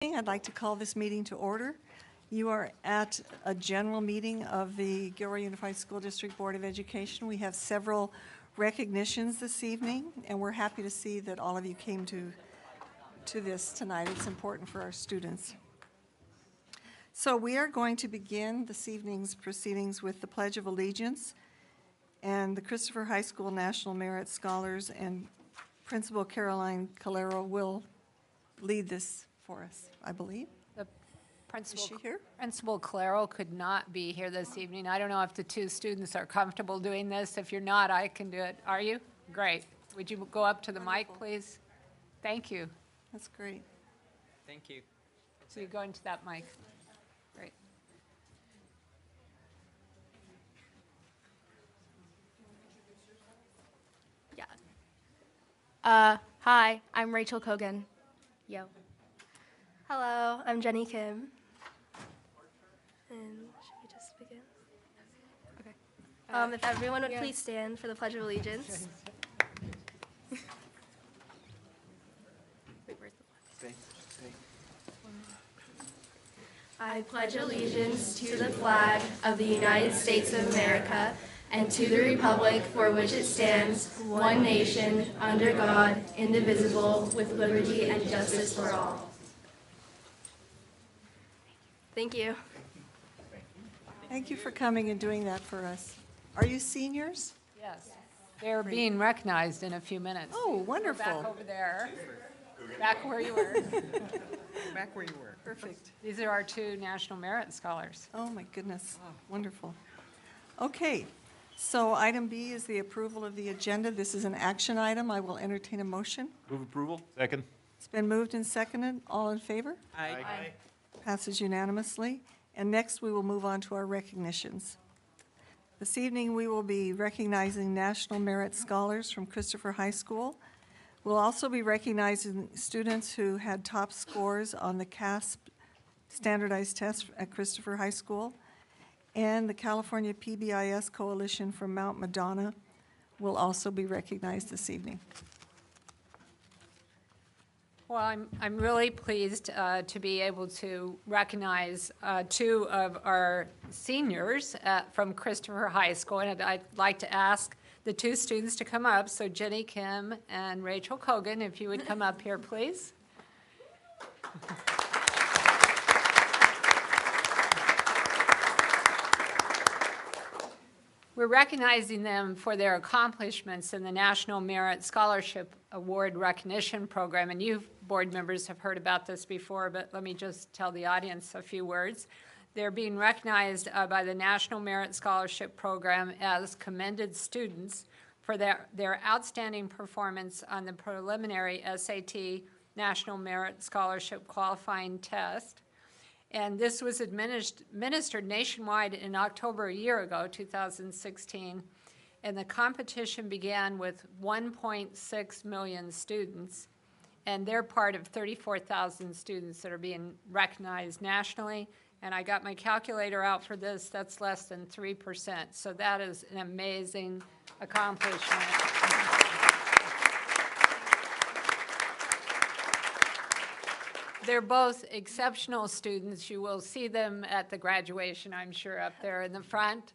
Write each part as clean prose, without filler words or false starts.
I'd like to call this meeting to order. You are at a general meeting of the Gilroy Unified School District Board of Education. We have several recognitions this evening, and we're happy to see that all of you came to this tonight. It's important for our students. So we are going to begin this evening's proceedings with the Pledge of Allegiance, and the Christopher High School National Merit Scholars and Principal Caroline Calero will lead this for us, I believe. The principal, Is she here? Principal Calero could not be here this evening. I don't know if the two students are comfortable doing this. If you're not, I can do it. Are you? Great. Would you go up to the mic, please? Thank you. That's great. Thank you. So you go into that mic. Great. Yeah. Hi, I'm Rachel Kogan. Yo. Hello, I'm Jenny Kim. And should we just begin? Okay. If everyone would please stand for the Pledge of Allegiance. I pledge allegiance to the flag of the United States of America and to the republic for which it stands, one nation, under God, indivisible, with liberty and justice for all. Thank you. Thank you for coming and doing that for us. Are you seniors? Yes. They're being recognized in a few minutes. Oh, Back wonderful. over there. Back where you were. Back where you were. Perfect. These are our two National Merit Scholars. Oh, my goodness. Wonderful. Okay, so item B is the approval of the agenda. This is an action item. I will entertain a motion. Move approval. Second. It's been moved and seconded. All in favor? Aye. Passes unanimously. And next, we will move on to our recognitions. This evening, we will be recognizing National Merit Scholars from Christopher High School. We'll also be recognizing students who had top scores on the CASP standardized test at Christopher High School. And the California PBIS Coalition from Mount Madonna will also be recognized this evening. Well, I'm really pleased to be able to recognize two of our seniors from Christopher High School, and I'd like to ask the two students to come up. So Jenny Kim and Rachel Kogan, if you would come up here, please. We're recognizing them for their accomplishments in the National Merit Scholarship Award Recognition Program, and you board members have heard about this before, but let me just tell the audience a few words. They're being recognized by the National Merit Scholarship Program as commended students for their outstanding performance on the preliminary SAT National Merit Scholarship Qualifying Test. And this was administered nationwide in October a year ago, 2016, and the competition began with 1.6 million students, and they're part of 34,000 students that are being recognized nationally. And I got my calculator out for this, that's less than 3%. So that is an amazing accomplishment. They're both exceptional students. You will see them at the graduation, I'm sure, up there in the front.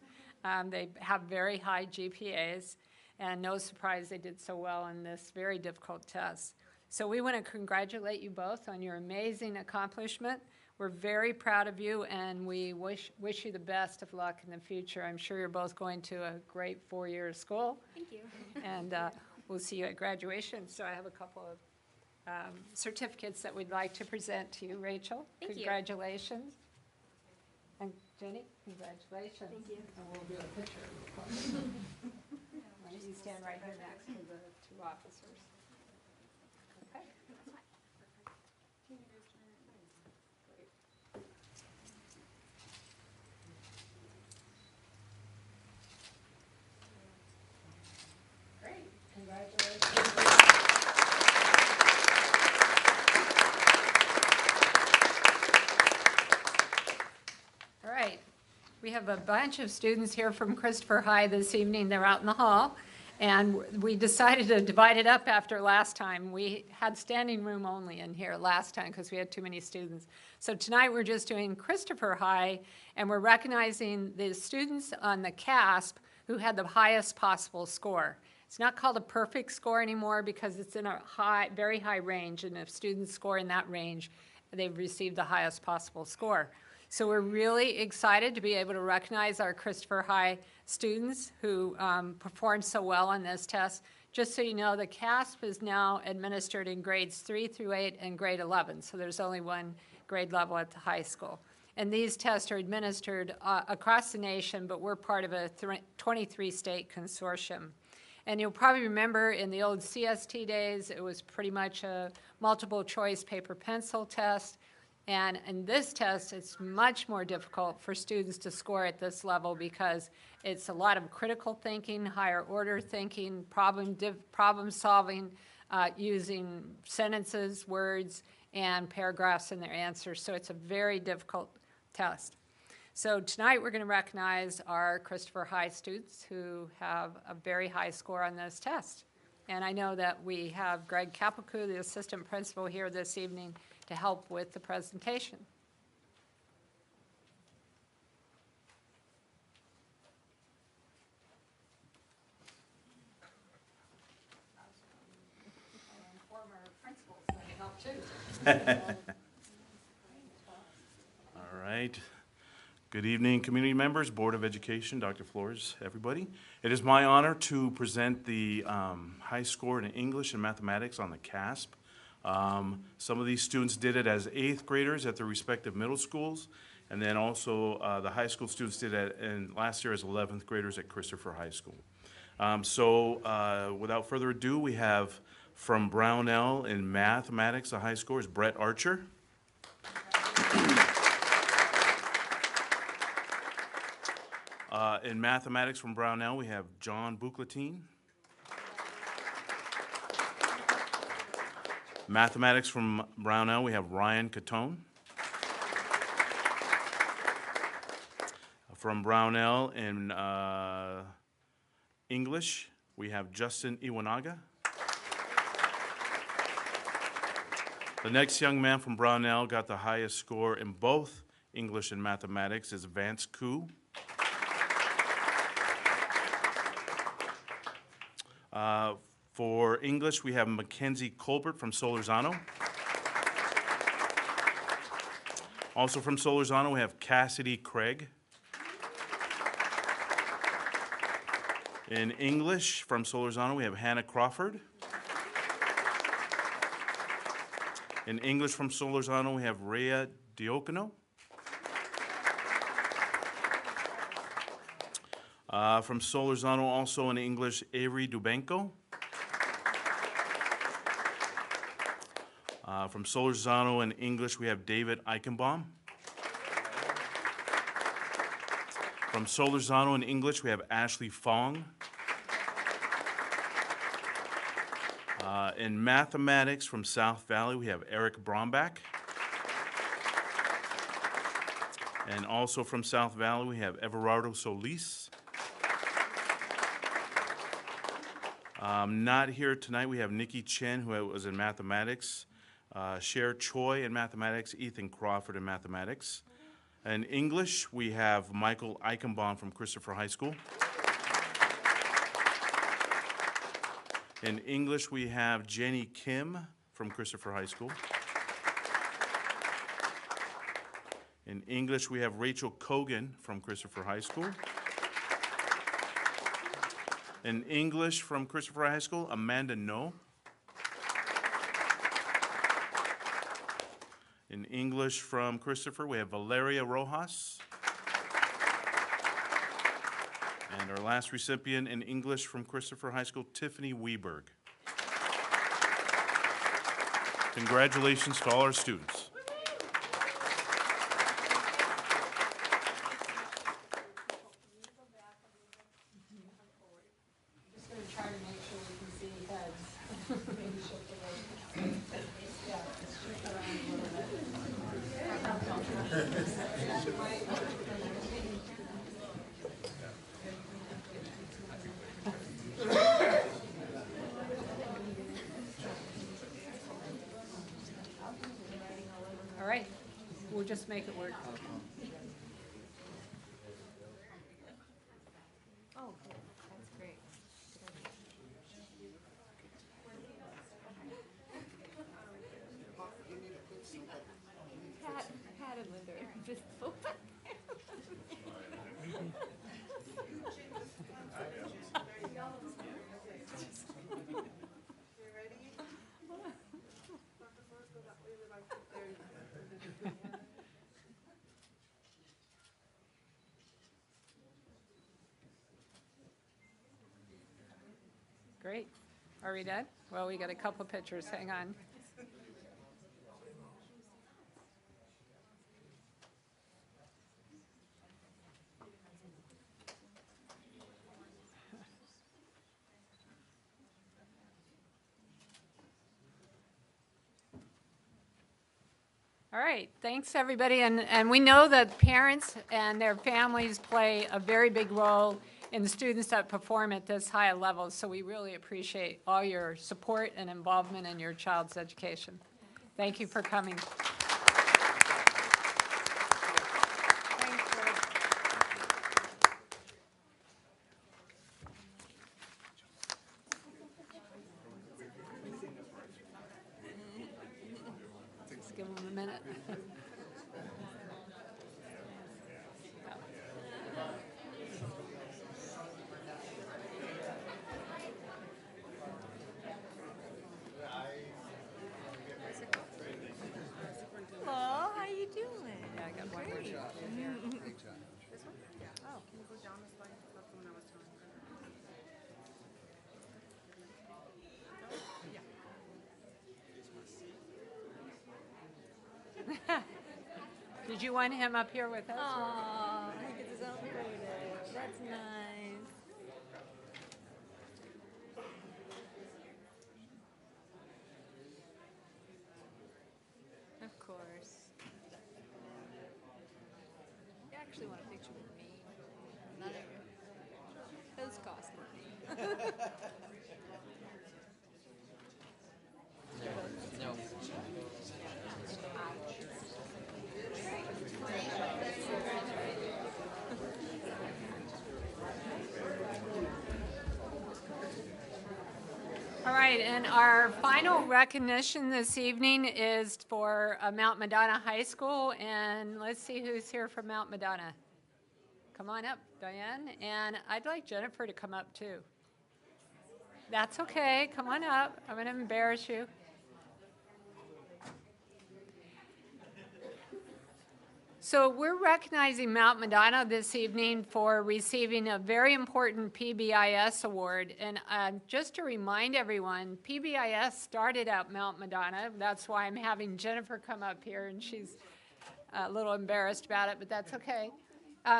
They have very high GPAs, and no surprise they did so well in this very difficult test. So we want to congratulate you both on your amazing accomplishment. We're very proud of you, and we wish you the best of luck in the future. I'm sure you're both going to a great 4-year school. Thank you. And we'll see you at graduation. So I have a couple of certificates that we'd like to present to you. Rachel, Thank you. congratulations. And Jenny, congratulations. Thank you. And we'll do a picture. Why don't you stand right here next to the two officers. Okay. Great. Congratulations. All right, we have a bunch of students here from Christopher High this evening. They're out in the hall, And we decided to divide it up after last time. We had standing room only in here last time because we had too many students. So tonight we're just doing Christopher High, and we're recognizing the students on the CASP who had the highest possible score. It's not called a perfect score anymore because it's in a very high range, and if students score in that range, they've received the highest possible score. So we're really excited to be able to recognize our Christopher High students who performed so well on this test. Just so you know, the CASP is now administered in grades 3 through 8 and grade 11, so there's only one grade level at the high school. And these tests are administered across the nation, but we're part of a 23-state consortium. And you'll probably remember in the old CST days, it was pretty much a multiple choice paper pencil test. And in this test, it's much more difficult for students to score at this level because it's a lot of critical thinking, higher order thinking, problem solving, using sentences, words, and paragraphs in their answers. So it's a very difficult test. So tonight we're going to recognize our Christopher High students who have a very high score on this test. And I know that we have Greg Kapaku, the assistant principal, here this evening to help with the presentation. Former principals that help too. All right. Good evening, community members, Board of Education, Dr. Flores, everybody. It is my honor to present the high score in English and mathematics on the CASP. Some of these students did it as 8th graders at their respective middle schools, and then also the high school students did it last year as 11th graders at Christopher High School. Without further ado, we have from Brownell in mathematics, the high score is Brett Archer. In mathematics from Brownell, we have John Buclatine. Mathematics from Brownell, we have Ryan Catone. From Brownell in English, we have Justin Iwanaga. The next young man from Brownell got the highest score in both English and mathematics is Vance Koo. For English, we have Mackenzie Colbert from Solorzano. Also from Solorzano, we have Cassidy Craig. In English, from Solorzano, we have Hannah Crawford. In English from Solorzano, we have Rhea Diokano. From Solorzano, also in English, Avery Dubenko. From Solorzano in English, we have David Eichenbaum. From Solorzano in English, we have Ashley Fong. In mathematics from South Valley, we have Eric Brombach. And also from South Valley, we have Everardo Solis. Not here tonight, we have Nikki Chen, who was in mathematics, Cher Choi in mathematics, Ethan Crawford in mathematics. In English, we have Michael Eichenbaum from Christopher High School. In English, we have Jenny Kim from Christopher High School. In English, we have Rachel Kogan from Christopher High School. In English from Christopher High School, Amanda No. In English from Christopher, we have Valeria Rojas. And our last recipient in English from Christopher High School, Tiffany Weberg. Congratulations to all our students. Just going to try to make sure we can see heads. Maybe shift away. Yeah, shift around a little bit. We'll just make it work. Oh, good. That's great. Pat and Linda are just Great. Are we done? Well, we got a couple pictures. Hang on. All right, thanks, everybody. And we know that parents and their families play a very big role in the students that perform at this high level, so we really appreciate all your support and involvement in your child's education. Thank you for coming. Let's give them a minute. Hello, how you doing? Yeah, I got one more shot. Did you want him up here with us? Aw, he gets his own photo. That's nice. Of course. You actually want a picture with me. Not a, those cost money. All right, and our final recognition this evening is for Mount Madonna High School, and let's see who's here from Mount Madonna. Come on up, Diane, and I'd like Jennifer to come up too. That's okay, come on up, I'm gonna embarrass you. So we're recognizing Mount Madonna this evening for receiving a very important PBIS award. And just to remind everyone, PBIS started at Mount Madonna. That's why I'm having Jennifer come up here, and she's a little embarrassed about it, but that's okay.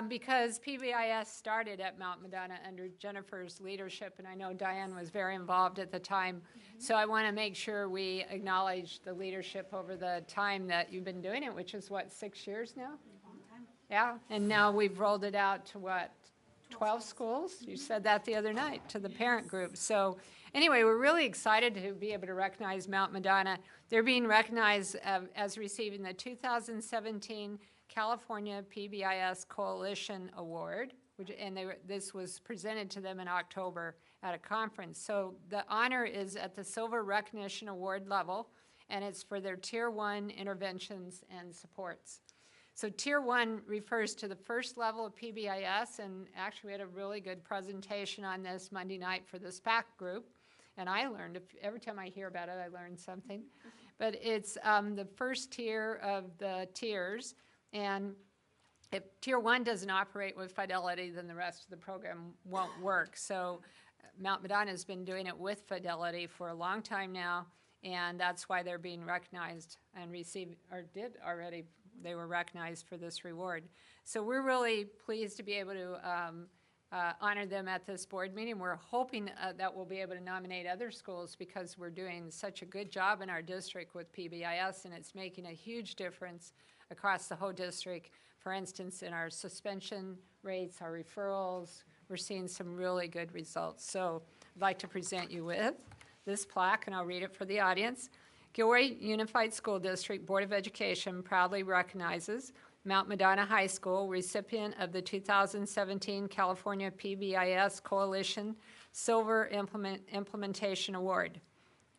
Because PBIS started at Mount Madonna under Jennifer's leadership, and I know Diane was very involved at the time. So I want to make sure we acknowledge the leadership over the time that you've been doing it, which is what, 6 years now? Yeah, and now we've rolled it out to what, 12 schools? You said that the other night to the parent group. So anyway, we're really excited to be able to recognize Mount Madonna. They're being recognized as receiving the 2017 California PBIS Coalition Award, this was presented to them in October at a conference. So the honor is at the Silver Recognition Award level, and it's for their Tier 1 interventions and supports. So Tier 1 refers to the first level of PBIS, and actually we had a really good presentation on this Monday night for the SPAC group, and I learned, every time I hear about it, I learn something. But it's the first tier of the tiers, and if Tier 1 doesn't operate with fidelity, then the rest of the program won't work. So Mount Madonna has been doing it with fidelity for a long time now, and that's why they're being recognized and received, or did already, they were recognized for this reward. So we're really pleased to be able to honor them at this board meeting. We're hoping that we'll be able to nominate other schools because we're doing such a good job in our district with PBIS, and it's making a huge difference across the whole district. For instance, in our suspension rates, our referrals, we're seeing some really good results. So I'd like to present you with this plaque, and I'll read it for the audience. Gilroy Unified School District Board of Education proudly recognizes Mount Madonna High School, recipient of the 2017 California PBIS Coalition Silver Implementation Award.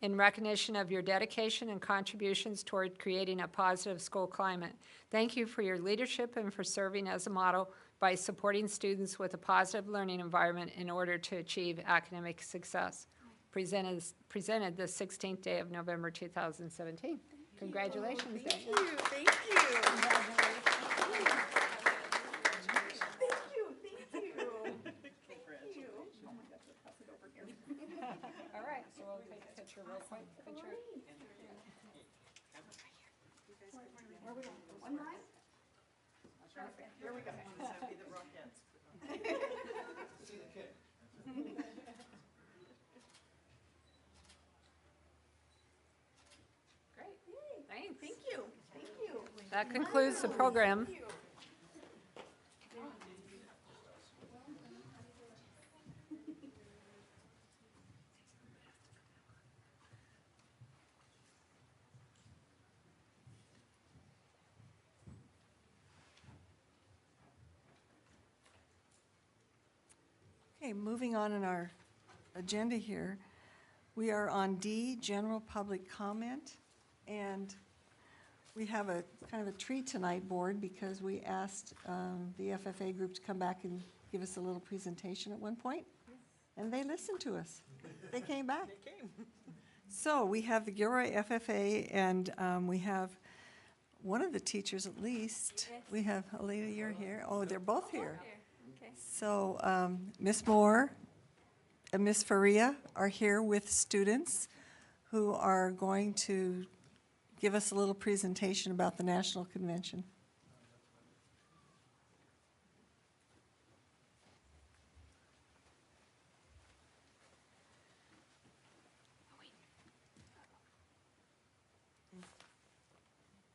In recognition of your dedication and contributions toward creating a positive school climate. Thank you for your leadership and for serving as a model by supporting students with a positive learning environment in order to achieve academic success. Presented the 16th day of November 2017. Congratulations, Daniel. Thank you. All right, so we'll take a picture real quick. Picture. Here we go. Great. Thanks. Thank you. Thank you. That concludes the program. Okay, moving on in our agenda here, we are on D, general public comment, and we have a kind of a treat tonight, board, because we asked the FFA group to come back and give us a little presentation at one point, and they listened to us. They came back. They came. So we have the Gilroy FFA, and we have one of the teachers at least. We have, Alita, you're here. Oh, they're both here. So Ms. Moore and Ms. Faria are here with students who are going to give us a little presentation about the National Convention.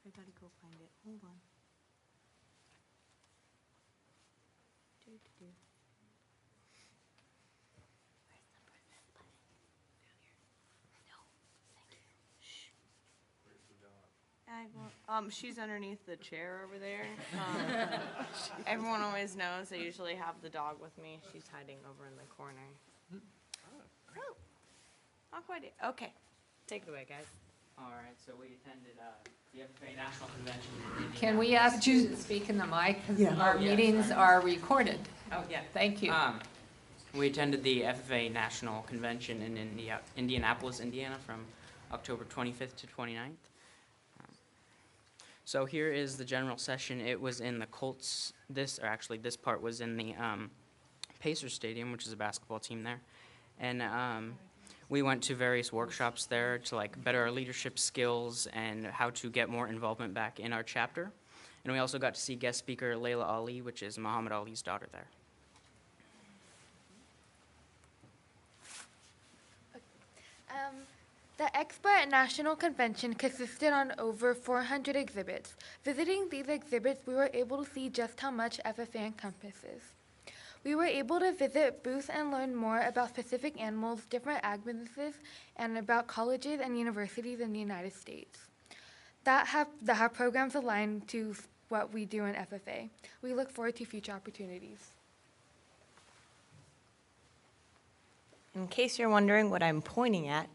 I gotta go find it. Hold on. Do. She's underneath the chair over there. Everyone always knows I usually have the dog with me. She's hiding over in the corner. Oh, not quite. Okay, take it away, guys. All right, so we attended the FFA National Convention. Can we ask you to speak in the mic? 'Cause Yeah. our Oh, yeah, meetings sorry. are recorded. Oh, yeah. Thank you. We attended the FFA National Convention in Indianapolis, Indiana, from October 25th to 29th. So here is the general session. It was in the Colts. This part was in the Pacers Stadium, which is a basketball team there, and we went to various workshops there to better our leadership skills and how to get more involvement back in our chapter. And we also got to see guest speaker Layla Ali, which is Muhammad Ali's daughter there. The Expo at National Convention consisted on over 400 exhibits. Visiting these exhibits, we were able to see just how much FFA encompasses. We were able to visit booths and learn more about specific animals, different ag businesses, and about colleges and universities in the United States that have programs aligned to what we do in FFA. We look forward to future opportunities. In case you're wondering what I'm pointing at,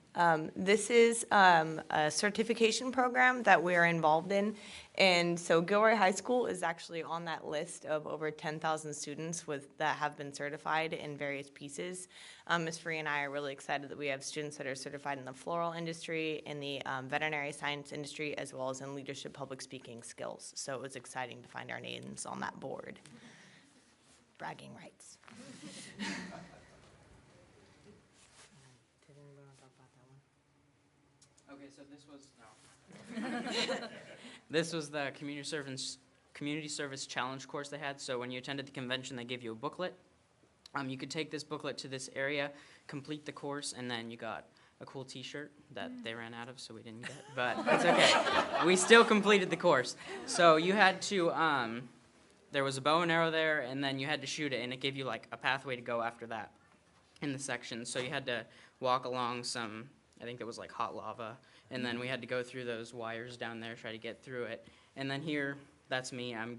this is a certification program that we are involved in. And so Gilroy High School is actually on that list of over 10,000 students that have been certified in various pieces. Ms. Free and I are really excited that we have students that are certified in the floral industry, in the veterinary science industry, as well as in leadership public speaking skills. So it was exciting to find our names on that board. Bragging rights. Okay, so this was the community service challenge course they had. So when you attended the convention, they gave you a booklet. You could take this booklet to this area, complete the course, and then you got a cool T-shirt that they ran out of, so we didn't get. But it's okay. We still completed the course. So you had to. There was a bow and arrow there, and then you had to shoot it, and it gave you a pathway to go after that in the section. So you had to walk along some I think it was like hot lava. And then we had to go through those wires down there, try to get through it. And then here, that's me. I'm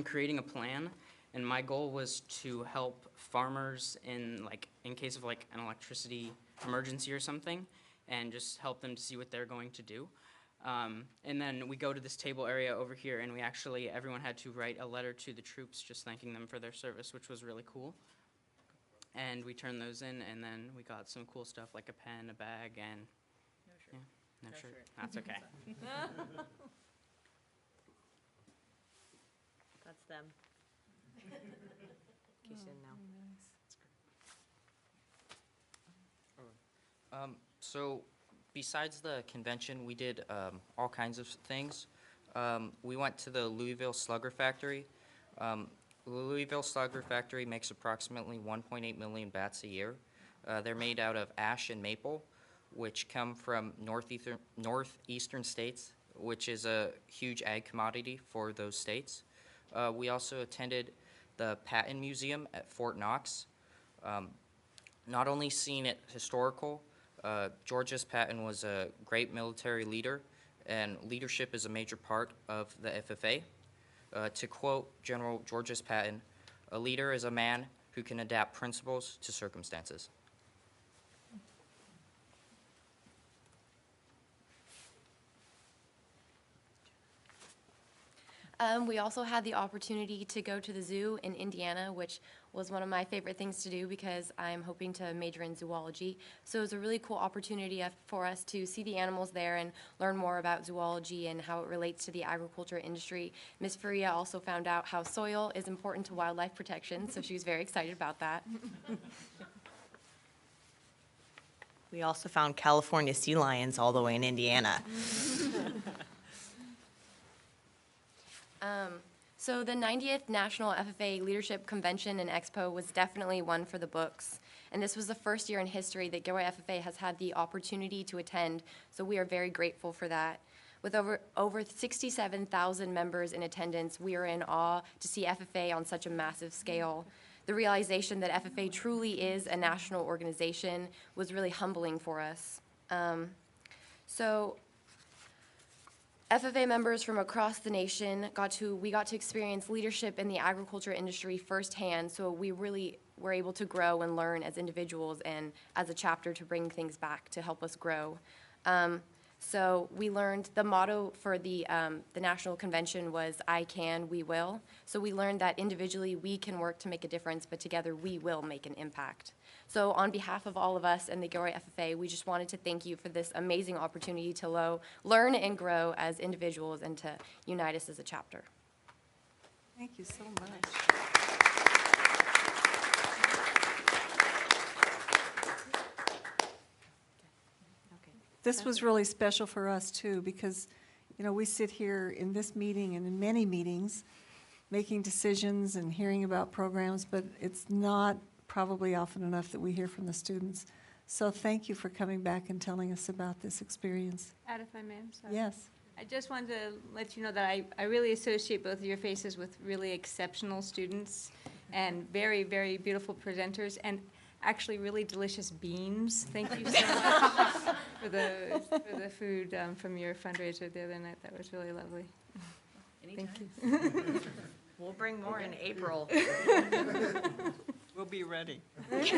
creating a plan, and my goal was to help farmers in case of like an electricity emergency or something, and just help them to see what they're going to do. And then we go to this table area over here, and everyone had to write a letter to the troops just thanking them for their service, which was really cool. And we turned those in, and then we got some cool stuff like a pen, a bag, and no shirt. That's okay. That's them. In case you didn't know. So besides the convention, we did all kinds of things. We went to the Louisville Slugger Factory. The Louisville Slugger Factory makes approximately 1.8 million bats a year. They're made out of ash and maple, which come from northeastern states, which is a huge ag commodity for those states. We also attended the Patton Museum at Fort Knox. Not only seeing it historical, George S. Patton was a great military leader, and leadership is a major part of the FFA. To quote General George S. Patton, "A leader is a man who can adapt principles to circumstances." We also had the opportunity to go to the zoo in Indiana, which was one of my favorite things to do because I'm hoping to major in zoology. So it was a really cool opportunity for us to see the animals there and learn more about zoology and how it relates to the agriculture industry. Ms. Faria also found out how soil is important to wildlife protection, so she was very excited about that. We also found California sea lions all the way in Indiana. So the 90th National FFA Leadership Convention and Expo was definitely one for the books. And this was the first year in history that Gilroy FFA has had the opportunity to attend, so we are very grateful for that. With over 67,000 members in attendance, we are in awe to see FFA on such a massive scale. The realization that FFA truly is a national organization was really humbling for us. FFA members from across the nation got to experience leadership in the agriculture industry firsthand, so we really were able to grow and learn as individuals and as a chapter to bring things back to help us grow. So we learned the motto for the national convention was "I can, we will." So we learned that individually we can work to make a difference, but together we will make an impact. So on behalf of all of us and the Gilroy FFA, we just wanted to thank you for this amazing opportunity to learn and grow as individuals and to unite us as a chapter. Thank you so much. This was really special for us, too, because, we sit here in this meeting and in many meetings making decisions and hearing about programs, but it's not probably often enough that we hear from the students. So thank you for coming back and telling us about this experience. Add if I may, I'm sorry. Yes. I just wanted to let you know that I really associate both of your faces with really exceptional students and very, very beautiful presenters and actually really delicious beans. Thank you so much for the food from your fundraiser the other night. That was really lovely. Anytime. Thank you. We'll bring more in April. We'll be ready. Thank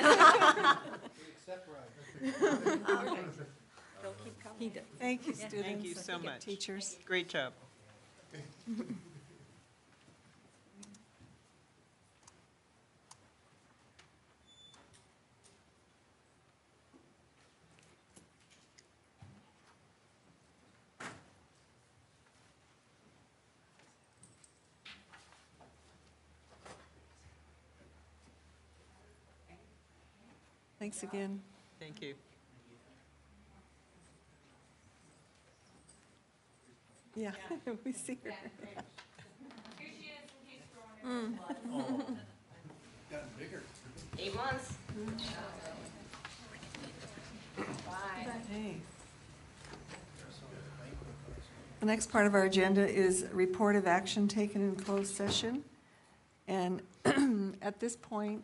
you, students. Thank you so and much. Teachers. Great job. Thanks again. Thank you. Yeah, we see her. Here she is, in case you're wondering. 8 months. Hey. The next part of our agenda is report of action taken in closed session. And at this point,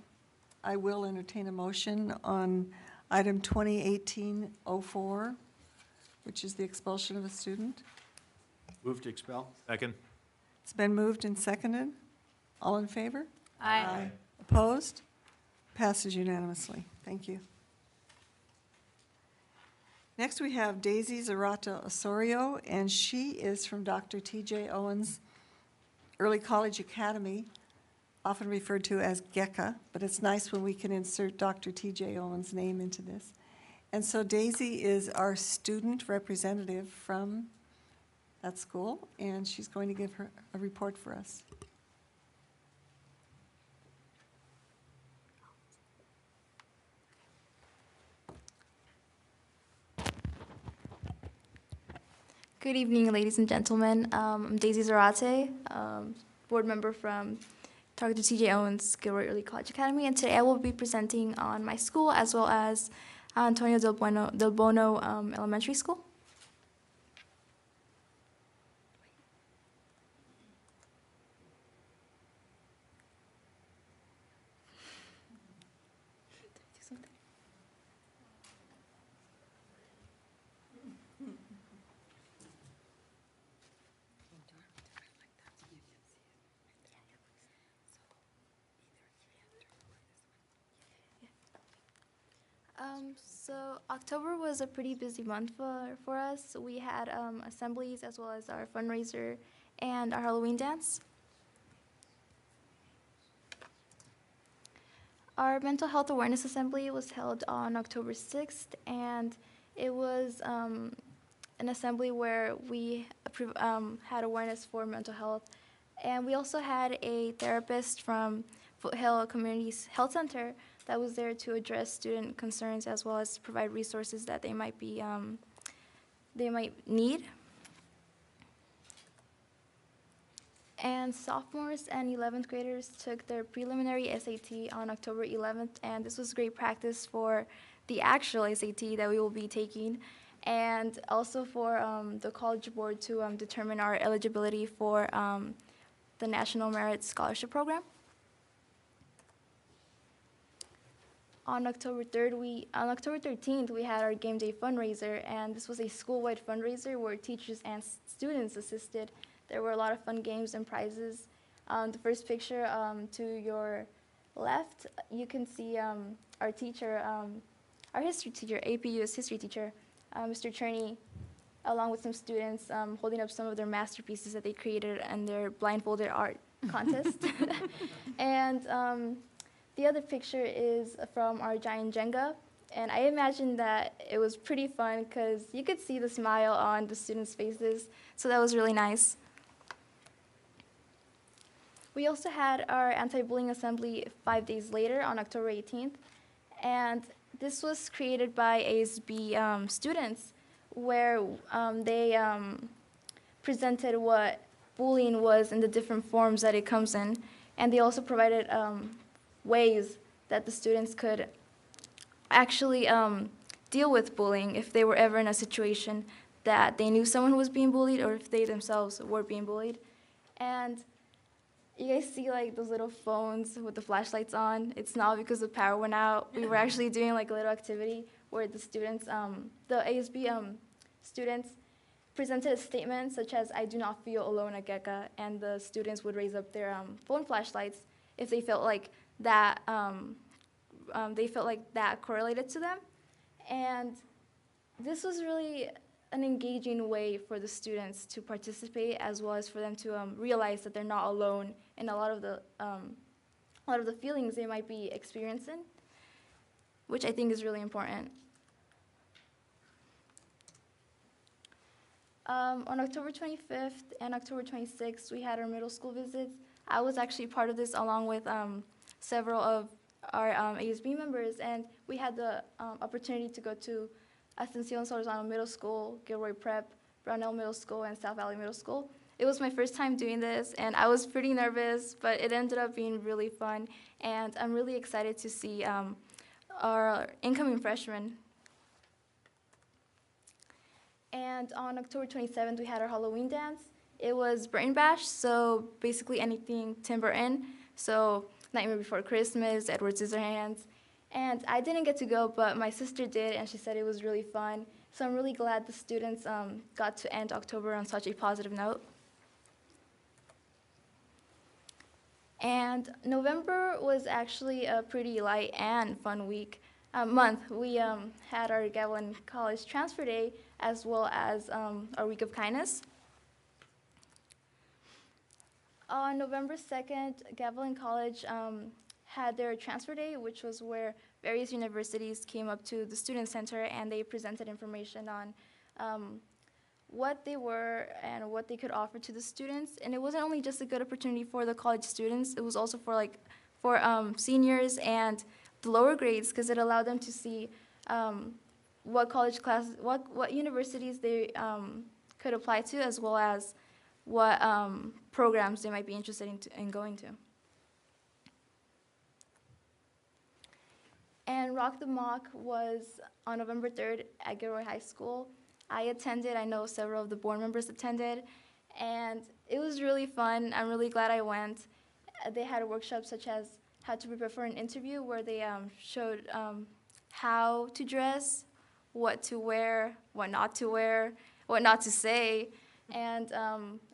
I will entertain a motion on Item 2018-04, which is the expulsion of a student. Move to expel. Second. It's been moved and seconded. All in favor? Aye. Opposed? Passes unanimously. Thank you. Next, we have Daisy Zarata Osorio, and she is from Dr. T.J. Owens Early College Academy, often referred to as GECA, but it's nice when we can insert Dr. T.J. Owens' name into this. And so Daisy is our student representative from that school, and she's going to give her a report for us. Good evening, ladies and gentlemen. I'm Daisy Zarate, board member from Dr. T.J. Owens Gilroy Early College Academy, and today I will be presenting on my school as well as Antonio Del Bono Elementary School. So October was a pretty busy month for us. We had assemblies as well as our fundraiser and our Halloween dance. Our mental health awareness assembly was held on October 6th, and it was an assembly where we had awareness for mental health. And we also had a therapist from Foothill Community Health Center that was there to address student concerns as well as provide resources that they might need. And sophomores and 11th graders took their preliminary SAT on October 11th, and this was great practice for the actual SAT that we will be taking, and also for the College Board to determine our eligibility for the National Merit Scholarship Program. On October 13th, we had our game day fundraiser, and this was a school-wide fundraiser where teachers and students assisted. There were a lot of fun games and prizes. The first picture to your left, you can see our teacher, our history teacher, APU's history teacher, Mr. Cherney, along with some students holding up some of their masterpieces that they created in their blindfolded art contest. And the other picture is from our giant Jenga, and I imagine that it was pretty fun because you could see the smile on the students' faces, so that was really nice. We also had our anti-bullying assembly 5 days later on October 18th, and this was created by ASB students where they presented what bullying was in the different forms that it comes in, and they also provided ways that the students could actually deal with bullying if they were ever in a situation that they knew someone who was being bullied or if they themselves were being bullied. And you guys see like those little phones with the flashlights on. It's not because the power went out. We were actually doing like a little activity where the students, the ASB students presented a statement such as, "I do not feel alone at GECA," and the students would raise up their phone flashlights if they felt like that correlated to them. And this was really an engaging way for the students to participate, as well as for them to realize that they're not alone in a lot of the feelings they might be experiencing, which I think is really important. On October 25th and October 26th, we had our middle school visits. I was actually part of this along with several of our ASB members, and we had the opportunity to go to Ascension Solorzano Middle School, Gilroy Prep, Brownell Middle School, and South Valley Middle School. It was my first time doing this, and I was pretty nervous, but it ended up being really fun, and I'm really excited to see our incoming freshmen. And on October 27th, we had our Halloween dance. It was Burton Bash, so basically anything Tim Burton. So Nightmare Before Christmas, Edward Scissorhands. And I didn't get to go, but my sister did, and she said it was really fun. So I'm really glad the students got to end October on such a positive note. And November was actually a pretty light and fun month. We had our Gavilan College Transfer Day as well as our Week of Kindness. On November 2nd, Gavilan College had their Transfer Day, which was where various universities came up to the Student Center and they presented information on what they were and what they could offer to the students. And it wasn't only just a good opportunity for the college students, it was also for seniors and the lower grades, because it allowed them to see what college classes, what universities they could apply to, as well as what programs they might be interested in going to. And Rock the Mock was on November 3rd at Gilroy High School. I attended, I know several of the board members attended, and it was really fun. I'm really glad I went. They had a workshop such as how to prepare for an interview, where they showed how to dress, what to wear, what not to say. And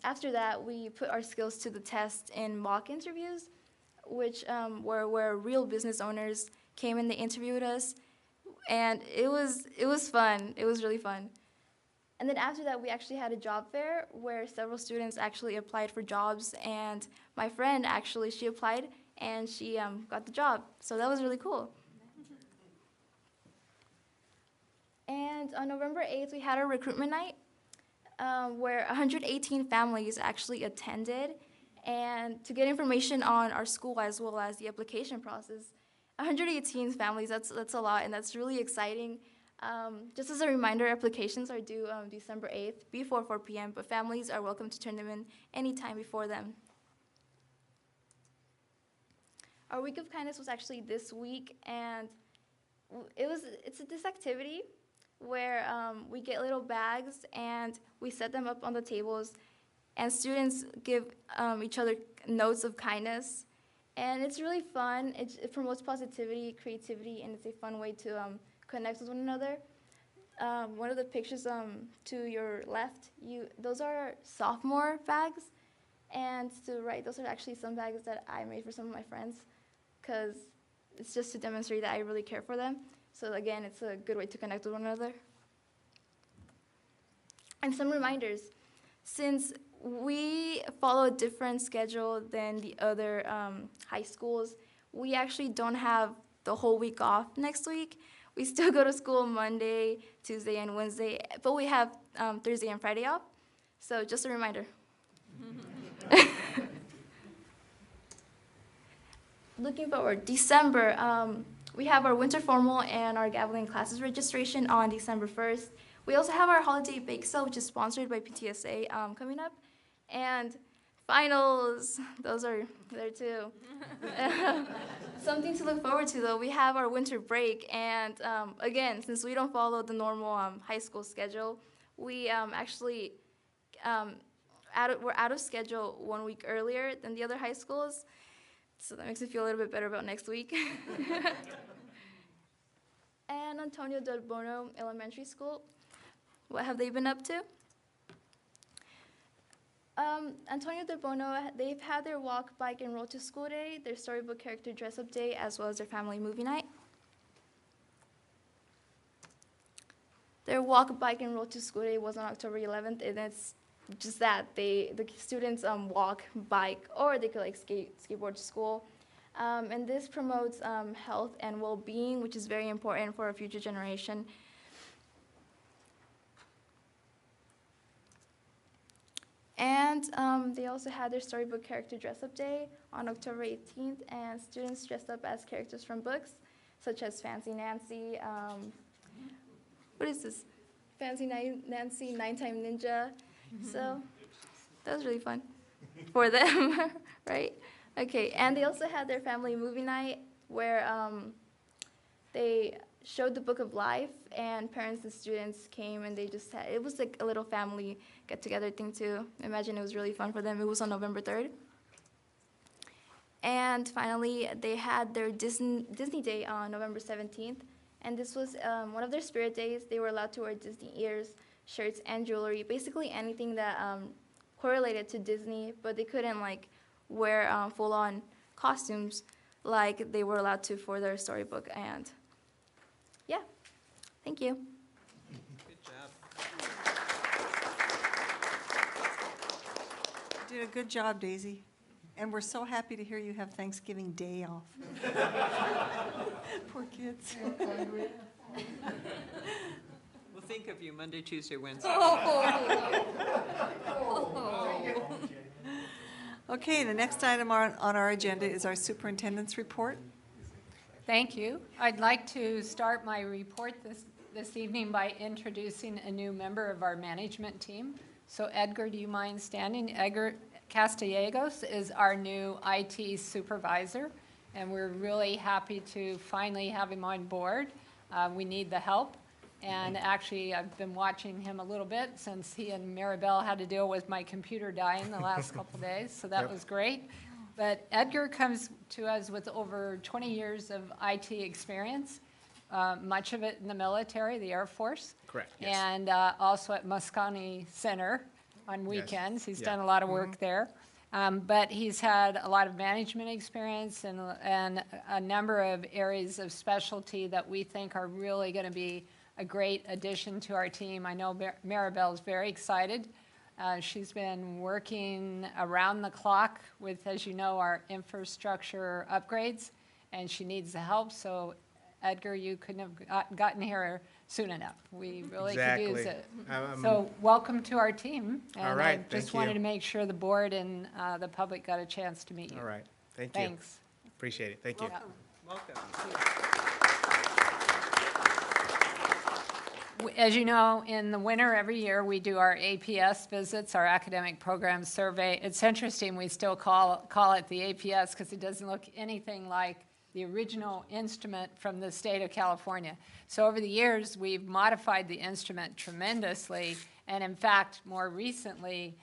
after that, we put our skills to the test in mock interviews, which were where real business owners came and they interviewed us. And it was fun. It was really fun. And then after that, we actually had a job fair where several students actually applied for jobs. And my friend, actually, she applied and she got the job. So that was really cool. And on November 8th, we had our recruitment night where 118 families actually attended. And to get information on our school as well as the application process, 118 families, that's a lot, and that's really exciting. Just as a reminder, applications are due December 8th before 4 p.m., but families are welcome to turn them in anytime before then. Our Week of Kindness was actually this week, and it's this activity where we get little bags and we set them up on the tables, and students give each other notes of kindness. And it's really fun. It promotes positivity, creativity, and it's a fun way to connect with one another. One of the pictures to your left, those are sophomore bags, and to the right, those are actually some bags that I made for some of my friends, because it's just to demonstrate that I really care for them. So again, it's a good way to connect with one another. And some reminders. Since we follow a different schedule than the other high schools, we actually don't have the whole week off next week. We still go to school Monday, Tuesday, and Wednesday, but we have Thursday and Friday off. So just a reminder. Looking forward, December, we have our winter formal and our Gavilan classes registration on December 1st. We also have our holiday bake sale, which is sponsored by PTSA, coming up. And finals, those are there too. Something to look forward to, though, we have our winter break. And again, since we don't follow the normal high school schedule, we actually, we're out of schedule 1 week earlier than the other high schools. So that makes me feel a little bit better about next week. And Antonio Del Bono Elementary School, what have they been up to? Antonio Del Bono, they've had their walk, bike, and roll to school day, their storybook character dress-up day, as well as their family movie night. Their walk, bike, and roll to school day was on October 11th, and it's just that the students walk, bike, or they could like skateboard to school. And this promotes health and well-being, which is very important for our future generation. And they also had their storybook character dress-up day on October 18th, and students dressed up as characters from books, such as Fancy Nancy, what is this? Fancy Nancy, Nine-Time Ninja. So that was really fun for them, right? Okay, and they also had their family movie night where they showed the Book of Life, and parents and students came, and they just had, it was like a little family get-together thing too. Imagine it was really fun for them. It was on November 3rd. And finally, they had their Disney Day on November 17th. And this was one of their spirit days. They were allowed to wear Disney ears, shirts, and jewelry, basically anything that correlated to Disney, but they couldn't like wear full-on costumes like they were allowed to for their storybook. And yeah, thank you. Good job. You did a good job, Daisy. And we're so happy to hear you have Thanksgiving Day off. Poor kids. We'll think of you Monday, Tuesday, Wednesday. Okay, the next item on our agenda is our superintendent's report. Thank you. I'd like to start my report this evening by introducing a new member of our management team. So Edgar, do you mind standing? Edgar Castellanos is our new IT supervisor, and we're really happy to finally have him on board. We need the help, and actually I've been watching him a little bit since he and Maribel had to deal with my computer dying the last couple days, so that was great. But Edgar comes to us with over 20 years of IT experience, much of it in the military, the Air Force. Correct, yes. And also at Moscone Center on weekends. He's done a lot of work there. But he's had a lot of management experience and a number of areas of specialty that we think are really going to be a great addition to our team. I know Maribel is very excited. She's been working around the clock with, as you know, our infrastructure upgrades, and she needs the help. So Edgar, you couldn't have gotten here soon enough. We really could use it. So welcome to our team. And All right, I just thank wanted you. to make sure the board and the public got a chance to meet you. All right, thank you. Thanks. Appreciate it, thank you. Welcome. As you know, in the winter every year, we do our APS visits, our academic program survey. It's interesting, we still call it the APS because it doesn't look anything like the original instrument from the state of California. So over the years, we've modified the instrument tremendously, and in fact, more recently,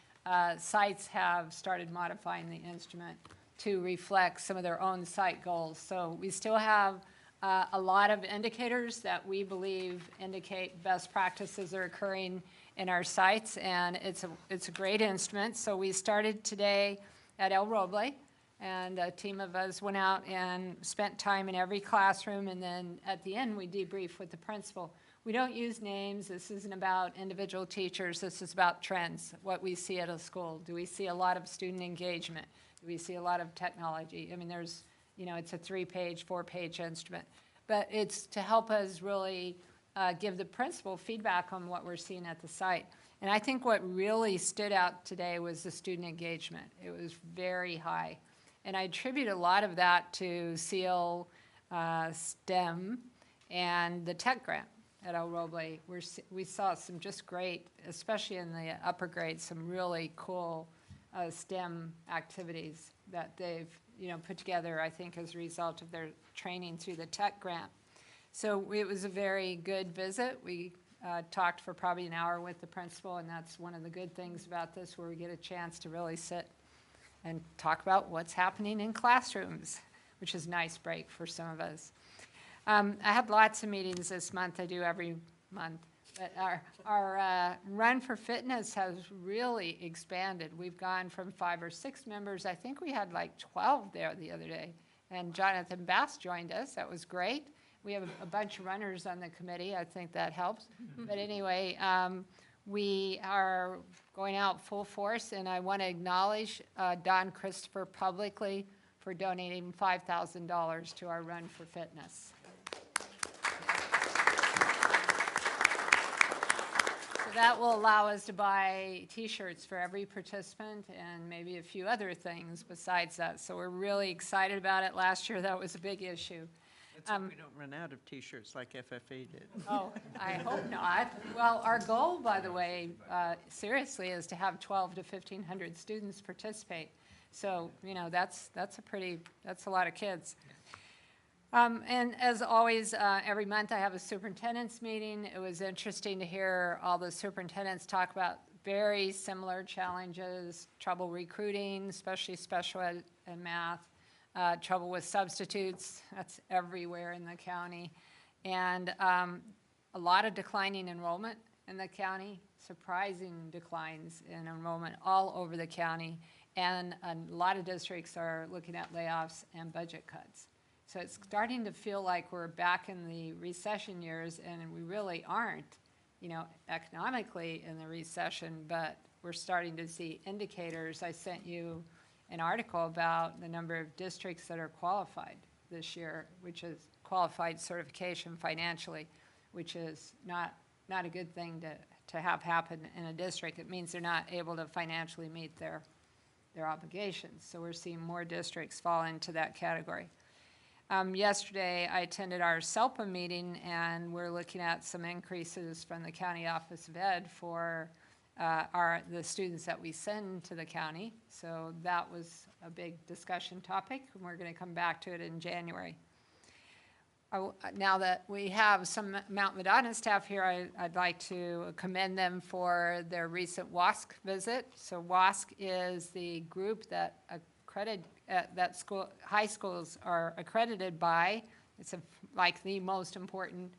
sites have started modifying the instrument to reflect some of their own site goals. So we still have a lot of indicators that we believe indicate best practices are occurring in our sites, and it's a great instrument. So we started today at El Roble, and a team of us went out and spent time in every classroom, and then at the end we debrief with the principal. We don't use names. This isn't about individual teachers. This is about trends, what we see at a school. Do we see a lot of student engagement? Do we see a lot of technology? I mean, there's, you know, it's a 3-page, 4-page instrument. But it's to help us really give the principal feedback on what we're seeing at the site. And I think what really stood out today was the student engagement. It was very high. And I attribute a lot of that to SEAL, STEM, and the tech grant at El Roble. We saw some just great, especially in the upper grades, some really cool STEM activities that they've put together, I think, as a result of their training through the tech grant. So it was a very good visit. We talked for probably an hour with the principal, and that's one of the good things about this, where we get a chance to really sit and talk about what's happening in classrooms, which is a nice break for some of us. I had lots of meetings this month. I do every month. But our Run for Fitness has really expanded. We've gone from 5 or 6 members. I think we had like 12 there the other day. And Jonathan Bass joined us. That was great. We have a bunch of runners on the committee. I think that helps. But anyway, we are going out full force, and I want to acknowledge Don Christopher publicly for donating $5,000 to our Run for Fitness. So that will allow us to buy T-shirts for every participant and maybe a few other things besides that. So we're really excited about it. Last year, that was a big issue. Let's hope we don't run out of T-shirts like FFA did. Oh, I hope not. Well, our goal, by the way, seriously, is to have 1,200 to 1,500 students participate. So, that's a lot of kids. And as always, every month I have a superintendent's meeting. It was interesting to hear all the superintendents talk about very similar challenges, trouble recruiting, especially special ed and math, trouble with substitutes, that's everywhere in the county, and a lot of declining enrollment in the county, surprising declines in enrollment all over the county, and a lot of districts are looking at layoffs and budget cuts. So it's starting to feel like we're back in the recession years, and we really aren't, you know, economically in the recession, but we're starting to see indicators. I sent you an article about the number of districts that are qualified this year, which is qualified certification financially, which is not a good thing to have happen in a district. It means they're not able to financially meet their obligations. So we're seeing more districts fall into that category. Yesterday, I attended our SELPA meeting, and we're looking at some increases from the County Office of Ed for the students that we send to the county. So that was a big discussion topic, and we're going to come back to it in January. Now that we have some Mount Madonna staff here, I'd like to commend them for their recent WASC visit. So WASC is the group that high schools are accredited by. It's like the most important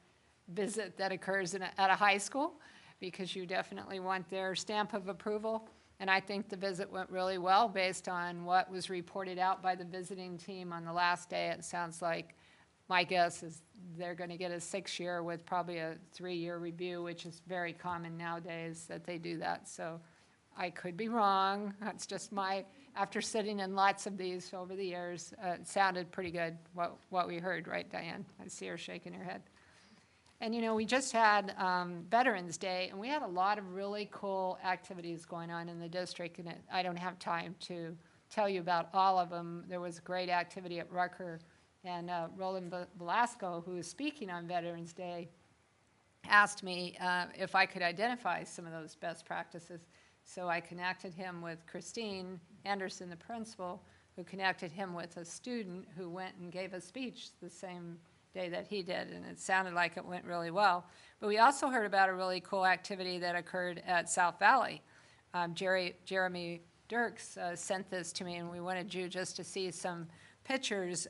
visit that occurs at a high school, because you definitely want their stamp of approval. And I think the visit went really well based on what was reported out by the visiting team on the last day. It sounds like, my guess is they're going to get a 6-year with probably a 3-year review, which is very common nowadays that they do that. So I could be wrong. That's just after sitting in lots of these over the years, it sounded pretty good what we heard, right, Diane? I see her shaking her head. And, you know, we just had Veterans Day, and we had a lot of really cool activities going on in the district, and I don't have time to tell you about all of them. There was a great activity at Rucker, and Roland Velasco, who was speaking on Veterans Day, asked me if I could identify some of those best practices. So I connected him with Christine Anderson, the principal, who connected him with a student who went and gave a speech the same day that he did, and it sounded like it went really well. But we also heard about a really cool activity that occurred at South Valley. Jeremy Dirks sent this to me, and we wanted you just to see some pictures.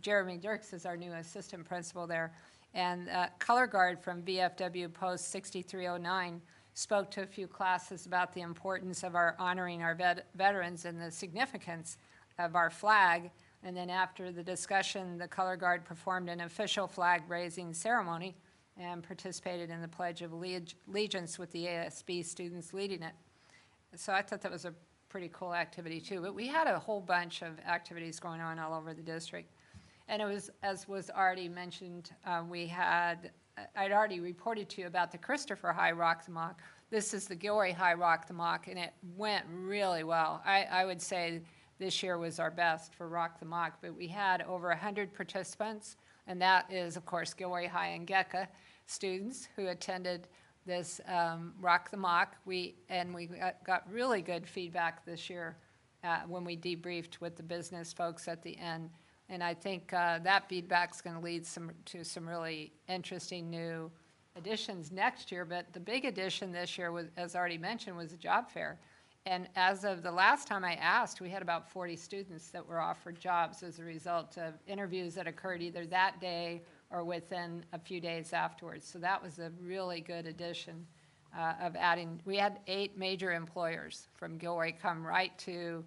Jeremy Dirks is our new assistant principal there, and color guard from VFW Post 6309 spoke to a few classes about the importance of honoring our veterans and the significance of our flag. And then after the discussion, the color guard performed an official flag raising ceremony and participated in the Pledge of Allegiance with the ASB students leading it. So I thought that was a pretty cool activity too. But we had a whole bunch of activities going on all over the district. And it was, as was already mentioned, I'd already reported to you about the Christopher High Rock the Mock. This is the Gilroy High Rock the Mock, and it went really well. I would say this year was our best for Rock the Mock, but we had over 100 participants, and that is, of course, Gilroy High and GECA students who attended this Rock the Mock. We got really good feedback this year when we debriefed with the business folks at the end. And I think that feedback's going to lead to some really interesting new additions next year. But the big addition this year, was, as already mentioned, was the job fair. And as of the last time I asked, we had about 40 students that were offered jobs as a result of interviews that occurred either that day or within a few days afterwards. So that was a really good addition of adding. We had 8 major employers from Gilroy come right to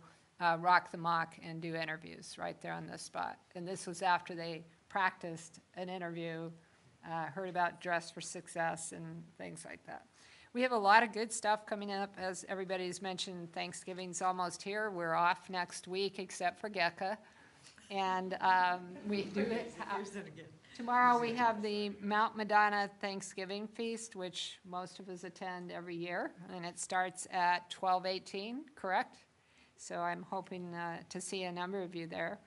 Rock the Mock and do interviews right there on the spot. And this was after they practiced an interview, heard about Dress for Success and things like that. We have a lot of good stuff coming up. As everybody's mentioned, Thanksgiving's almost here. We're off next week except for GECA. And we do it. Tomorrow we have the Mount Madonna Thanksgiving Feast, which most of us attend every year. And it starts at 12:18, correct? So I'm hoping to see a number of you there.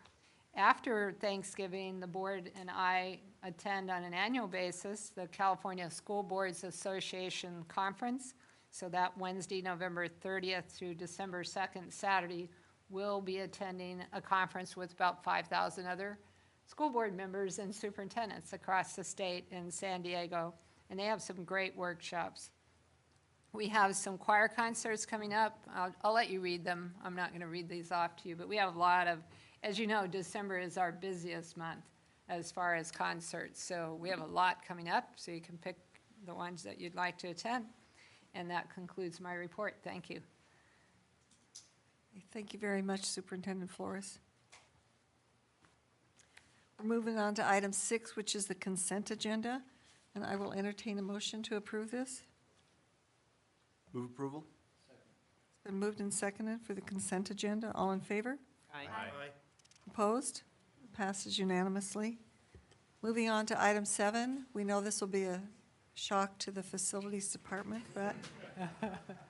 After Thanksgiving, the board and I attend on an annual basis the California School Boards Association Conference. So that Wednesday, November 30th through December 2nd, Saturday, we'll be attending a conference with about 5,000 other school board members and superintendents across the state in San Diego. And they have some great workshops. We have some choir concerts coming up. I'll let you read them. I'm not going to read these off to you, but we have a lot of As you know, December is our busiest month as far as concerts. So we have a lot coming up, so you can pick the ones that you'd like to attend. And that concludes my report. Thank you. Thank you very much, Superintendent Flores. We're moving on to item 6, which is the consent agenda, and I will entertain a motion to approve this. Move approval? It's been moved and seconded for the consent agenda. All in favor? Aye. Opposed? Passes unanimously. Moving on to item 7, we know this will be a shock to the facilities department, but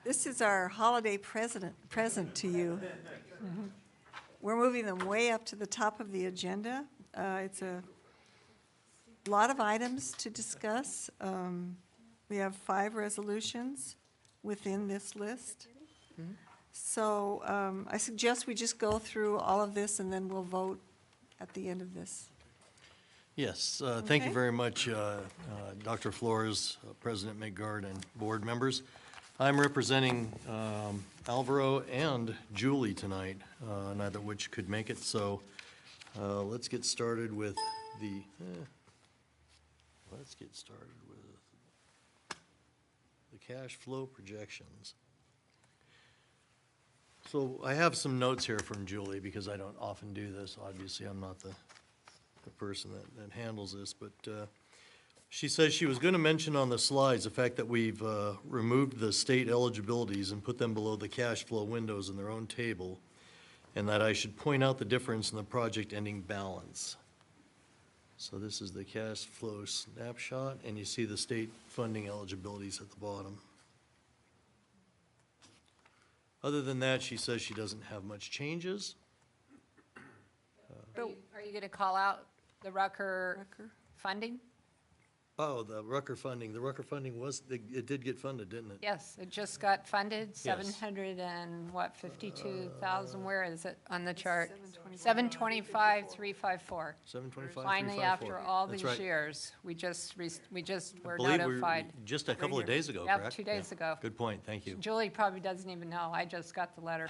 this is our holiday present to you. We're moving them way up to the top of the agenda. It's a lot of items to discuss. We have 5 resolutions within this list. So I suggest we just go through all of this and then we'll vote at the end of this. Yes, thank you Okay. very much, Dr. Flores, President Midgard, and board members. I'm representing Alvaro and Julie tonight, neither of which could make it, so let's get started with the cash flow projections. So I have some notes here from Julie, because I don't often do this. Obviously, I'm not the person that handles this, but she says she was going to mention on the slides the fact that we've removed the state eligibilities and put them below the cash flow windows in their own table, and that I should point out the difference in the project ending balance. So this is the cash flow snapshot, and you see the state funding eligibilities at the bottom. Other than that, she says she doesn't have much changes. Are you going to call out the Rucker Rucker? funding? Oh, the Rucker funding it did get funded, didn't it? Yes, it just got funded, Yes. 700 and what, 52,000, where is it on the chart? 725. 725,354. 725, Finally, 354. after all That's these right. years, we just were Believe we- notified. Just a couple of days ago, Yep, correct? 2 days Yeah. ago. Good point, thank you. Julie probably doesn't even know, I just got the letter.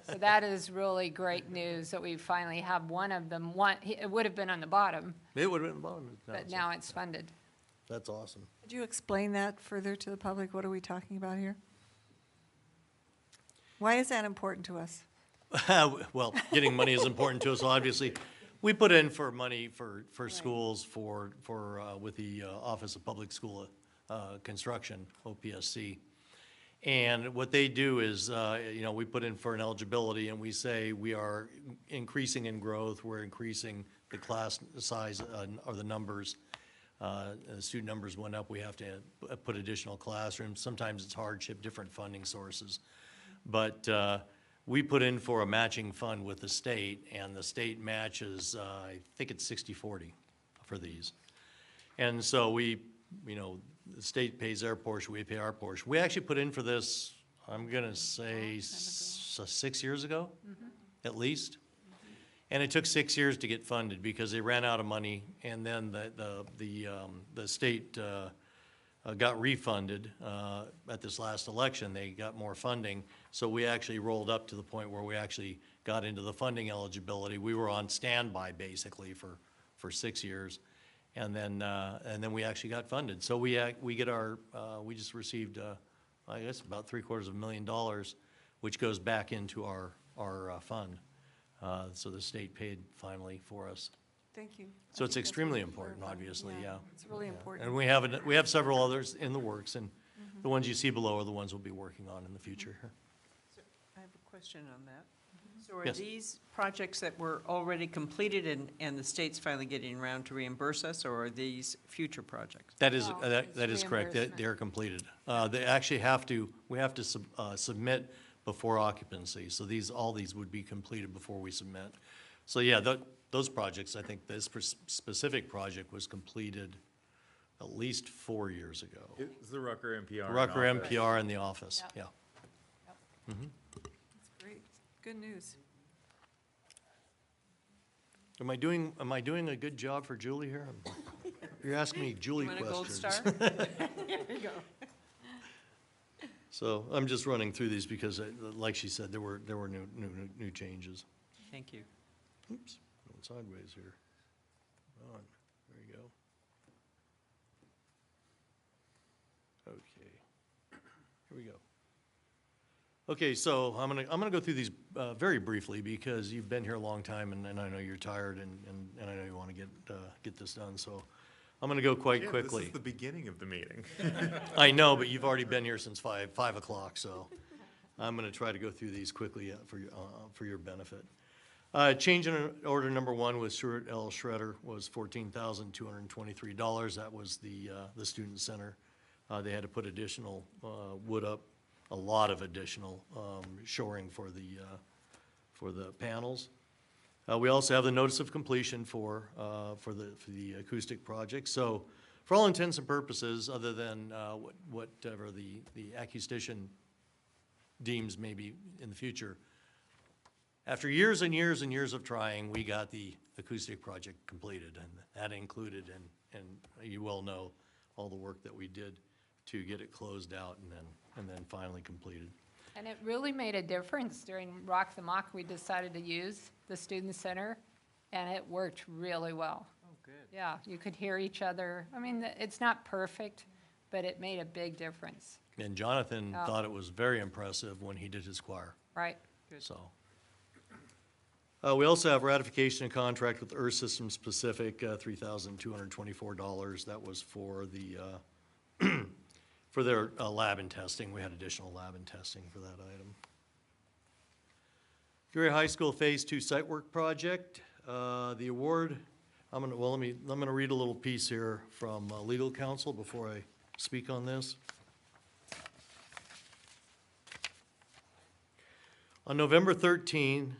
So that is really great news, that we finally have one of them. It would have been on the bottom, It would have been bottom. but now it's funded. That's awesome. Could you explain that further to the public? What are we talking about here? Why is that important to us? Well, getting money is important to us, obviously. We put in for money for schools with the Office of Public School Construction, OPSC. And what they do is, we put in for an eligibility, and we say we are increasing in growth, we're increasing the class size or the numbers. The student numbers went up, we have to put additional classrooms. Sometimes it's hardship, different funding sources. But we put in for a matching fund with the state, and the state matches, I think it's 60-40 for these. And so the state pays their portion, we pay our portion. We actually put in for this, I'm gonna say 6 years ago, at least. And it took 6 years to get funded because they ran out of money, and then the state got refunded at this last election. They got more funding, so we actually rolled up to the point where we actually got into the funding eligibility. We were on standby basically for 6 years, and then we actually got funded. So we just received I guess about $750,000, which goes back into our fund. So the state paid finally for us. Thank you. So I it's think that's extremely really important, clarifying. obviously, yeah. It's really important. And we have several others in the works, and the ones you see below are the ones we'll be working on in the future here. I have a question on that. So are Yes. these projects that were already completed and the state's finally getting around to reimburse us, or are these future projects? That is, No, that it's is correct. reimbursement. They're completed. They actually we have to submit before occupancy. So all these would be completed before we submit. So yeah, those projects, I think this specific project was completed at least 4 years ago. It's the Rucker NPR. Rucker in office. NPR in the office, Yep. yeah. That's great. Good news. Am I doing a good job for Julie here? You're asking me Julie You want a gold questions. star? There you go. So I'm just running through these because, like she said, there were new changes. Thank you. Oops, going sideways here. On, there you go. Okay, here we go. Okay, so I'm gonna go through these very briefly because you've been here a long time and I know you're tired and I know you want to get this done, so I'm gonna go quite quickly. This is the beginning of the meeting. I know, but you've already been here since 5 o'clock, so I'm gonna try to go through these quickly for your benefit. Change in order number 1 with Stuart L. Schroeder was $14,223. That was the student center. They had to put additional wood up, a lot of additional shoring for the panels. We also have the notice of completion for the acoustic project. So for all intents and purposes, other than whatever the acoustician deems maybe in the future, after years and years and years of trying, we got the acoustic project completed, and that included, and you well know, all the work that we did to get it closed out and then finally completed. And it really made a difference during Rock the Mock. We decided to use the student center, and it worked really well. Oh, good. Yeah, you could hear each other. I mean, it's not perfect, but it made a big difference, And Jonathan thought it was very impressive when he did his choir, right? so. We also have ratification and contract with Earth Systems Pacific, $3,224. That was for the, for their lab and testing. We had additional lab and testing for that item. Gilroy High School Phase 2 site work project. The award, I'm gonna read a little piece here from legal counsel before I speak on this. On November 13,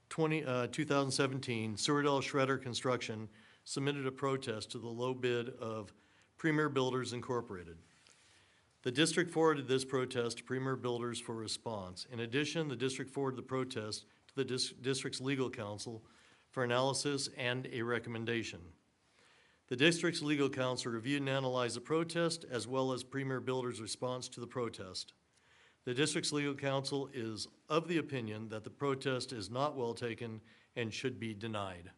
2017, Stuart L. Schroeder Construction submitted a protest to the low bid of Premier Builders Incorporated. The district forwarded this protest to Premier Builders for response. In addition, the district forwarded the protest to the district's legal counsel for analysis and a recommendation. The district's legal counsel reviewed and analyzed the protest as well as Premier Builders' response to the protest. The district's legal counsel is of the opinion that the protest is not well taken and should be denied.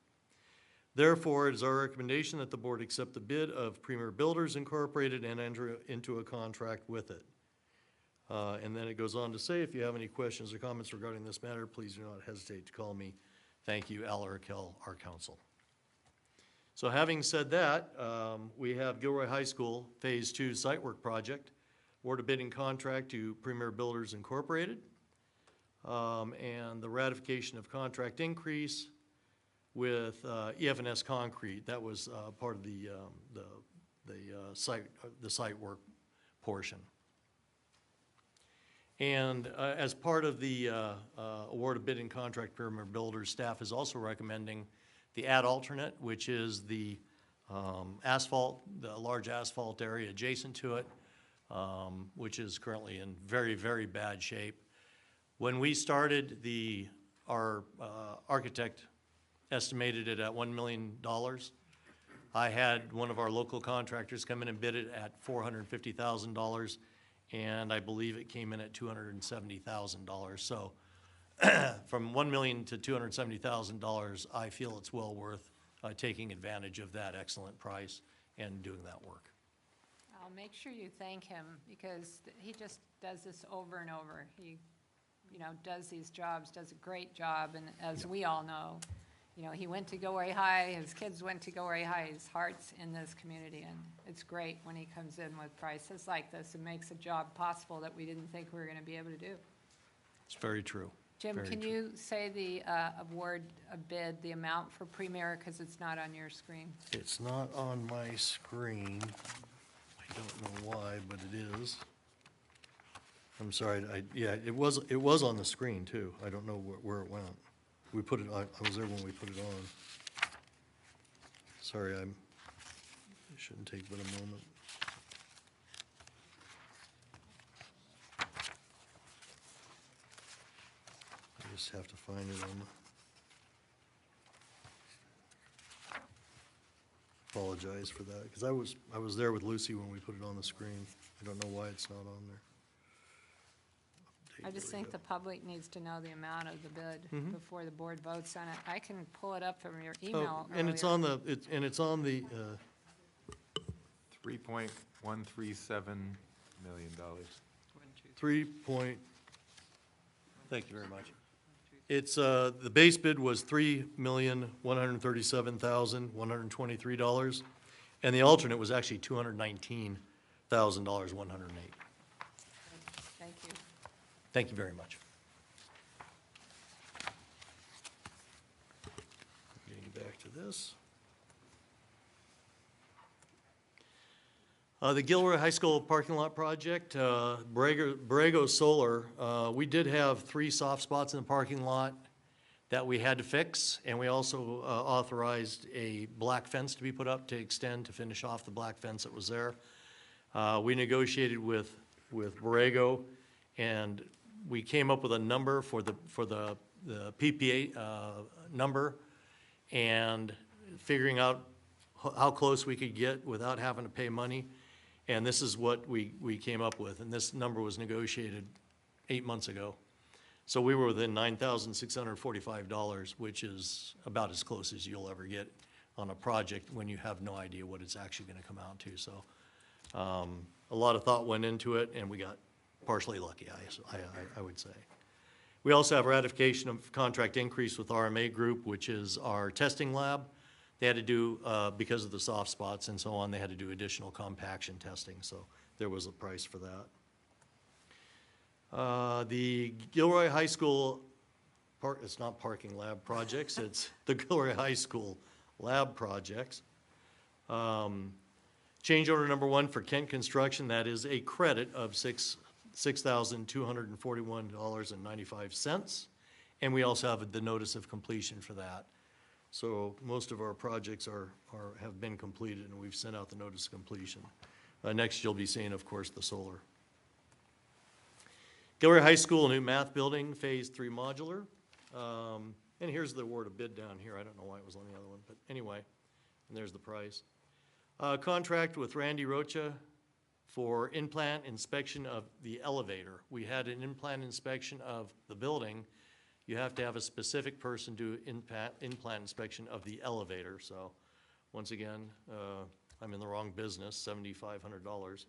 Therefore, it is our recommendation that the board accept the bid of Premier Builders Incorporated and enter into a contract with it. And then it goes on to say, if you have any questions or comments regarding this matter, please do not hesitate to call me. Thank you, Al Raquel, our counsel. So having said that, we have Gilroy High School Phase 2 site work project. Award a bidding contract to Premier Builders Incorporated, and the ratification of contract increase with EF&S Concrete. That was part of the site work portion. And as part of the award of bidding contract, Premier Builders staff is also recommending the add alternate, which is the asphalt, the large asphalt area adjacent to it, which is currently in very, very bad shape. When we started, our architect estimated it at $1 million. I had one of our local contractors come in and bid it at $450,000, and I believe it came in at $270,000. So from $1 million to $270,000, I feel it's well worth taking advantage of that excellent price and doing that work. I'll make sure you thank him because he just does this over and over. He, does these jobs, does a great job, and as we all know, he went to Gilroy High, his kids went to Gilroy High, his heart's in this community, and it's great when he comes in with prices like this and makes a job possible that we didn't think we were going to be able to do. It's very true. Jim, Very can true. you say the award bid, the amount for Premier, because it's not on your screen? It's not on my screen. I don't know why, but it is. I'm sorry, yeah, it was on the screen too. I don't know where it went. We put it, I was there when we put it on. Sorry, it shouldn't take but a moment. I just have to find it on the. Apologize for that, because I was there with Lucy when we put it on the screen. I don't know why it's not on there. I just think the public needs to know the amount of the bid Mm-hmm. before the board votes on it. I can pull it up from your Oh, email and it's earlier. on the, it's on the, $3.137 million. 3 point, thank you very much. It's, the base bid was $3,137,123, and the alternate was actually $219,108. Thank you. Thank you very much. Getting back to this. The Gilroy High School parking lot project, Borrego Solar, we did have 3 soft spots in the parking lot that we had to fix, and we also authorized a black fence to be put up to extend, to finish off the black fence that was there. We negotiated with Borrego, and we came up with a number for the PPA number, and figuring out how close we could get without having to pay money. And this is what we came up with, and this number was negotiated 8 months ago. So we were within $9,645, which is about as close as you'll ever get on a project when you have no idea what it's actually gonna come out to. So, a lot of thought went into it, and we got partially lucky, I would say. We also have ratification of contract increase with RMA Group, which is our testing lab. They had to do, because of the soft spots and so on, they had to do additional compaction testing, so there was a price for that. The Gilroy High School, it's not parking lab projects, it's the Gilroy High School lab projects. Change order number 1 for Kent Construction, that is a credit of $6,241.95. And we also have the notice of completion for that. So most of our projects have been completed, and we've sent out the notice of completion. Next, you'll be seeing, of course, the solar. Gilroy High School new math building, Phase 3 modular. And here's the award of bid down here. I don't know why it was on the other one, but anyway, and there's the price. Contract with Randy Rocha for in-plant inspection of the elevator. We had an in-plant inspection of the building. You have to have a specific person do in-plant inspection of the elevator. So, once again, I'm in the wrong business, $7,500.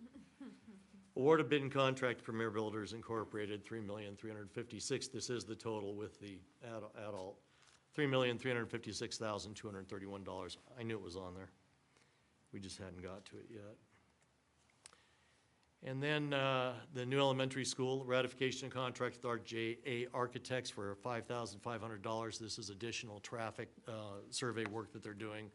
Award of bid and contract to Premier Builders Incorporated, $3,356,000. This is the total with the adult, $3,356,231. I knew it was on there. We just hadn't got to it yet. And then the new elementary school, ratification of contract with RJA Architects for $5,500. This is additional traffic survey work that they're doing,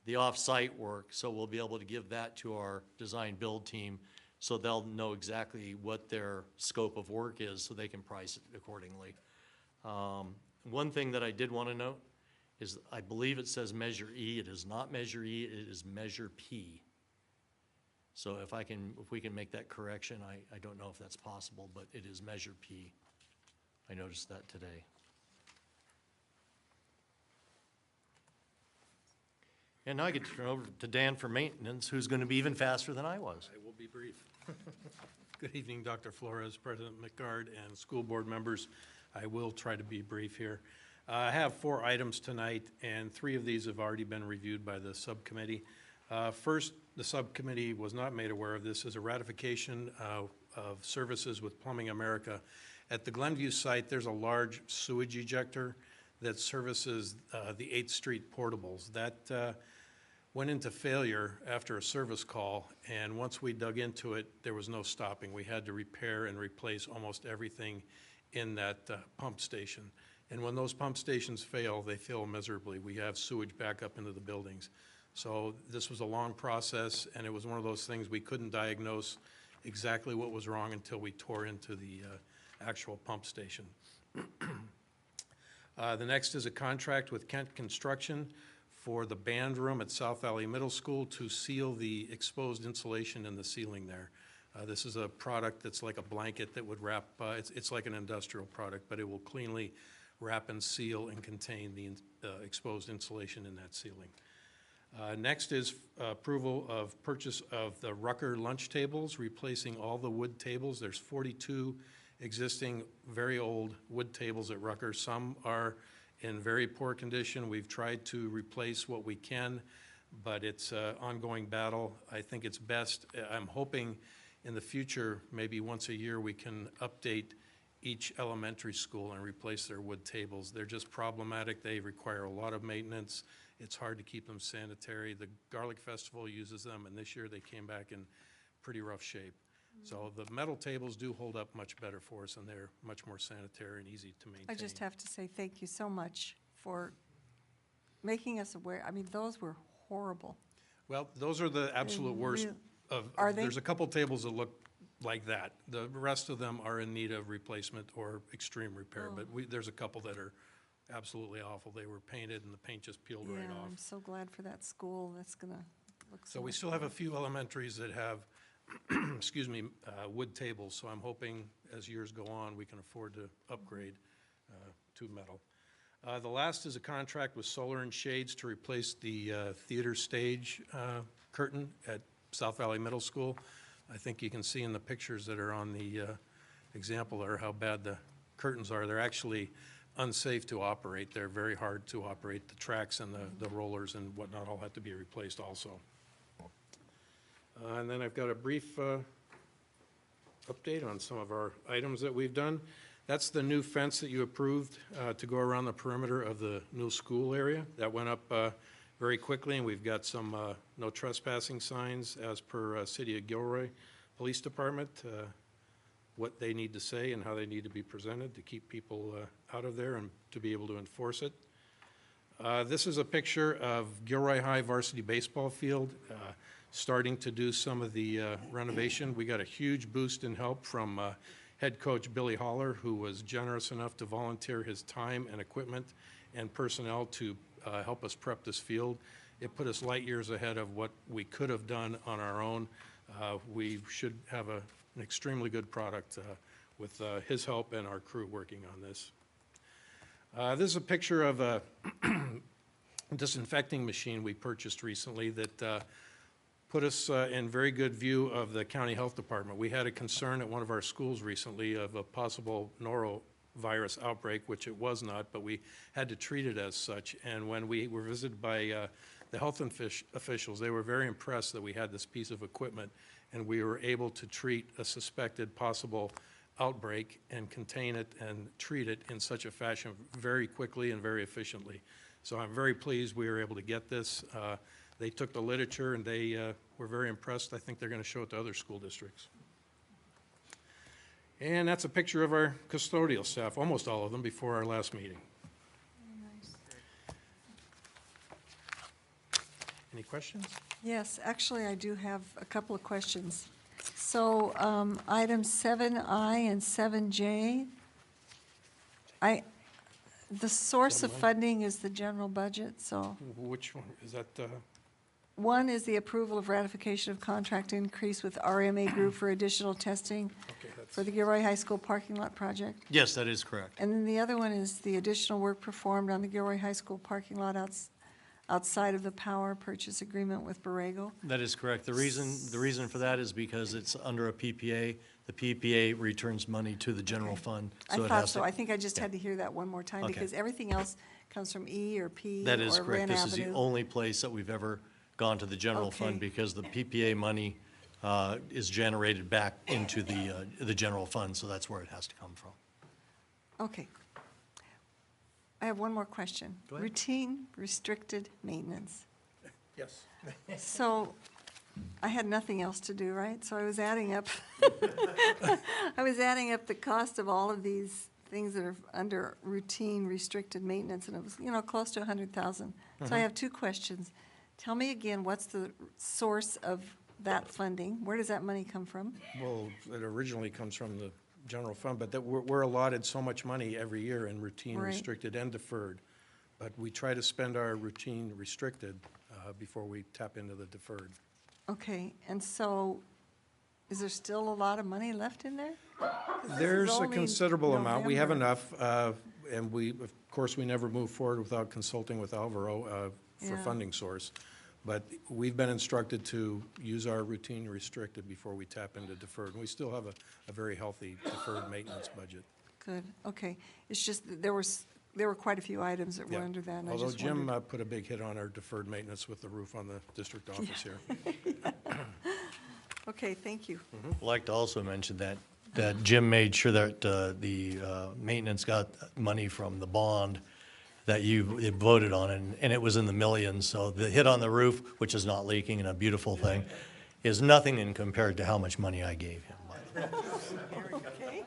the off-site work, so we'll be able to give that to our design build team so they'll know exactly what their scope of work is so they can price it accordingly. One thing that I did want to note is I believe it says Measure E. It is not Measure E, it is Measure P. So if we can make that correction, I don't know if that's possible, but it is Measure P. I noticed that today. And now I get to turn over to Dan for maintenance, who's going to be even faster than I was. I will be brief. Good evening, Dr. Flores, President McGard, and school board members. I will try to be brief here. I have 4 items tonight, and 3 of these have already been reviewed by the subcommittee. First, the subcommittee was not made aware of this, is a ratification of services with Plumbing America. At the Glenview site, there's a large sewage ejector that services the 8th Street portables. That went into failure after a service call, and once we dug into it, there was no stopping. We had to repair and replace almost everything in that pump station. And when those pump stations fail, they fail miserably. We have sewage back up into the buildings. So this was a long process, and it was one of those things we couldn't diagnose exactly what was wrong until we tore into the actual pump station. The next is a contract with Kent Construction for the band room at South Valley Middle School to seal the exposed insulation in the ceiling there. This is a product that's like a blanket that would wrap, it's like an industrial product, but it will cleanly wrap and seal and contain the exposed insulation in that ceiling. Next is approval of purchase of the Rucker lunch tables, replacing all the wood tables. There's 42 existing, very old wood tables at Rutgers. Some are in very poor condition. We've tried to replace what we can, but it's an ongoing battle. I think it's best, I'm hoping in the future, maybe once a year, we can update each elementary school and replace their wood tables. They're just problematic. They require a lot of maintenance. It's hard to keep them sanitary. The Garlic Festival uses them, and this year they came back in pretty rough shape. So the metal tables do hold up much better for us, and they're much more sanitary and easy to maintain. I just have to say thank you so much for making us aware. I mean, those were horrible. Well, those are the absolute worst of. Are they? There's a couple tables that look like that. The rest of them are in need of replacement or extreme repair, but there's a couple that are absolutely awful. They were painted and the paint just peeled right Yeah, off. I'm so glad for that school. That's gonna look so So we much still have a better. few elementaries that have, excuse me, wood tables, so I'm hoping as years go on, we can afford to upgrade to metal. The last is a contract with Solar and Shades to replace the theater stage curtain at South Valley Middle School. I think you can see in the pictures that are on the example there how bad the curtains are. They're actually unsafe to operate. They're very hard to operate. The tracks and the rollers and whatnot all have to be replaced also. And then I've got a brief update on some of our items that we've done. That's the new fence that you approved to go around the perimeter of the new school area. That went up very quickly, and we've got some no trespassing signs as per City of Gilroy Police Department, what they need to say and how they need to be presented to keep people out of there and to be able to enforce it. This is a picture of Gilroy High varsity baseball field starting to do some of the renovation. We got a huge boost in help from head coach Billy Holler, who was generous enough to volunteer his time and equipment and personnel to help us prep this field. It put us light years ahead of what we could have done on our own. We should have an extremely good product with his help and our crew working on this. This is a picture of a disinfecting machine we purchased recently that put us in very good view of the county health department. We had a concern at one of our schools recently of a possible norovirus outbreak, which it was not, but we had to treat it as such. And when we were visited by the health officials, they were very impressed that we had this piece of equipment and we were able to treat a suspected possible outbreak and contain it and treat it in such a fashion very quickly and very efficiently. So I'm very pleased we were able to get this. They took the literature and they were very impressed. I think they're going to show it to other school districts. And that's a picture of our custodial staff, almost all of them, before our last meeting. Any questions? Yes, actually, I do have a couple of questions. So, items 7I and 7J, the source of 7I? funding is the general budget, so. Which one? Is that, One is the approval of ratification of contract increase with RMA Group for additional testing okay, that's, for the Gilroy High School parking lot project. Yes, that is correct. And then the other one is the additional work performed on the Gilroy High School parking lot outside of the power purchase agreement with Borrego. That is correct. The reason for that is because it's under a PPA. The PPA returns money to the general fund. I So it thought has so. to. I think I just had to hear that one more time Okay. because everything else comes from E or P That is or correct. Wren This is the Avenue. only place that we've ever gone to the general Okay. fund because the PPA money is generated back into the general fund, so that's where it has to come from. Okay. I have one more question. Go ahead. Routine restricted maintenance. yes. So I had nothing else to do, right? So I was adding up, I was adding up the cost of all of these things that are under routine restricted maintenance, and it was, close to 100,000. So I have two questions. Tell me again, what's the source of that funding? Where does that money come from? Well, it originally comes from the general fund, but that we're allotted so much money every year in routine Right. restricted and deferred. But we try to spend our routine restricted before we tap into the deferred. Okay, and so is there still a lot of money left in there? 'Cause this is There's a only considerable amount. We have November. enough, and of course, we never move forward without consulting with Alvaro for Yeah. funding source. But we've been instructed to use our routine restricted before we tap into deferred. And we still have a very healthy deferred maintenance budget. Good, okay. It's just that there were quite a few items that were Yeah. under that, and I Although just Jim wondered. put a big hit on our deferred maintenance with the roof on the district office here. Okay, thank you. I'd like to also mention that Jim made sure that the maintenance got money from the bond that you voted on, and it was in the millions. So the hit on the roof, which is not leaking and a beautiful thing, is nothing in compared to how much money I gave him. Okay.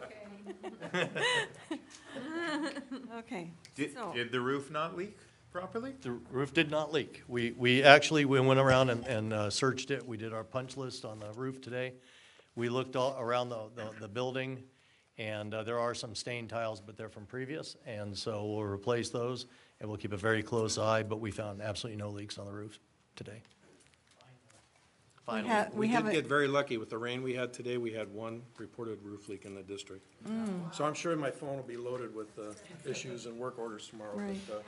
Okay, so, Did the roof not leak properly? The roof did not leak. We actually, we went around and searched it. We did our punch list on the roof today. We looked all around the building, and there are some stained tiles, but they're from previous, and so we'll replace those, and we'll keep a very close eye, but we found absolutely no leaks on the roof today. Finally. We have did a, get very lucky with the rain we had today. We had one reported roof leak in the district. So I'm sure my phone will be loaded with issues and work orders tomorrow. Right. But,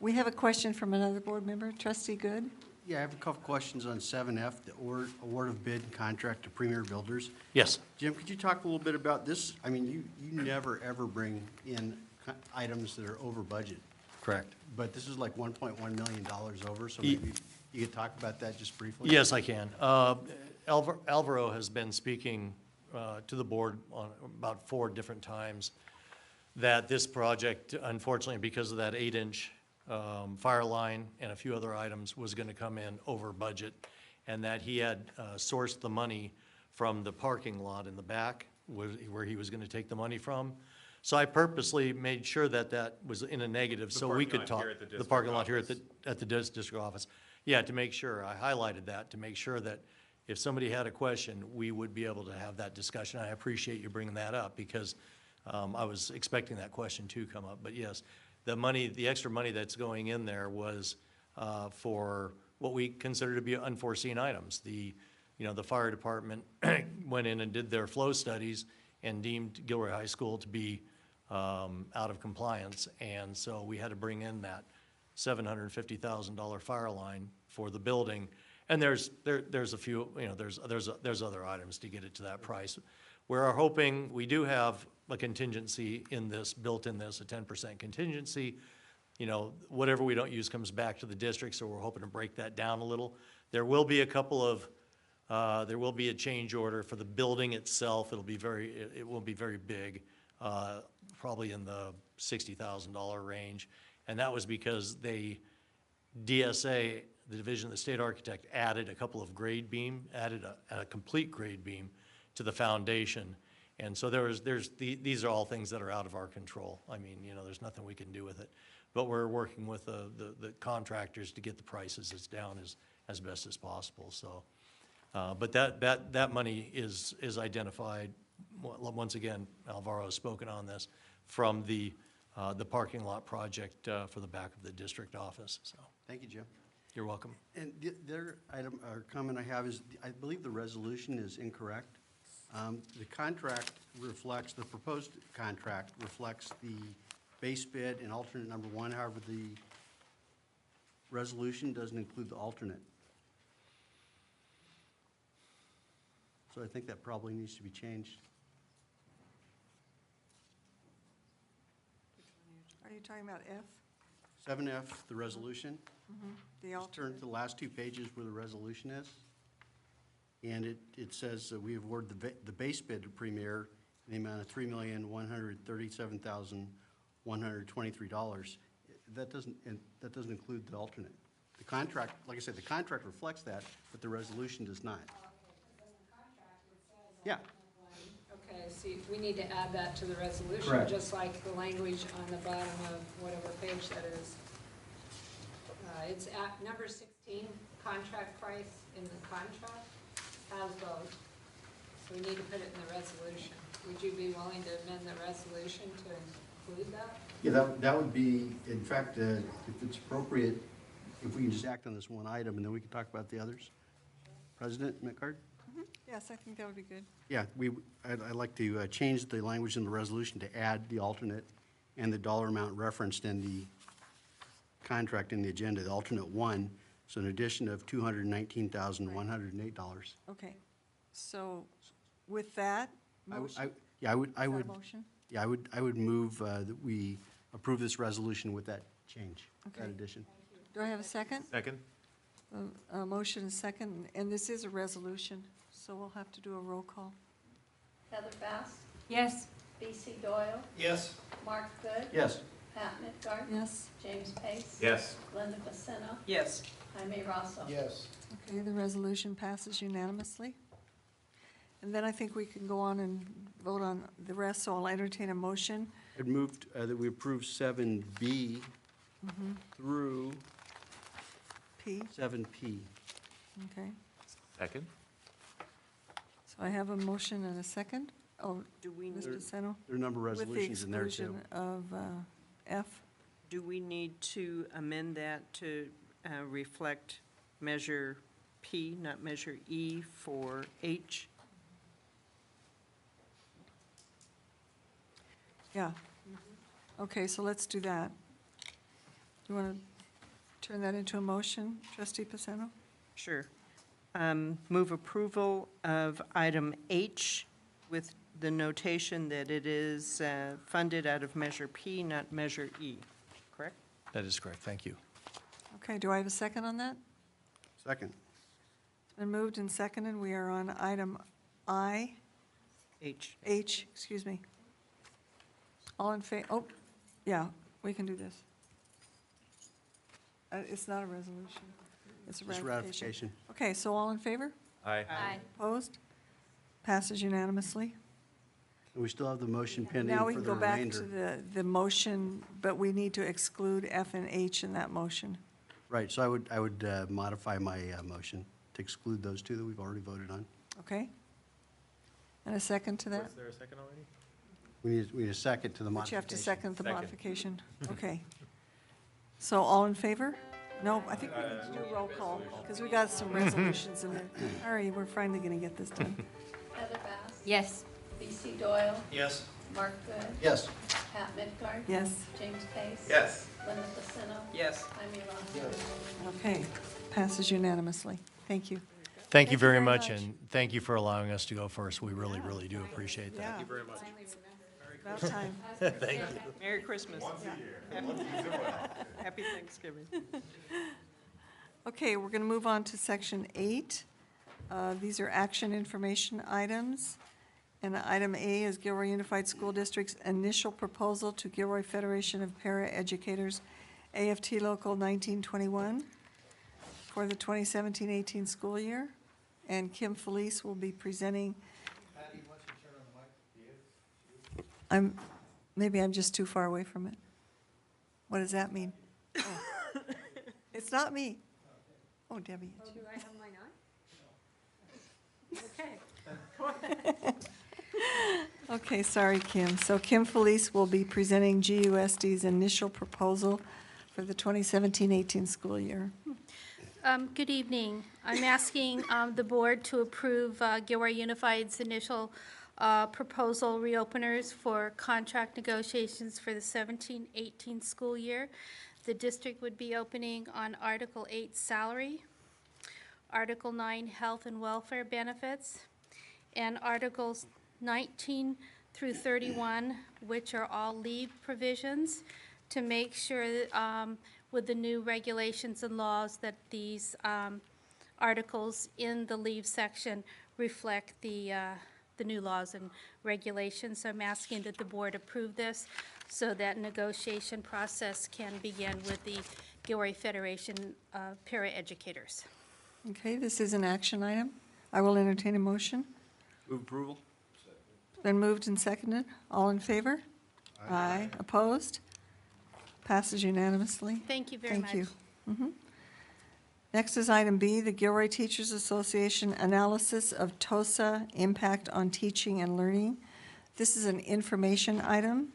we have a question from another board member, Trustee Good. Yeah, I have a couple questions on 7F, the award of bid contract to Premier Builders. Yes. Jim, could you talk a little bit about this? I mean, you never, ever bring in items that are over budget, Correct. but this is like $1.1 million over, so maybe you could talk about that just briefly? Yes, I can. Alvaro has been speaking to the board on about 4 different times that this project, unfortunately, because of that 8-inch fire line and a few other items, was going to come in over budget, and that he had sourced the money from the parking lot in the back, where he was going to take the money from. So I purposely made sure that that was in a negative, so we could talk. The parking lot here at the district office. Yeah, to make sure, I highlighted that, to make sure that if somebody had a question, we would be able to have that discussion. I appreciate you bringing that up, because I was expecting that question to come up. But yes, the money, the extra money that's going in there was for what we consider to be unforeseen items. The fire department went in and did their flow studies and deemed Gilroy High School to be out of compliance, and so we had to bring in that $750,000 fire line for the building. And there's a few, there's other items to get it to that price. We're hoping, we do have a contingency in this, built in this, a 10% contingency. Whatever we don't use comes back to the district, so we're hoping to break that down a little. There will be there will be a change order for the building itself. It won't be very big, probably in the $60,000 range. And that was because DSA, the Division of the State Architect, added a couple of grade beam, added a complete grade beam to the foundation. And so these are all things that are out of our control. I mean, there's nothing we can do with it. But we're working with the contractors to get the prices down as best as possible, so. But that money is identified, once again, Alvaro has spoken on this, from the parking lot project for the back of the district office, so. Thank you, Jim. You're welcome. And the other item or comment I have is, I believe the resolution is incorrect. The contract reflects, the proposed contract reflects the base bid and alternate number 1. However, the resolution doesn't include the alternate. So I think that probably needs to be changed. Are you talking about F? 7F, the resolution. The Just turn alternate? to the last 2 pages where the resolution is. And it says that we award the base bid to Premier in the amount of $3,137,123. That doesn't include the alternate. The contract, like I said, the contract reflects that, but the resolution does not. Yeah. Okay, see, we need to add that to the resolution, Correct. just like the language on the bottom of whatever page that is. It's at number 16, contract price in the contract, has both. So we need to put it in the resolution. Would you be willing to amend the resolution to include that? Yeah, that would be, in fact, if it's appropriate, if we can just act on this one item, and then we can talk about the others. President McCart? Yes, I think that would be good. Yeah, I'd like to change the language in the resolution to add the alternate and the dollar amount referenced in the contract in the agenda, the alternate 1, So an addition of $219,108. Okay, so with that motion, Yeah, I would, is that a motion? yeah, I would move that we approve this resolution with that change, that Okay. addition. Do I have a second? Second? A motion is second, and this is a resolution, so we'll have to do a roll call. Heather Bass, Yes. B.C. Doyle, Yes. Mark Good, Yes. Pat Midgard, Yes? James Pace, Yes. Linda Pacino, Yes. Jaime Rosso. Yes. Okay, the resolution passes unanimously. And then I think we can go on and vote on the rest, so I'll entertain a motion. I'd moved that we approve 7B through P, 7P. okay. Second? So I have a motion and a second. Oh, Do we, Ms. There- Pacino? There are a number of With the resolutions in there, too. exclusion of F. do we need to amend that to reflect Measure P, not Measure E for H? Yeah. Okay, so let's do that. Do you want to turn that into a motion, trustee Pacino? Sure. Move approval of item H with the notation that it is funded out of Measure P, not Measure E, correct? That is correct, thank you. Okay, do I have a second on that? Second. It's been moved and seconded. We are on item H. excuse me. All in oh, yeah, we can do this. It's not a resolution. It's a Just ratification. ratification. Okay, so all in favor? Aye. Aye. Opposed? Passes unanimously. And we still have the motion pending Now we for can the go back to remainder. the motion, but we need to exclude F and H in that motion. Right, so I would modify my motion to exclude those two that we've already voted on. Okay? And a second to that? Was there a second already? We need a second to the But you modification. have to second the Second. modification. Okay. So all in favor? No, I think we need to do roll call, because we got some resolutions in there. All right, we're finally going to get this done. Heather Bass, Yes. B.C. Doyle, Yes. Mark Good, Yes. Pat Midgard, Yes? James Pace. Yes. Linda Pacino, Yes. Jaime Rosso. Okay. Passes unanimously. Thank you. Thank you very much, and thank you for allowing us to go first. We really, really do appreciate that. Yeah, Thank you very much. about time. Merry Christmas. Happy Thanksgiving. Okay, we're going to move on to section 8. These are action information items. And item A is Gilroy Unified School District's initial proposal to Gilroy Federation of Para-Educators, AFT Local 1921, for the 2017-18 school year. And Kim Felice will be presenting. Maybe I'm just too far away from it. What does that mean? Oh. It's not me. Oh, Debbie. it's you. Do I have mine on? Okay. Okay, sorry, Kim. So Kim Felice will be presenting GUSD's initial proposal for the 2017-18 school year. Good evening. I'm asking the board to approve Gilroy Unified's initial proposal reopeners for contract negotiations for the 17-18 school year. The district would be opening on Article 8 salary, Article 9 health and welfare benefits, and Articles 19 through 31, which are all leave provisions, to make sure that, with the new regulations and laws that these articles in the leave section reflect the new laws and regulations. So I'm asking that the board approve this so that negotiation process can begin with the Gilroy Federation of Paraeducators. Okay, this is an action item. I will entertain a motion. Move approval? Been moved and seconded. All in favor? Aye. Opposed? Passes unanimously. Thank you very much. Thank you. Mhm. Next is item B, the Gilroy Teachers Association analysis of TOSA impact on teaching and learning. This is an information item.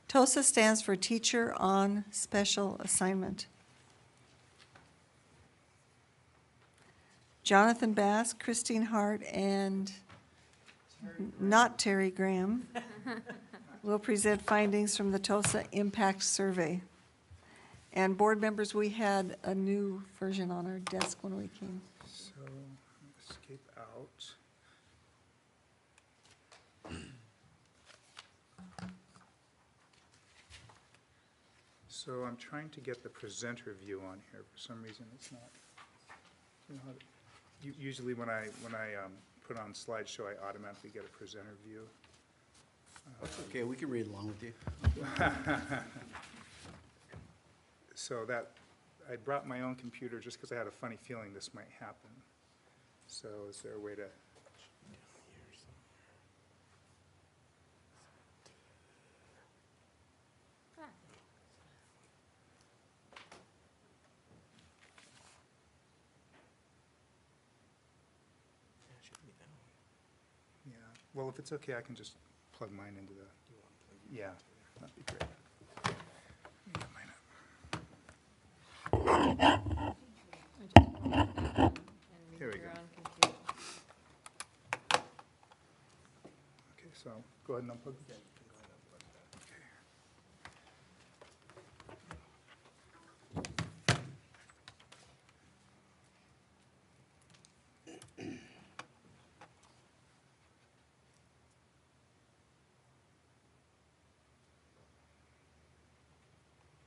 TOSA stands for Teacher on Special Assignment. Jonathan Bass, Christine Hart, and not Terry Graham will present findings from the TOSA Impact Survey. And board members, we had a new version on our desk when we came. So, escape out. So I'm trying to get the presenter view on here. For some reason, it's not. You know how usually when I put on slideshow, I automatically get a presenter view. That's okay, we can read along with you. So that, I brought my own computer just because I had a funny feeling this might happen. So is there a way to? Yeah, well, if it's okay, I can just plug mine into the, yeah, that'd be great. Yeah, mine up. Here we go. Okay, so go ahead and unplug. Okay.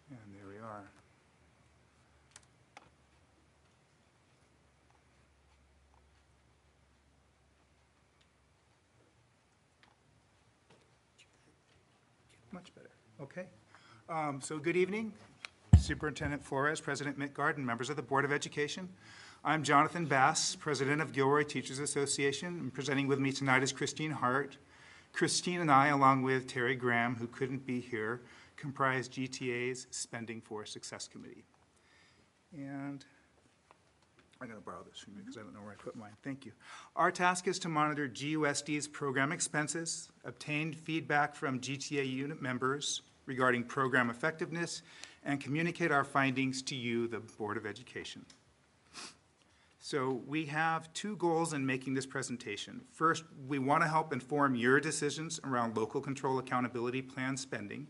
And there we are. Much better. Okay. So good evening, Superintendent Flores, President Mitgard, and members of the Board of Education. I'm Jonathan Bass, President of Gilroy Teachers Association, and presenting with me tonight is Christine Hart. Christine and I, along with Terry Graham, who couldn't be here, comprise GTA's Spending for Success Committee. And I'm going to borrow this from you because I don't know where I put mine. Thank you. Our task is to monitor GUSD's program expenses, obtain feedback from GTA unit members regarding program effectiveness, and communicate our findings to you, the Board of Education. So we have two goals in making this presentation. First, we want to help inform your decisions around local control accountability plan spending.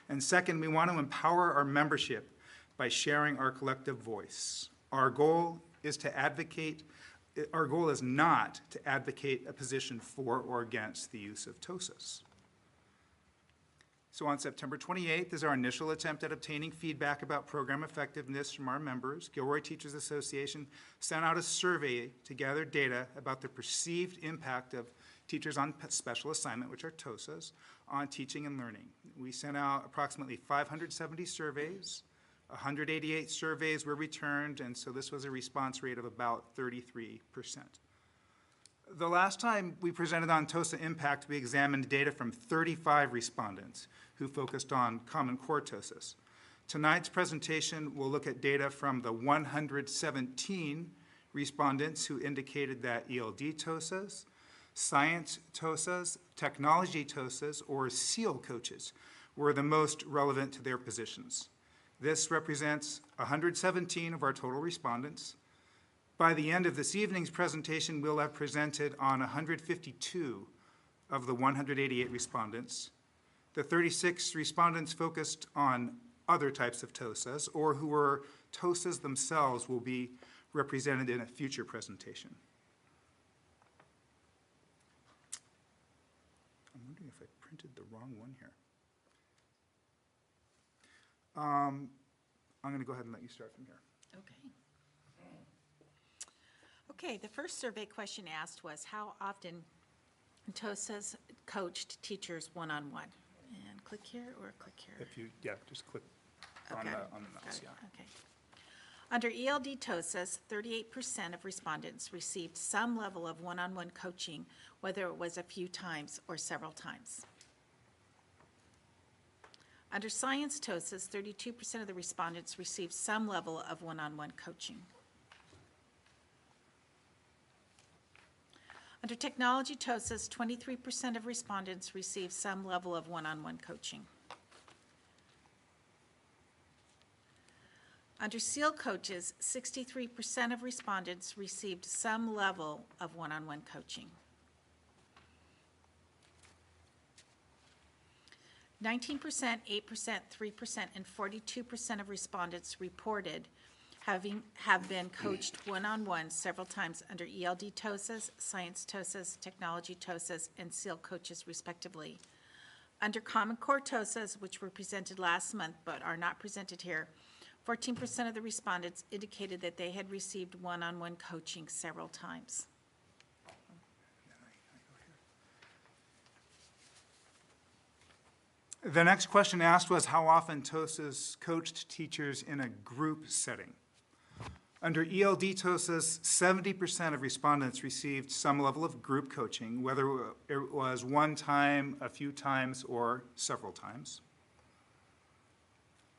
And second, we want to empower our membership by sharing our collective voice. Our goal is not to advocate a position for or against the use of TOSAs. So on September 28th is our initial attempt at obtaining feedback about program effectiveness from our members. Gilroy Teachers Association sent out a survey to gather data about the perceived impact of teachers on special assignment, which are TOSAs, on teaching and learning. We sent out approximately 570 surveys. 188 surveys were returned, and so this was a response rate of about 33%. The last time we presented on TOSA impact, we examined data from 35 respondents who focused on Common Core TOSAs. Tonight's presentation will look at data from the 117 respondents who indicated that ELD TOSAs, science TOSAs, technology TOSAs, or SEAL coaches were the most relevant to their positions. This represents 117 of our total respondents. By the end of this evening's presentation, we'll have presented on 152 of the 188 respondents. The 36 respondents focused on other types of TOSAs or who were TOSAs themselves will be represented in a future presentation. I'm wondering if I printed the wrong one here. I'm going to go ahead and let you start from here. Okay. Okay, the first survey question asked was how often TOSAs coached teachers one-on-one. And click here or click here? If you, yeah, just click on Okay. the mouse, yeah. Okay. Under ELD TOSAs, 38% of respondents received some level of one-on-one coaching, whether it was a few times or several times. Under science TOSAs, 32% of the respondents received some level of one-on-one coaching. Under technology TOSAs, 23% of respondents received some level of one-on-one coaching. Under SEAL coaches, 63% of respondents received some level of one-on-one coaching. 19%, 8%, 3%, and 42% of respondents reported have been coached one-on-one several times under ELD TOSAs, Science TOSAs, Technology TOSAs, and SEAL coaches respectively. Under Common Core TOSAs, which were presented last month but are not presented here, 14% of the respondents indicated that they had received one-on-one coaching several times. The next question asked was how often TOSAs coached teachers in a group setting. Under ELD TOSAs, 70% of respondents received some level of group coaching, whether it was one time, a few times, or several times.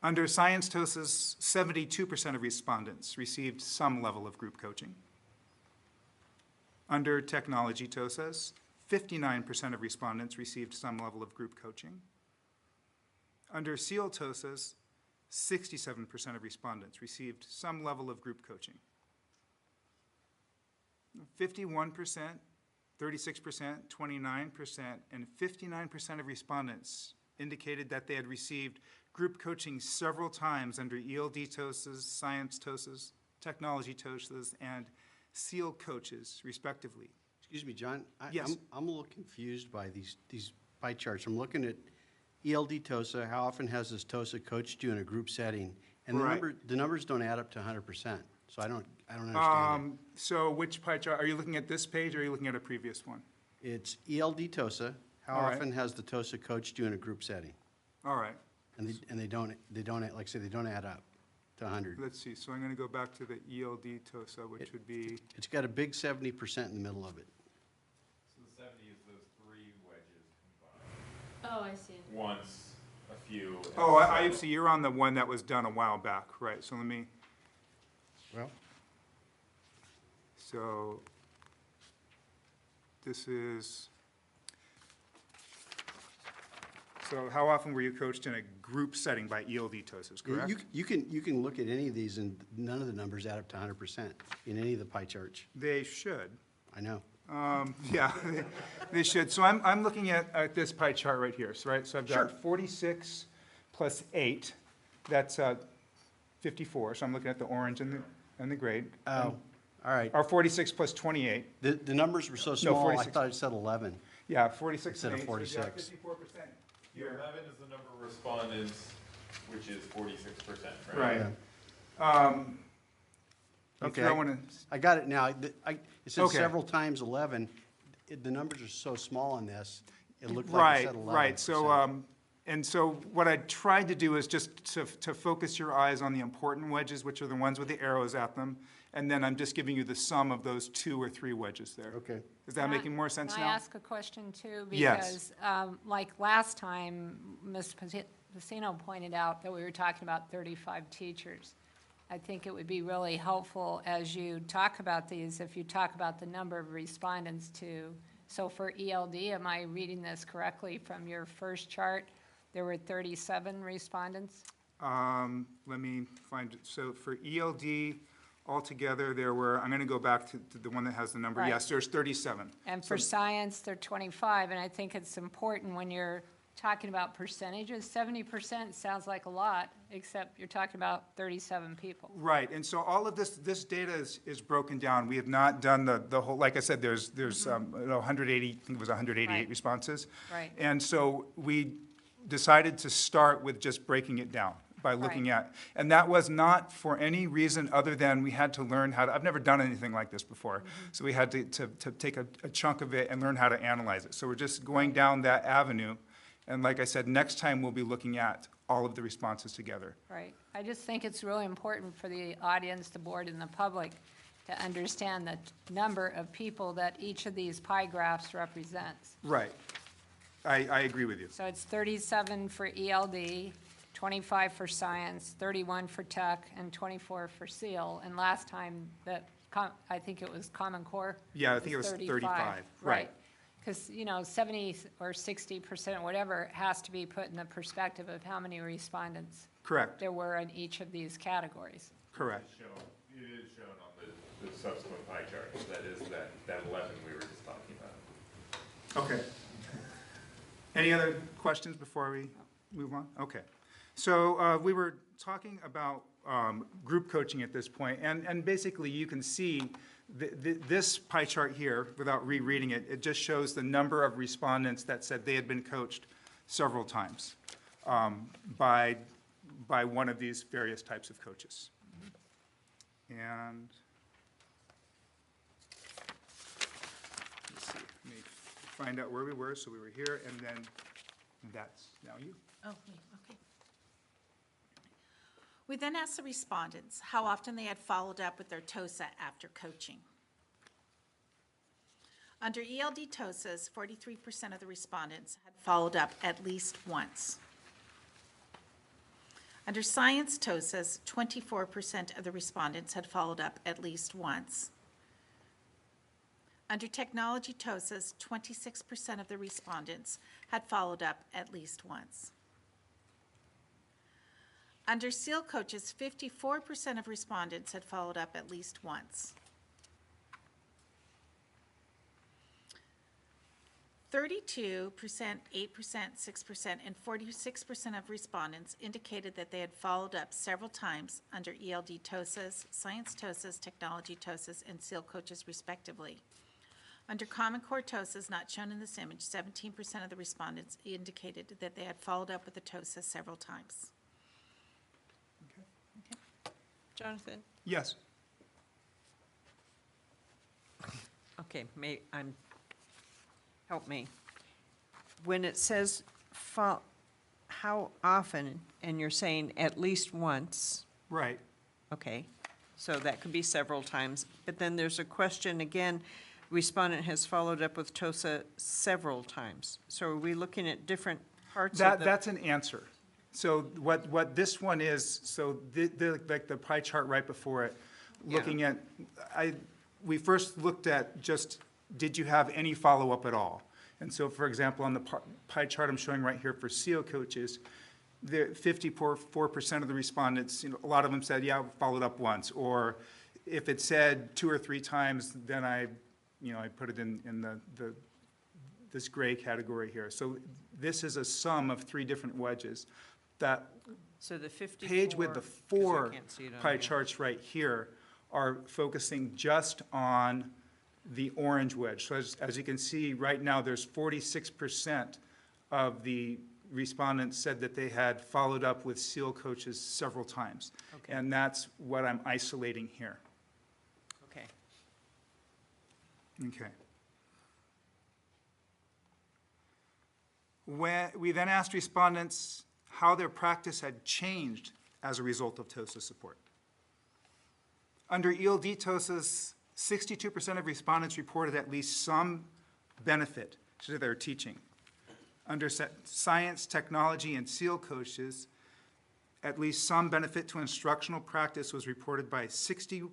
Under Science TOSAs, 72% of respondents received some level of group coaching. Under Technology TOSAs, 59% of respondents received some level of group coaching. Under SEAL TOSAs, 67% of respondents received some level of group coaching. 51%, 36%, 29%, and 59% of respondents indicated that they had received group coaching several times under ELD TOSAs, Science TOSAs, Technology TOSAs, and SEAL coaches, respectively. Excuse me, John. Yes. I'm a little confused by these pie charts. I'm looking at ELD TOSA, how often has this TOSA coached you in a group setting? And the numbers don't add up to 100%, so I don't understand it. So which pie chart, are you looking at this page or are you looking at a previous one? It's ELD TOSA, how All right. often has the TOSA coached you in a group setting? All right. And they don't, like I said, they don't add up to 100. Let's see, so I'm going to go back to the ELD TOSA, which would be, It's got a big 70% in the middle of it. So the 70 is those three wedges combined. Oh, I see. Once, a few. and oh, I several. see, you're on the one that was done a while back, right, so let me, Well, so this is, so how often were you coached in a group setting by ELD TOSAs, correct? you can look at any of these and none of the numbers add up to 100% in any of the pie charts. They should. I know. Yeah, they should. So I'm looking at this pie chart right here, so, right? So I've got 46 plus 8, that's 54, so I'm looking at the orange and the gray. Oh, all right. Or 46 plus 28. The numbers were so small, I 46. thought it said 11. Yeah, 46 Instead and of 8, so we've got 46. 54% The 11 is the number of respondents, which is 46%, Right. right? Okay, I want to, I got it now. It says Okay. several times 11. The numbers are so small on this, it looked like it said 11%. Right, so, and so what I tried to do is just to focus your eyes on the important wedges, which are the ones with the arrows at them, and then I'm just giving you the sum of those 2 or 3 wedges there. Okay. Is that making more sense Can now? I ask a question too? Yes. Because like last time, Ms. Pacino pointed out that we were talking about 35 teachers. I think it would be really helpful as you talk about these, if you talk about the number of respondents too. So for ELD, am I reading this correctly from your first chart? There were 37 respondents? Let me find it. So for ELD, altogether, there were, I'm going to go back to the one that has the number. Right. Yes, there's 37. And for science, they're 25, and I think it's important when you're talking about percentages, 70% sounds like a lot, except you're talking about 37 people. Right, and so all of this data is broken down. We have not done the whole, like I said, there's 180, I think it was 188 Right. responses. Right. And so we decided to start with just breaking it down by looking Right. at, and that was not for any reason other than we had to learn how to, I've never done anything like this before, so we had to take a chunk of it and learn how to analyze it. So we're just going down that avenue, and like I said, next time we'll be looking at all of the responses together. Right. I just think it's really important for the audience, the board, and the public to understand the number of people that each of these pie graphs represents. Right. I agree with you. So it's 37 for ELD, 25 for science, 31 for tech, and 24 for SEAL. And last time, I think it was Common Core? Yeah, I think it was 35. Right. Because, 70 or 60%, whatever, has to be put in the perspective of how many respondents Correct. there were in each of these categories. Correct. It is shown on the subsequent pie chart. That is that 11 we were just talking about. Okay. Any other questions before we Move on? Okay. So we were talking about group coaching at this point, and basically you can see this pie chart here, without rereading it, it just shows the number of respondents that said they had been coached several times by one of these various types of coaches. And let's see, let me find out where we were. So we were here, and then that's now you. Oh, me, okay. We then asked the respondents how often they had followed up with their TOSA after coaching. Under ELD TOSAs, 43% of the respondents had followed up at least once. Under science TOSAs, 24% of the respondents had followed up at least once. Under technology TOSAs, 26% of the respondents had followed up at least once. Under SEAL coaches, 54% of respondents had followed up at least once. 32%, 8%, 6%, and 46% of respondents indicated that they had followed up several times under ELD TOSAs, science TOSAs, technology TOSAs, and SEAL coaches respectively. Under Common Core TOSAs, not shown in this image, 17% of the respondents indicated that they had followed up with the TOSA several times. Jonathan? Yes. Okay, help me. When it says how often, and you're saying at least once. Right. Okay, so that could be several times. But then there's a question again, respondent has followed up with TOSA several times. So are we looking at different parts of the? That's an answer. So what this one is, so like the pie chart right before it, looking at, we first looked at just, did you have any follow-up at all? And so, for example, on the pie chart I'm showing right here for SEAL coaches, the 54% of the respondents, a lot of them said, yeah, I followed up once. Or if it said 2 or 3 times, then I put it in this gray category here. So this is a sum of 3 different wedges. That so the 54, page with the 4 pie charts right here are focusing just on the orange wedge. So as you can see, right now there's 46% of the respondents said that they had followed up with SEAL coaches several times. Okay. And that's what I'm isolating here. Okay. Okay. We then asked respondents how their practice had changed as a result of TOSA support. Under ELD TOSAs, 62% of respondents reported at least some benefit to their teaching. Under science, technology, and SEAL coaches, at least some benefit to instructional practice was reported by 60%,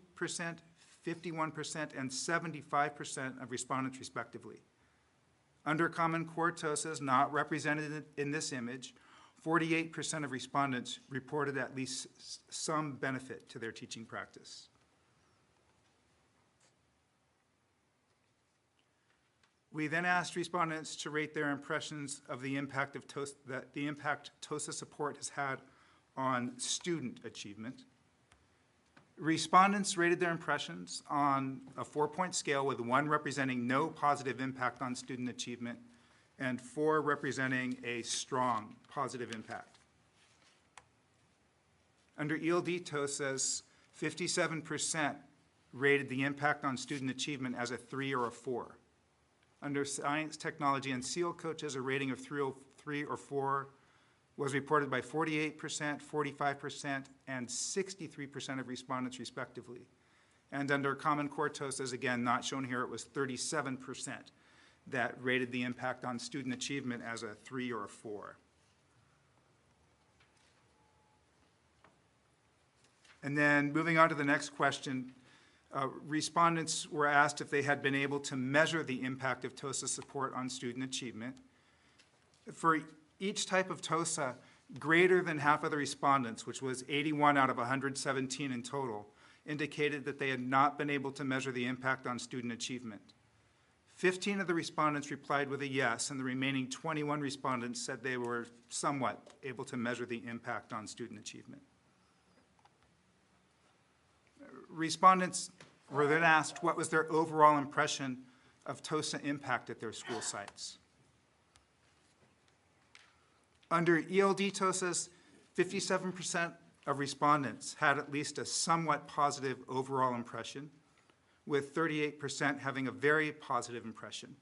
51%, and 75% of respondents respectively. Under Common Core TOSAs, not represented in this image, 48% of respondents reported at least some benefit to their teaching practice. We then asked respondents to rate their impressions of the impact of TOSA support has had on student achievement. Respondents rated their impressions on a 4-point scale, with 1 representing no positive impact on student achievement and 4 representing a strong positive impact. Under ELD TOSAs, 57% rated the impact on student achievement as a 3 or a 4. Under science, technology, and SEAL coaches, a rating of 3 or 4 was reported by 48%, 45%, and 63% of respondents respectively. And under Common Core TOSAs, again, not shown here, it was 37% that rated the impact on student achievement as a 3 or a 4. And then moving on to the next question, respondents were asked if they had been able to measure the impact of TOSA support on student achievement. For each type of TOSA, greater than half of the respondents, which was 81 out of 117 in total, indicated that they had not been able to measure the impact on student achievement. 15 of the respondents replied with a yes, and the remaining 21 respondents said they were somewhat able to measure the impact on student achievement. Respondents were then asked what was their overall impression of TOSA impact at their school sites. Under ELD TOSAs, 57% of respondents had at least a somewhat positive overall impression, with 38% having a very positive impression.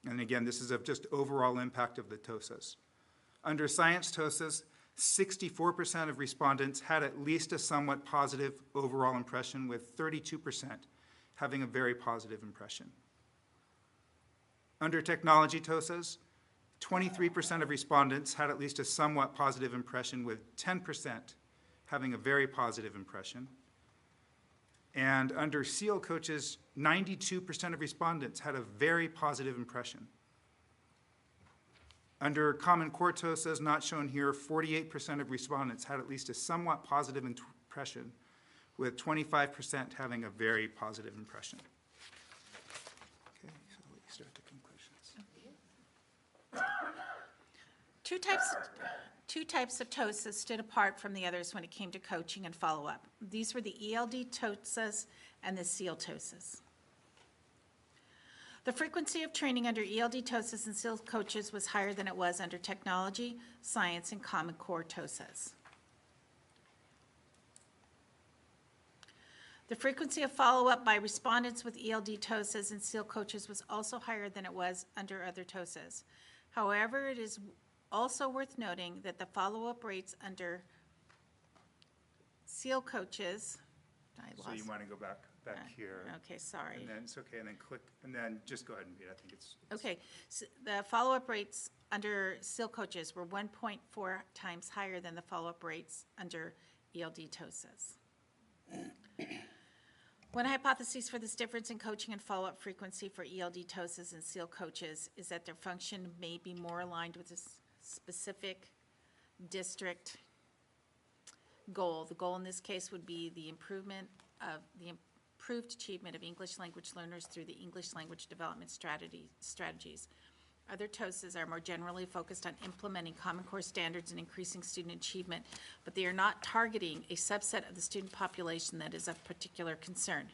And again, this is of just overall impact of the TOSAs. Under science TOSAs, 64% of respondents had at least a somewhat positive overall impression, with 32% having a very positive impression. Under technology TOSAs, 23% of respondents had at least a somewhat positive impression, with 10% having a very positive impression. And under SEAL coaches, 92% of respondents had a very positive impression. Under Common Core TOSAs, not shown here, 48% of respondents had at least a somewhat positive impression, with 25% having a very positive impression. Okay, so we start the conclusions. Two types of TOSAs stood apart from the others when it came to coaching and follow-up. These were the ELD TOSAs and the SEAL TOSAs. The frequency of training under ELD TOSAs and SEAL coaches was higher than it was under technology, science, and Common Core TOSAs. The frequency of follow-up by respondents with ELD TOSAs and SEAL coaches was also higher than it was under other TOSAs. However, it is also worth noting that the follow-up rates under SEAL coaches, So you want to go back here. Okay, sorry. And then it's okay, and then click, and then just go ahead and read. I think it's Okay, so the follow-up rates under SEAL coaches were 1.4 times higher than the follow-up rates under ELD TOSAs. One hypothesis for this difference in coaching and follow-up frequency for ELD TOSAs and SEAL coaches is that their function may be more aligned with a specific district goal. The goal in this case would be the improved achievement of English language learners through the English language development strategies. Other TOSAs are more generally focused on implementing Common Core standards and increasing student achievement, but they are not targeting a subset of the student population that is of particular concern.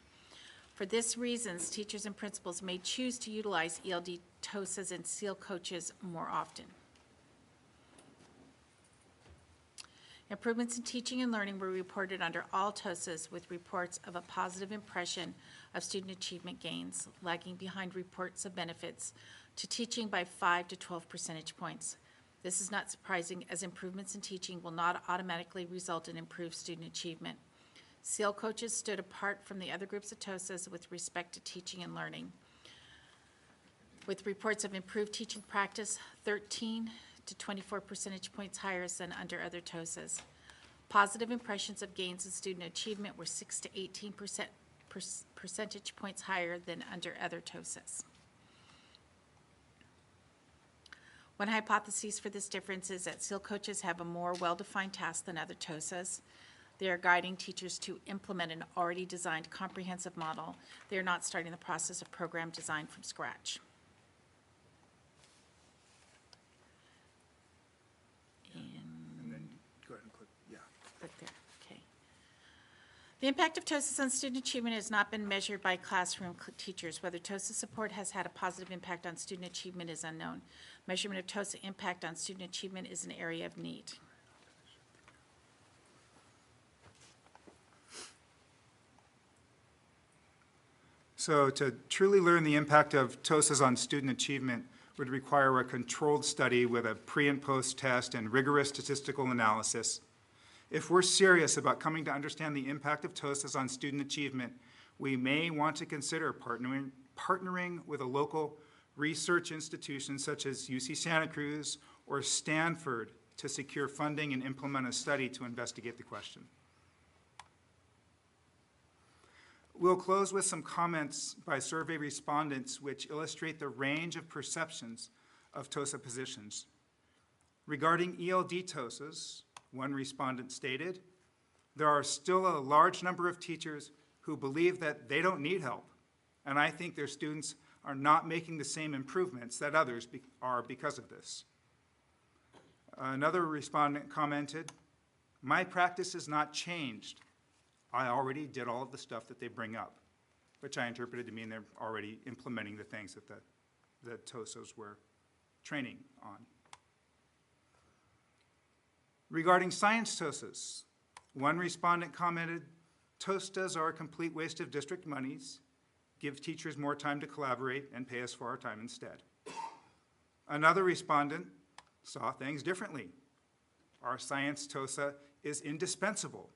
For this reasons, teachers and principals may choose to utilize ELD TOSAs and SEAL coaches more often. Improvements in teaching and learning were reported under all TOSAs, with reports of a positive impression of student achievement gains, lagging behind reports of benefits to teaching by 5 to 12 percentage points. This is not surprising, as improvements in teaching will not automatically result in improved student achievement. SEAL coaches stood apart from the other groups of TOSAs with respect to teaching and learning, with reports of improved teaching practice 13 to 24 percentage points higher than under other TOSAs. Positive impressions of gains in student achievement were 6 to 18 percentage points higher than under other TOSAs. One hypothesis for this difference is that SEAL coaches have a more well-defined task than other TOSAs. They are guiding teachers to implement an already designed comprehensive model. They are not starting the process of program design from scratch. And then go ahead and click, yeah. Click there, okay. The impact of TOSAs on student achievement has not been measured by classroom teachers. Whether TOSA support has had a positive impact on student achievement is unknown. Measurement of TOSA impact on student achievement is an area of need. So to truly learn the impact of TOSAs on student achievement would require a controlled study with a pre and post test and rigorous statistical analysis. If we're serious about coming to understand the impact of TOSAs on student achievement, we may want to consider partnering with a local research institution such as UC Santa Cruz or Stanford to secure funding and implement a study to investigate the question. We'll close with some comments by survey respondents which illustrate the range of perceptions of TOSA positions. Regarding ELD TOSAs, one respondent stated, "There are still a large number of teachers who believe that they don't need help And I think their students are not making the same improvements that others are because of this. Another respondent commented, "My practice has not changed. I already did all of the stuff that they bring up," which I interpreted to mean they're already implementing the things that the TOSAs were training on. Regarding science TOSAs, one respondent commented, "TOSAs are a complete waste of district monies, give teachers more time to collaborate, and pay us for our time instead." Another respondent saw things differently. "Our science TOSA is indispensable.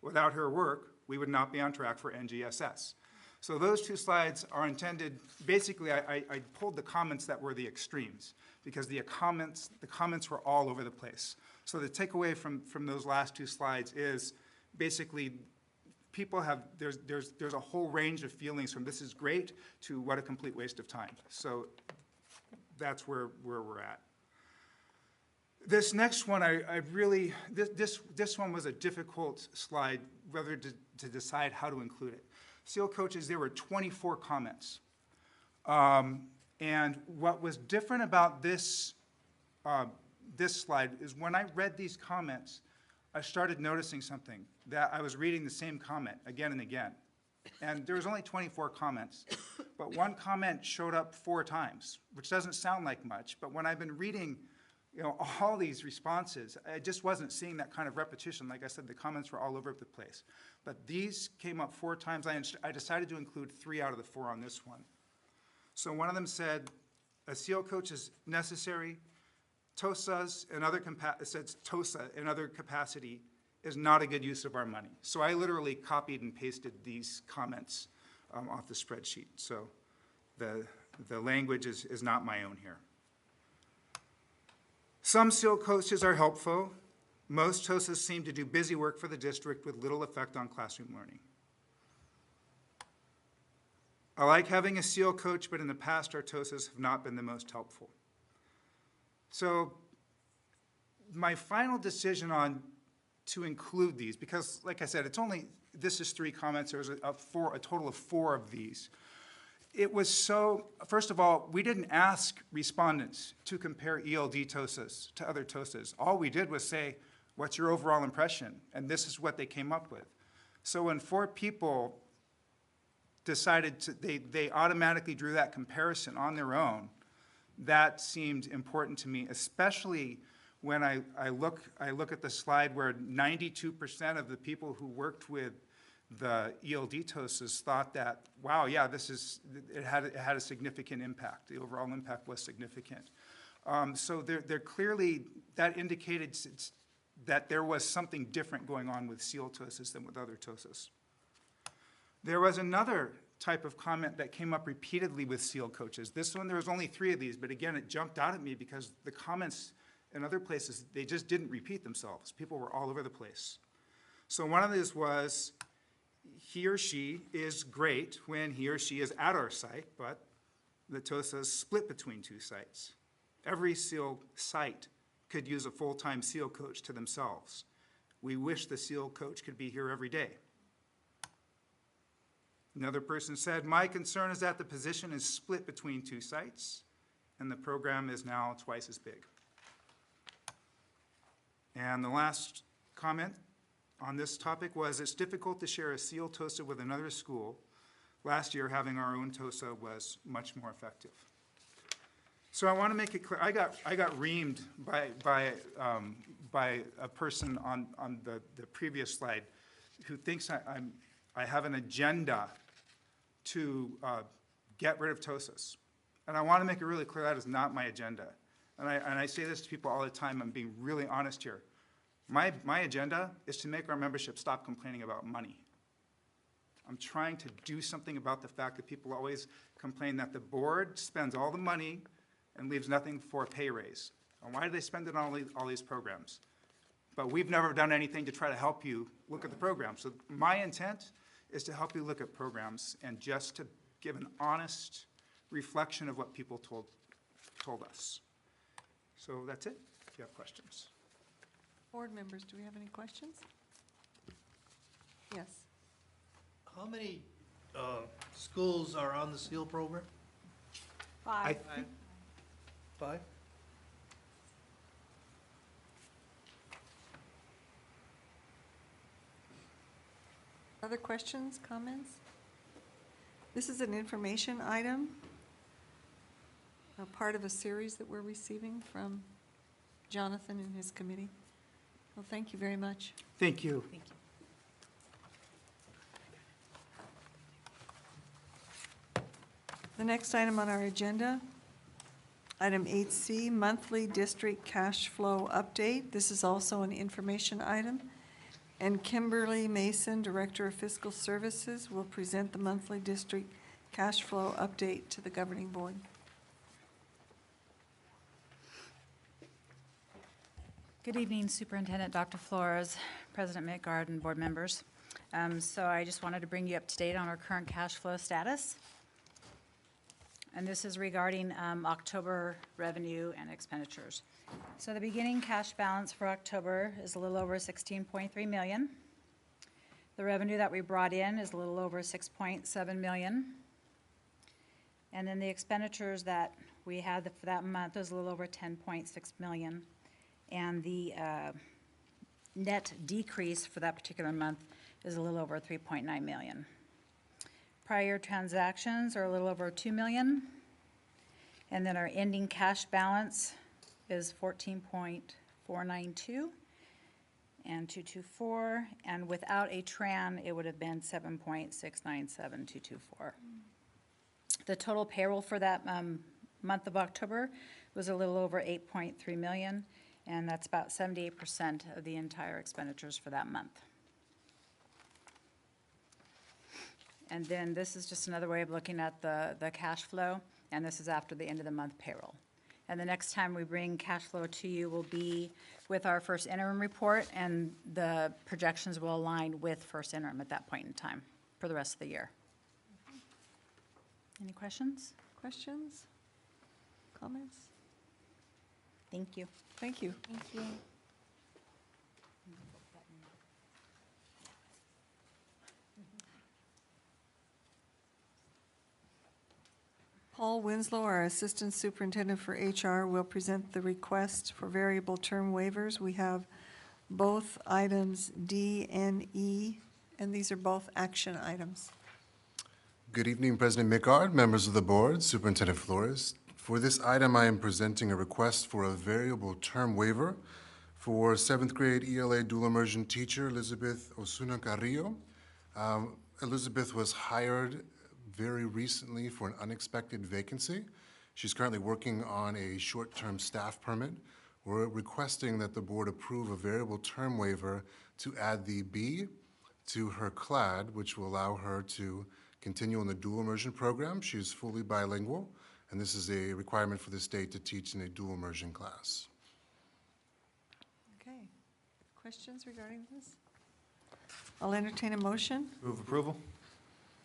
Without her work, we would not be on track for NGSS." So those two slides are intended, basically I pulled the comments that were the extremes, because the comments were all over the place. So the takeaway from those last two slides is basically people have, there's a whole range of feelings from this is great to what a complete waste of time. So that's where we're at. This next one, this one was a difficult slide, whether to decide how to include it. SEAL coaches, there were 24 comments. And what was different about this slide is when I read these comments, I started noticing something, that I was reading the same comment again and again. And there was only 24 comments, but one comment showed up 4 times, which doesn't sound like much, but when I've been reading all these responses, I just wasn't seeing that kind of repetition. Like I said, the comments were all over the place. But these came up 4 times. I decided to include 3 out of the 4 on this one. So one of them said, "A SEAL coach is necessary. TOSA in other capacity is not a good use of our money." So I literally copied and pasted these comments off the spreadsheet. So the language is not my own here. "Some SEAL coaches are helpful. Most TOSAs seem to do busy work for the district with little effect on classroom learning. I like having a SEAL coach, but in the past our TOSAs have not been the most helpful." So my final decision on to include these, because like I said, this is 3 comments, there was a total of 4 of these. It was first of all, we didn't ask respondents to compare ELD TOSAs to other TOSAs. All we did was say, "What's your overall impression?" And this is what they came up with. So when 4 people decided they automatically drew that comparison on their own, that seemed important to me, especially when I look at the slide where 92% of the people who worked with the ELD TOSAs thought that, wow, yeah, it had a significant impact. The overall impact was significant. So there clearly, that indicated that there was something different going on with SEAL TOSAs than with other TOSAs. There was another type of comment that came up repeatedly with SEAL coaches. This one, there was only 3 of these, but again, it jumped out at me because the comments in other places, they just didn't repeat themselves. People were all over the place. So one of these was, "He or she is great when he or she is at our site, but the TOSA is split between 2 sites. Every SEAL site could use a full-time SEAL coach to themselves. We wish the SEAL coach could be here every day." Another person said, "My concern is that the position is split between 2 sites, and the program is now twice as big." And the last comment on this topic was, "It's difficult to share a SEAL TOSA with another school. Last year, having our own TOSA was much more effective." So I want to make it clear, I got reamed by a person on the previous slide who thinks I have an agenda to get rid of TOSAs. And I want to make it really clear that is not my agenda. And I say this to people all the time, I'm being really honest here. My agenda is to make our membership stop complaining about money. I'm trying to do something about the fact that people always complain that the board spends all the money and leaves nothing for a pay raise. And why do they spend it on all these programs? But we've never done anything to try to help you look at the program. So my intent is to help you look at programs and just to give an honest reflection of what people told us. So that's it, if you have questions. Board members, do we have any questions? Yes. How many schools are on the SEAL program? I think 5? Other questions, comments? This is an information item, a part of a series that we're receiving from Jonathan and his committee. Well, thank you very much. Thank you. The next item on our agenda, item 8C, monthly district cash flow update. This is also an information item. And Kimberly Mason, Director of Fiscal Services, will present the monthly district cash flow update to the governing board. Good evening, Superintendent Dr. Flores, President Midgard, and board members. So I just wanted to bring you up to date on our current cash flow status. And this is regarding October revenue and expenditures. So the beginning cash balance for October is a little over 16.3 million. The revenue that we brought in is a little over 6.7 million. And then the expenditures that we had for that month was a little over 10.6 million. And the net decrease for that particular month is a little over 3.9 million. Prior transactions are a little over 2 million. And then our ending cash balance is 14.492 and 224. And without a tran, it would have been 7.697224. The total payroll for that month of October was a little over 8.3 million, and that's about 78% of the entire expenditures for that month. And then this is just another way of looking at the cash flow, and this is after the end of the month payroll. And the next time we bring cash flow to you will be with our first interim report, and the projections will align with first interim at that point in time for the rest of the year. Any questions? Questions? Comments? Thank you. Thank you. Thank you. Paul Winslow, our Assistant Superintendent for HR, will present the request for variable term waivers. We have both items D and E, and these are both action items. Good evening, President Midgard, members of the board, Superintendent Flores. For this item, I am presenting a request for a variable term waiver for 7th grade ELA dual immersion teacher Elizabeth Osuna Carrillo. Elizabeth was hired very recently for an unexpected vacancy. She's currently working on a short-term staff permit. We're requesting that the board approve a variable term waiver to add the B to her CLAD, which will allow her to continue on the dual immersion program. She is fully bilingual, and this is a requirement for the state to teach in a dual immersion class. Okay. Questions regarding this? I'll entertain a motion. Move approval.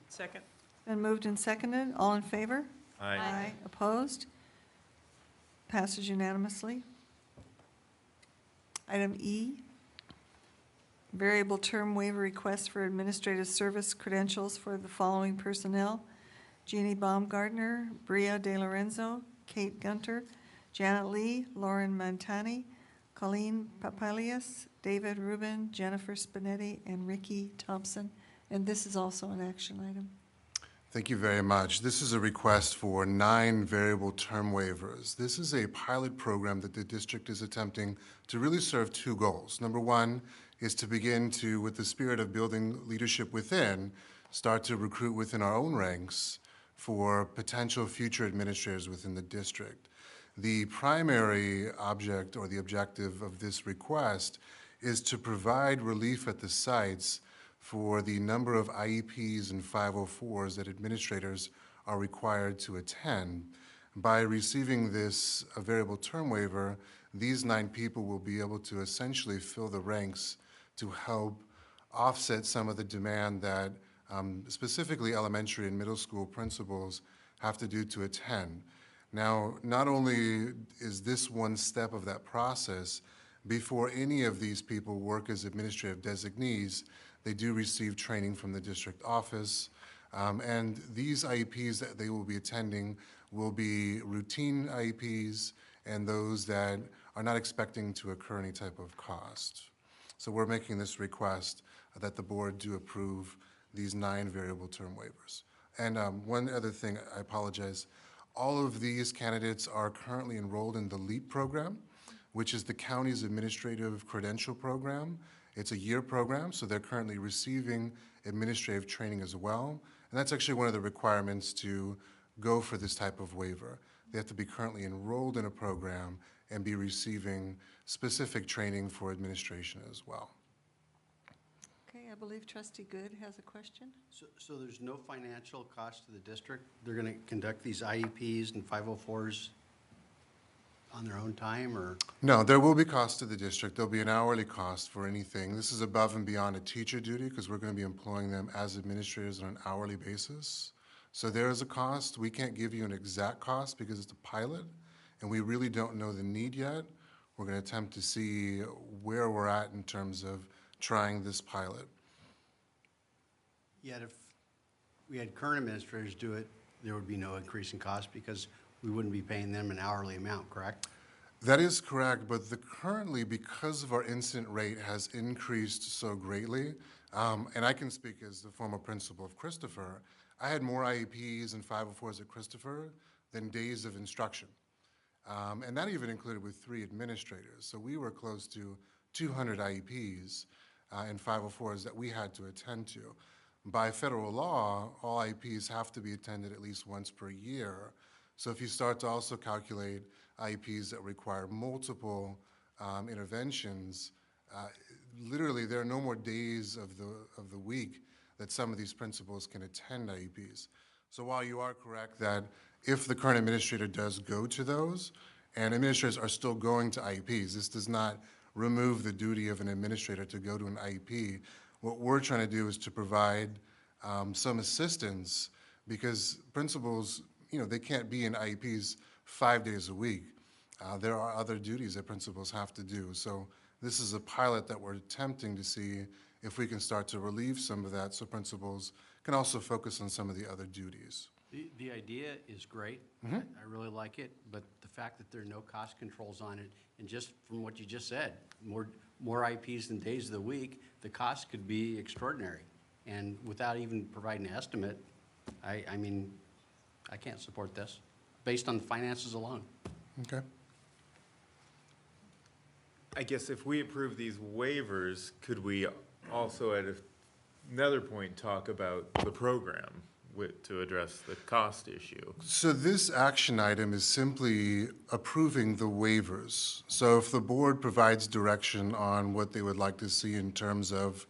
Second. Been moved and seconded. All in favor? Aye. Opposed? Passes unanimously. Item E, variable term waiver request for administrative service credentials for the following personnel: Jeannie Baumgartner, Bria De Lorenzo, Kate Gunter, Janet Lee, Lauren Mantani, Colleen Papalias, David Rubin, Jennifer Spinetti, and Ricky Thompson. And this is also an action item. Thank you very much. This is a request for 9 variable term waivers. This is a pilot program that the district is attempting to really serve 2 goals. Number 1 is to begin to, with the spirit of building leadership within, start to recruit within our own ranks for potential future administrators within the district. The primary object or the objective of this request is to provide relief at the sites for the number of IEPs and 504s that administrators are required to attend. By receiving this variable term waiver, these 9 people will be able to essentially fill the ranks to help offset some of the demand that specifically elementary and middle school principals have to do to attend. Now, not only is this one step of that process, before any of these people work as administrative designees, they do receive training from the district office. And these IEPs that they will be attending will be routine IEPs and those that are not expecting to incur any type of cost. So we're making this request that the board do approve these 9 variable term waivers. And one other thing, I apologize. All of these candidates are currently enrolled in the LEAP program, which is the county's administrative credential program. It's a year program, so they're currently receiving administrative training as well. And that's actually one of the requirements to go for this type of waiver. They have to be currently enrolled in a program and be receiving specific training for administration as well. Okay, I believe Trustee Good has a question. So there's no financial cost to the district? They're going to conduct these IEPs and 504s on their own time, or? No, there will be cost to the district. There'll be an hourly cost for anything. This is above and beyond a teacher duty because we're going to be employing them as administrators on an hourly basis. So there is a cost. We can't give you an exact cost because it's a pilot, and we really don't know the need yet. We're going to attempt to see where we're at in terms of trying this pilot. Yet if we had current administrators do it, there would be no increase in cost because we wouldn't be paying them an hourly amount, correct? That is correct, but currently, because of our incident rate has increased so greatly, and I can speak as the former principal of Christopher, I had more IEPs and 504s at Christopher than days of instruction. And that even included with 3 administrators. So we were close to 200 IEPs and 504s that we had to attend to. By federal law, all IEPs have to be attended at least once per year. So if you start to also calculate IEPs that require multiple interventions, literally there are no more days of the week that some of these principals can attend IEPs. So while you are correct that if the current administrator does go to those, and administrators are still going to IEPs, this does not remove the duty of an administrator to go to an IEP. What we're trying to do is to provide some assistance because principals, they can't be in IEPs 5 days a week. There are other duties that principals have to do. So this is a pilot that we're attempting to see if we can start to relieve some of that so principals can also focus on some of the other duties. The idea is great. I really like it, but the fact that there are no cost controls on it, and just from what you just said, more IPs than days of the week, the cost could be extraordinary. And without even providing an estimate, I mean, I can't support this based on the finances alone. Okay. I guess if we approve these waivers, could we also at another point talk about the program to address the cost issue? So this action item is simply approving the waivers. So if the board provides direction on what they would like to see in terms of,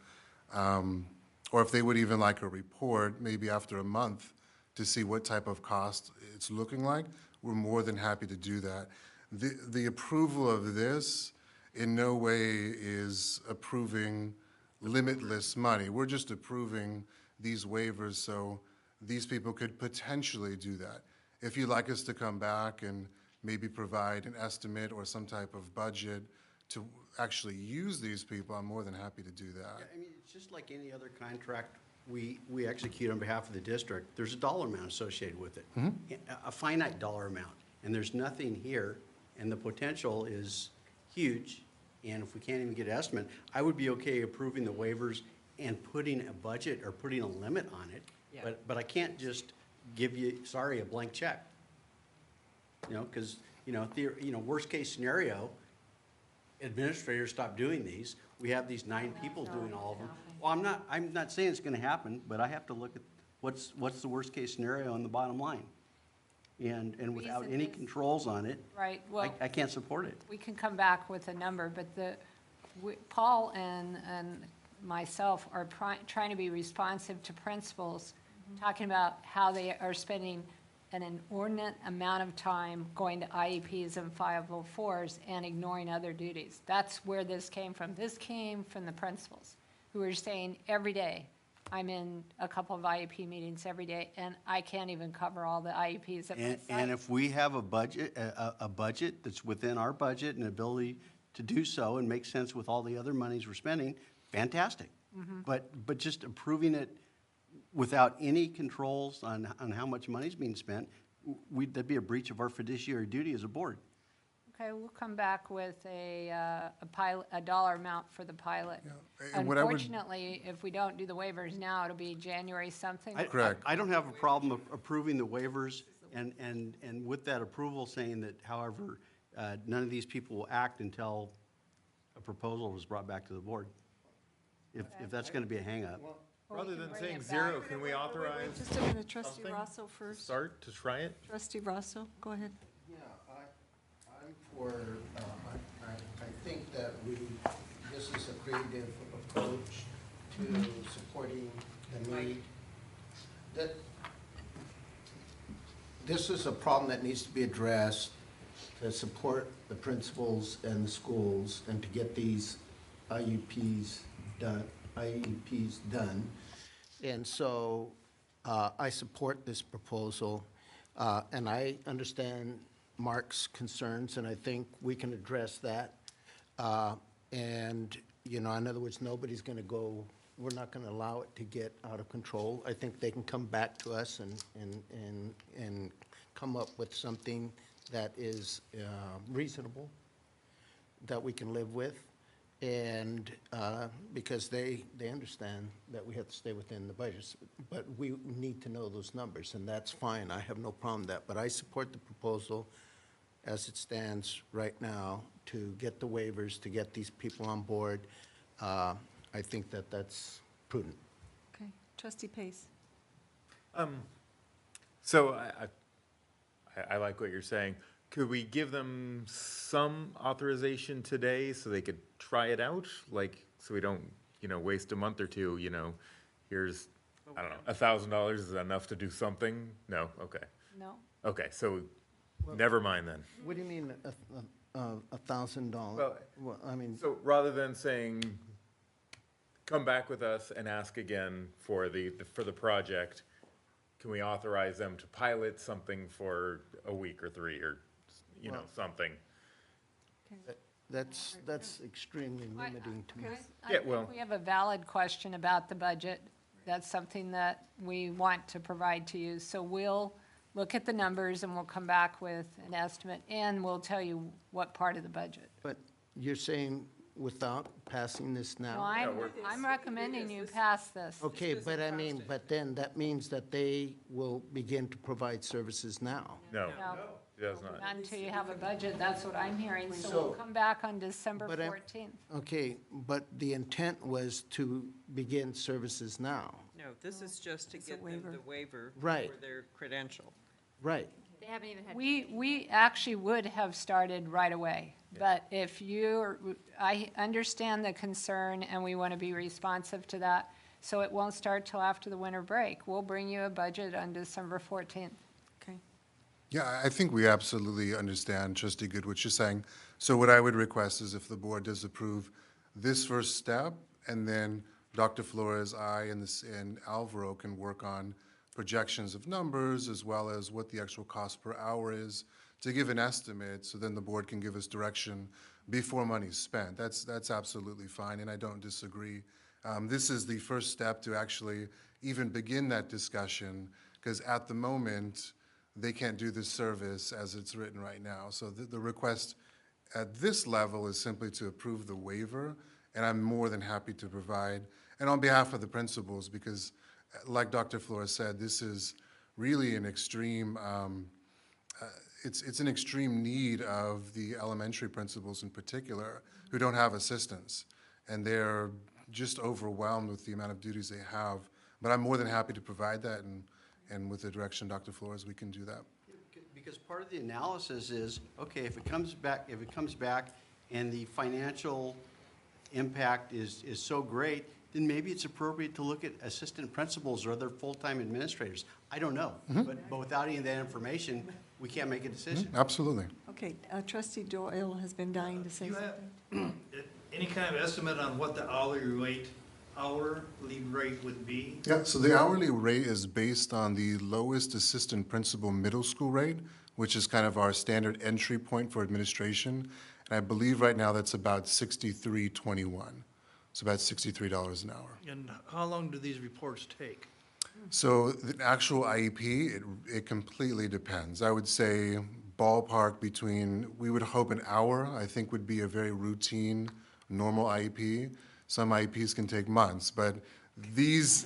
or if they would even like a report, maybe after a month, to see what type of cost it's looking like, we're more than happy to do that. The approval of this in no way is approving limitless money. We're just approving these waivers so these people could potentially do that. If you'd like us to come back and maybe provide an estimate or some type of budget to actually use these people, I'm more than happy to do that. I mean, it's just like any other contract we execute on behalf of the district. There's a dollar amount associated with it, a finite dollar amount, and there's nothing here, and the potential is huge, and if we can't even get an estimate, I would be okay approving the waivers and putting a budget or putting a limit on it, but I can't just give you, sorry, a blank check. Because, worst case scenario, administrators stop doing these. We have these 9 people doing all of them. Well, I'm not saying it's gonna happen, but I have to look at what's the worst case scenario on the bottom line. And without any controls on it, Right, well, I can't support it. we can come back with a number, but Paul and myself are trying to be responsive to principals, talking about how they are spending an inordinate amount of time going to IEPs and 504s and ignoring other duties. That's where this came from. This came from the principals who are saying every day, I'm in a couple of IEP meetings every day, and I can't even cover all the IEPs at my site. And if we have a budget that's within our budget and ability to do so and make sense with all the other monies we're spending, fantastic. But just approving it without any controls on how much money's being spent, that'd be a breach of our fiduciary duty as a board. Okay, we'll come back with a dollar amount for the pilot. and what I would- Unfortunately, if we don't do the waivers now, it'll be January something. Correct. I don't have a problem approving the waivers and with that approval saying that, however, none of these people will act until a proposal was brought back to the board. If that's going to be a hangup. Rather than saying zero, can we authorize Just a minute, Trustee something Rosso to first. start to try it? Trustee Rosso, go ahead. Yeah, I'm for, I think that this is a creative approach to supporting the need. This is a problem that needs to be addressed to support the principals and the schools and to get these IEPs done. And so I support this proposal, and I understand Mark's concerns, and I think we can address that. And, you know, in other words, nobody's going to go, we're not going to allow it to get out of control. I think they can come back to us and come up with something that is reasonable, that we can live with. And because they understand that we have to stay within the budgets, but we need to know those numbers, and that's fine. I have no problem with that. But I support the proposal as it stands right now to get the waivers, to get these people on board. I think that that's prudent. Okay, Trustee Pace. So I like what you're saying. Could we give them some authorization today so they could try it out? Like, so we don't, waste a month or two, here's, I don't know, $1,000 is enough to do something? No, okay. No. Okay, so never mind then. What do you mean, $1,000? Well, I mean, So rather than saying, come back with us and ask again for the project, can we authorize them to pilot something for a week or 3 or, something? that's extremely limiting to me. I Yeah, think well- we have a valid question about the budget. That's something that we want to provide to you. So we'll look at the numbers and we'll come back with an estimate, and we'll tell you what part of the budget. But you're saying without passing this No, now? I'm recommending you pass this. Okay, but I mean, but then that means that they will begin to provide services now. No, No. it does not. Not until you have a budget, that's what I'm hearing. So we'll So- come back on December But I'm- 14th. Okay, but the intent was to begin services now. No, this is just to get them the waiver Right. for their credential. Right. They haven't even had. We actually would have started right away, but if I understand the concern and we want to be responsive to that, so it won't start till after the winter break. We'll bring you a budget on December 14th. Okay. Yeah, I think we absolutely understand, Trustee Good, what you're saying. So what I would request is if the board does approve this first step, and then Dr. Flores, and Alvaro can work on projections of numbers, as well as what the actual cost per hour is, to give an estimate, so then the board can give us direction before money's spent. That's absolutely fine, and I don't disagree. This is the first step to actually even begin that discussion, because at the moment, they can't do this service as it's written right now. So the request at this level is simply to approve the waiver, and I'm more than happy to provide, and on behalf of the principals, because like Dr. Flores said, this is really an extreme, it's an extreme need of the elementary principals in particular, who don't have assistants, and they're just overwhelmed with the amount of duties they have. But I'm more than happy to provide that, and with the direction, Dr. Flores, we can do that. Because part of the analysis is, okay, if it comes back and the financial impact is so great, then maybe it's appropriate to look at assistant principals or other full-time administrators. I don't know, but without any of that information, we can't make a decision. Absolutely. Okay, Trustee Doyle has been dying to say something. Any kind of estimate on what the hourly rate would be? Yeah, so the hourly rate is based on the lowest assistant principal middle school rate, which is kind of our standard entry point for administration. And I believe right now that's about $63.21. It's about $63 an hour. And how long do these reports take? So the actual IEP, it completely depends. I would say ballpark between, we would hope an hour, I think would be a very routine, normal IEP. Some IEPs can take months, but these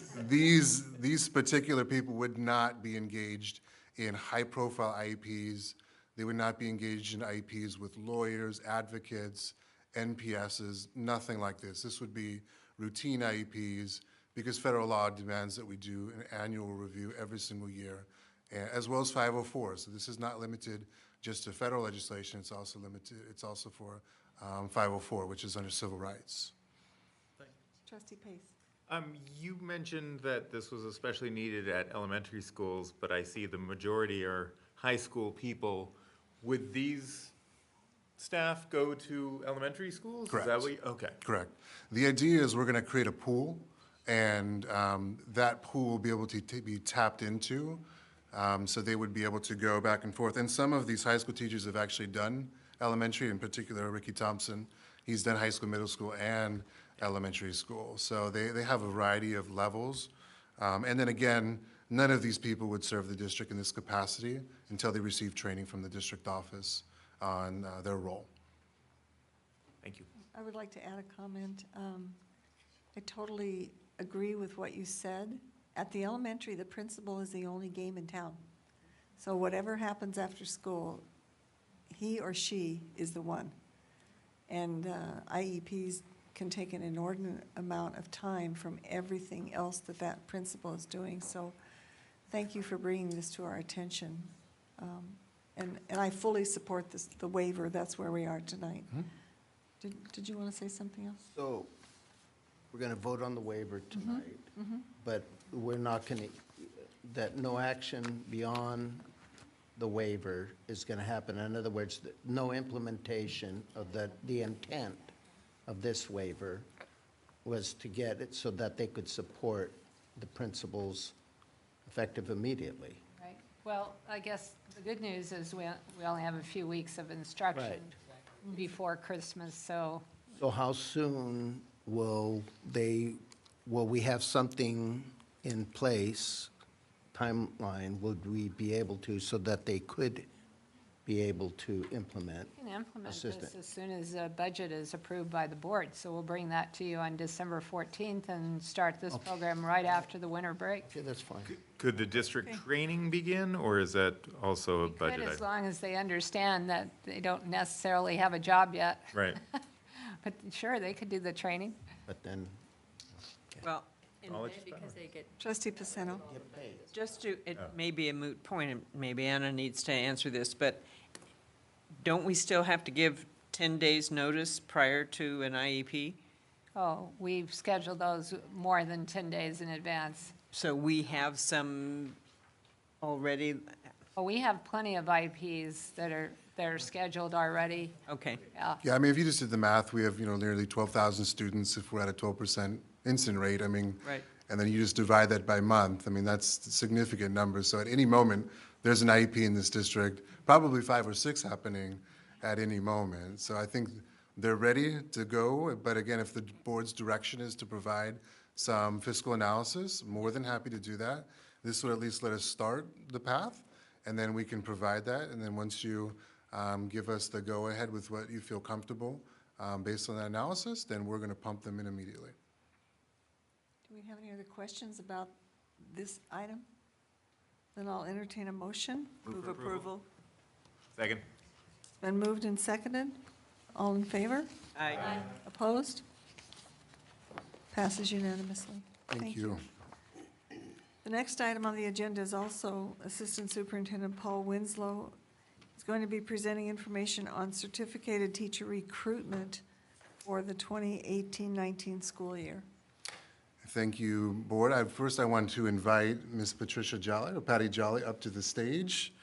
particular people would not be engaged in high-profile IEPs. They would not be engaged in IEPs with lawyers, advocates, NPSs, nothing like this. This would be routine IEPs because federal law demands that we do an annual review every single year, as well as 504. So this is not limited just to federal legislation. It's also limited. It's also for 504, which is under civil rights. Trustee Pace. You mentioned that this was especially needed at elementary schools, but I see the majority are high school people. Would these staff go to elementary schools? Correct. Is that what okay. Correct. The idea is we're going to create a pool, and that pool will be able to be tapped into, so they would be able to go back and forth. And some of these high school teachers have actually done elementary, in particular Ricky Thompson. He's done high school, middle school, and elementary school. So they have a variety of levels. And then again, none of these people would serve the district in this capacity until they receive training from the district office on their role. Thank you. I would like to add a comment. I totally agree with what you said. At the elementary, the principal is the only game in town. So whatever happens after school, he or she is the one. And IEPs can take an inordinate amount of time from everything else that that principal is doing. So thank you for bringing this to our attention. And I fully support this, the waiver. That's where we are tonight. Mm-hmm. Did you want to say something else? So we're going to vote on the waiver tonight, but we're not going to, that no action beyond the waiver is going to happen. In other words, no implementation of the intent of this waiver was to get it so that they could support the principals effective immediately. Right. Well, I guess the good news is we only have a few weeks of instruction Right. before Christmas, so So how soon will we have something in place, timeline, would we be able to, so that they could be able to implement? we can implement Assistant. this as soon as the budget is approved by the board. So we'll bring that to you on December 14th and start this program right after the winter break. Okay, that's fine. Could the district Okay. training begin, or is that also a Good, budget as item? long as they understand that they don't necessarily have a job yet. Right. But sure, they could do the training. But then Well, Knowledge is Because they get Trustee Pacino? get paid. just to, it may be a moot point, and maybe Anna needs to answer this, but don't we still have to give 10 days' notice prior to an IEP? Oh, we've scheduled those more than 10 days in advance. So we have some already, Well, we have plenty of IPs that are scheduled already. okay. Yeah. Yeah, I mean, if you just did the math, we have, nearly 12,000 students if we're at a 12% incident rate. I mean, Right. and then you just divide that by month. I mean, that's a significant number. So at any moment, there's an IEP in this district, probably 5 or 6 happening at any moment. So I think they're ready to go. But again, if the board's direction is to provide some fiscal analysis, more than happy to do that. This would at least let us start the path, and then we can provide that. And then once you give us the go-ahead with what you feel comfortable based on that analysis, then we're going to pump them in immediately. Do we have any other questions about this item? Then I'll entertain a motion. Move for approval. Second. It's been moved and seconded. All in favor? Aye. Opposed? Passes unanimously. Thank you. The next item on the agenda is also Assistant Superintendent Paul Winslow. He's going to be presenting information on certificated teacher recruitment for the 2018-19 school year. Thank you, Board. First, I want to invite Ms. Patricia Jolly, or Patty Jolly, up to the stage.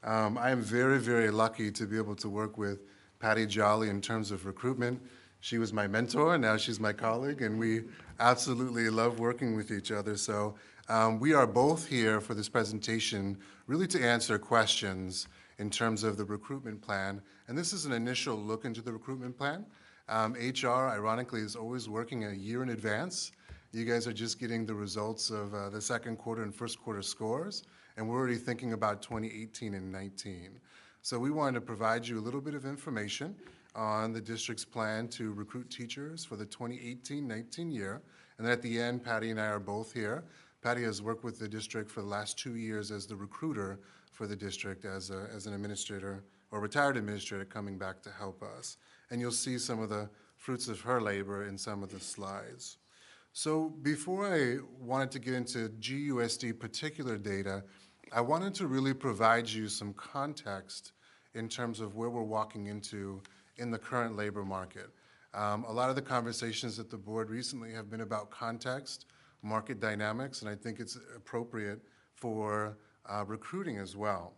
I am very, very lucky to be able to work with Patty Jolly in terms of recruitment. She was my mentor, and now she's my colleague, and we absolutely love working with each other. So we are both here for this presentation really to answer questions in terms of the recruitment plan. And this is an initial look into the recruitment plan. HR, ironically, is always working a year in advance. You guys are just getting the results of the second quarter and first quarter scores, and we're already thinking about 2018 and 19. So we wanted to provide you a little bit of information on the district's plan to recruit teachers for the 2018-19 year. And then at the end, Patty and I are both here. Patty has worked with the district for the last 2 years as the recruiter for the district as an administrator or retired administrator coming back to help us. And you'll see some of the fruits of her labor in some of the slides. So before I wanted to get into GUSD particular data, I wanted to really provide you some context in terms of where we're walking into in the current labor market. A lot of the conversations at the board recently have been about context, market dynamics, and I think it's appropriate for recruiting as well.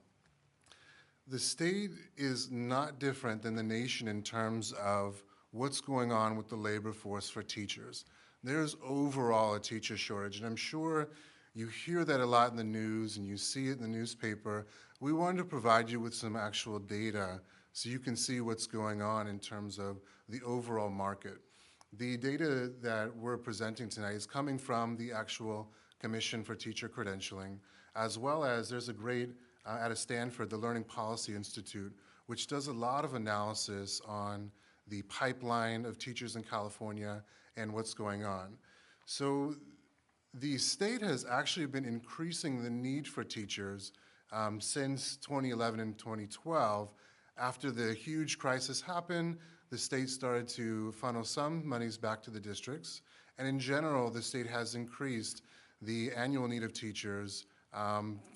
The state is not different than the nation in terms of what's going on with the labor force for teachers. There's overall a teacher shortage, and I'm sure you hear that a lot in the news and you see it in the newspaper. We wanted to provide you with some actual data so you can see what's going on in terms of the overall market. The data that we're presenting tonight is coming from the actual Commission for Teacher Credentialing, as well as there's a great, out of Stanford, the Learning Policy Institute, which does a lot of analysis on the pipeline of teachers in California and what's going on. So the state has actually been increasing the need for teachers since 2011 and 2012. After the huge crisis happened, the state started to funnel some monies back to the districts, and in general, the state has increased the annual need of teachers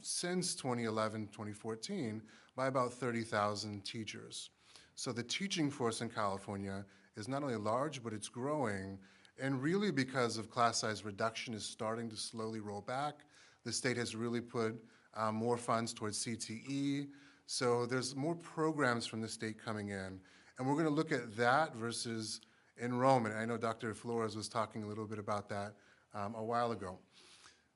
since 2011, 2014 by about 30,000 teachers. So the teaching force in California is not only large, but it's growing, and really because of class size reduction is starting to slowly roll back. The state has really put more funds towards CTE, so there's more programs from the state coming in. And we're gonna look at that versus enrollment. I know Dr. Flores was talking a little bit about that a while ago.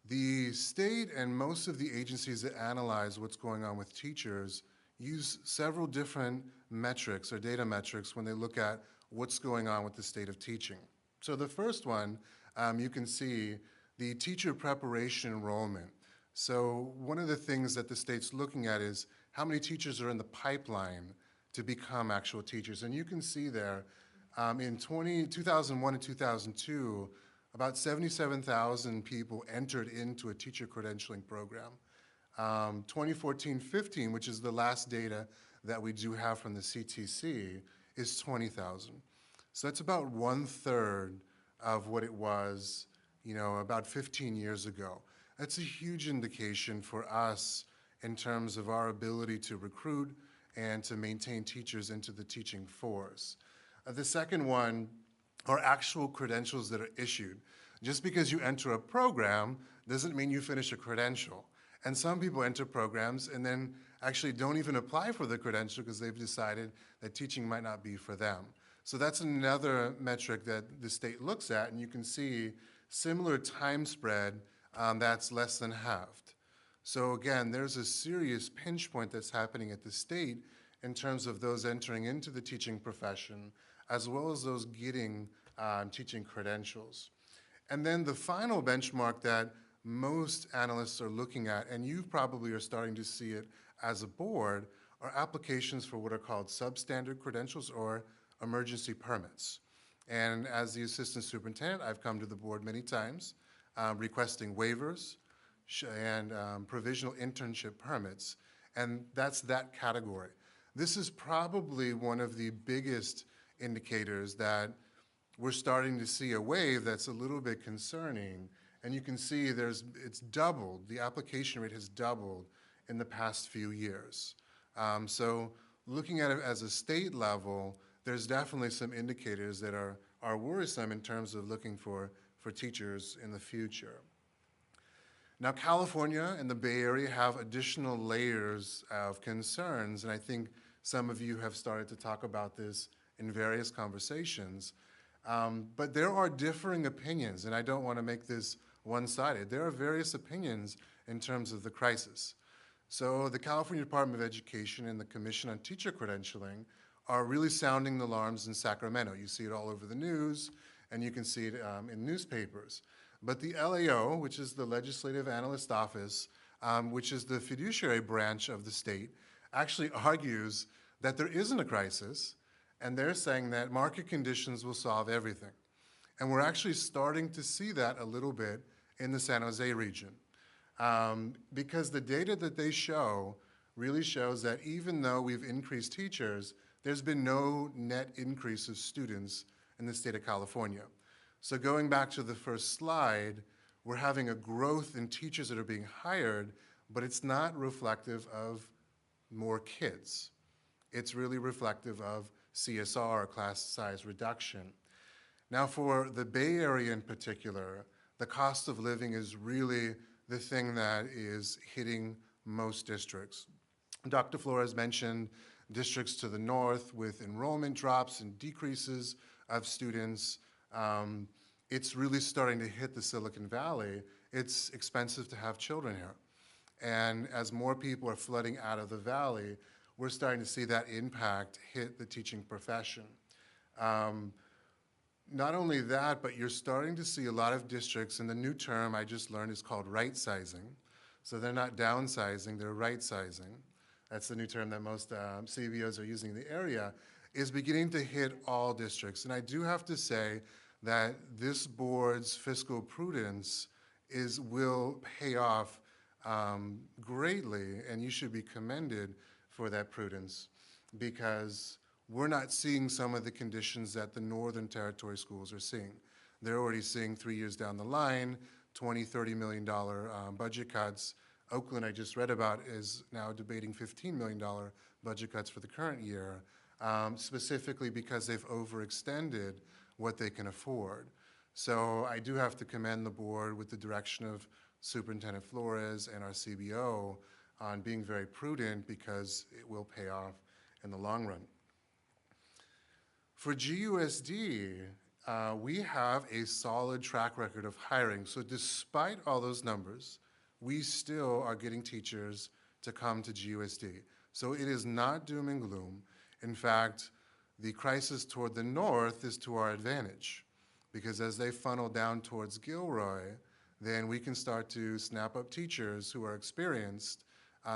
The state and most of the agencies that analyze what's going on with teachers use several different metrics or data metrics when they look at what's going on with the state of teaching. So the first one, you can see the teacher preparation enrollment. So one of the things that the state's looking at is how many teachers are in the pipeline to become actual teachers. And you can see there, in 2001 and 2002, about 77,000 people entered into a teacher credentialing program. 2014-15, which is the last data that we do have from the CTC, is 20,000. So that's about 1/3 of what it was, about 15 years ago. That's a huge indication for us in terms of our ability to recruit and to maintain teachers into the teaching force. The second one are actual credentials that are issued. Just because you enter a program doesn't mean you finish a credential. And some people enter programs and then actually don't even apply for the credential because they've decided that teaching might not be for them. So that's another metric that the state looks at, and you can see similar time spread that's less than halved. So again, there's a serious pinch point that's happening at the state in terms of those entering into the teaching profession, as well as those getting teaching credentials. And then the final benchmark that most analysts are looking at, and you probably are starting to see it as a board, are applications for what are called substandard credentials or emergency permits. And as the assistant superintendent, I've come to the board many times requesting waivers and provisional internship permits, and that's that category. This is probably one of the biggest indicators that we're starting to see a wave that's a little bit concerning, and you can see it's doubled, the application rate has doubled in the past few years. So looking at it as a state level, there's definitely some indicators that are worrisome in terms of looking for teachers in the future. Now, California and the Bay Area have additional layers of concerns, and I think some of you have started to talk about this in various conversations. But there are differing opinions, and I don't want to make this one-sided. There are various opinions in terms of the crisis. So the California Department of Education and the Commission on Teacher Credentialing are really sounding the alarms in Sacramento. You see it all over the news, and you can see it in newspapers. But the LAO, which is the Legislative Analyst Office, which is the fiduciary branch of the state, actually argues that there isn't a crisis, and they're saying that market conditions will solve everything. And we're actually starting to see that a little bit in the San Jose region. Because the data that they show really shows that even though we've increased teachers, there's been no net increase of students in the state of California. So going back to the first slide, we're having a growth in teachers that are being hired, but it's not reflective of more kids. It's really reflective of CSR, or class size reduction. Now for the Bay Area in particular, the cost of living is really the thing that is hitting most districts. Dr. Flores mentioned districts to the north with enrollment drops and decreases of students. It's really starting to hit the Silicon Valley. It's expensive to have children here. And as more people are flooding out of the valley, we're starting to see that impact hit the teaching profession. Not only that, but you're starting to see a lot of districts, and the new term I just learned is called right-sizing. So they're not downsizing, they're right-sizing. That's the new term that most CBOs are using in the area, is beginning to hit all districts. And I do have to say that this board's fiscal prudence will pay off greatly, and you should be commended for that prudence, because we're not seeing some of the conditions that the Northern Territory schools are seeing. They're already seeing 3 years down the line, $20, $30 million budget cuts. Oakland, I just read about, is now debating $15 million budget cuts for the current year, specifically because they've overextended what they can afford. So I do have to commend the board with the direction of Superintendent Flores and our CBO on being very prudent, because it will pay off in the long run. For GUSD, we have a solid track record of hiring. So despite all those numbers, we still are getting teachers to come to GUSD. So it is not doom and gloom. In fact, the crisis toward the north is to our advantage, because as they funnel down towards Gilroy, then we can start to snap up teachers who are experienced,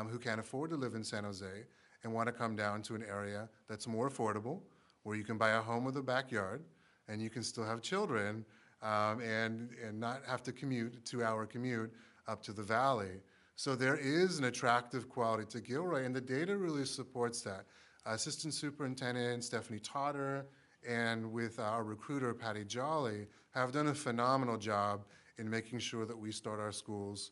who can't afford to live in San Jose and want to come down to an area that's more affordable, where you can buy a home with a backyard, and you can still have children, and not have to commute, a 2-hour commute up to the valley. So there is an attractive quality to Gilroy, and the data really supports that. Assistant Superintendent Stephanie Totter and with our recruiter, Patty Jolly, have done a phenomenal job in making sure that we start our schools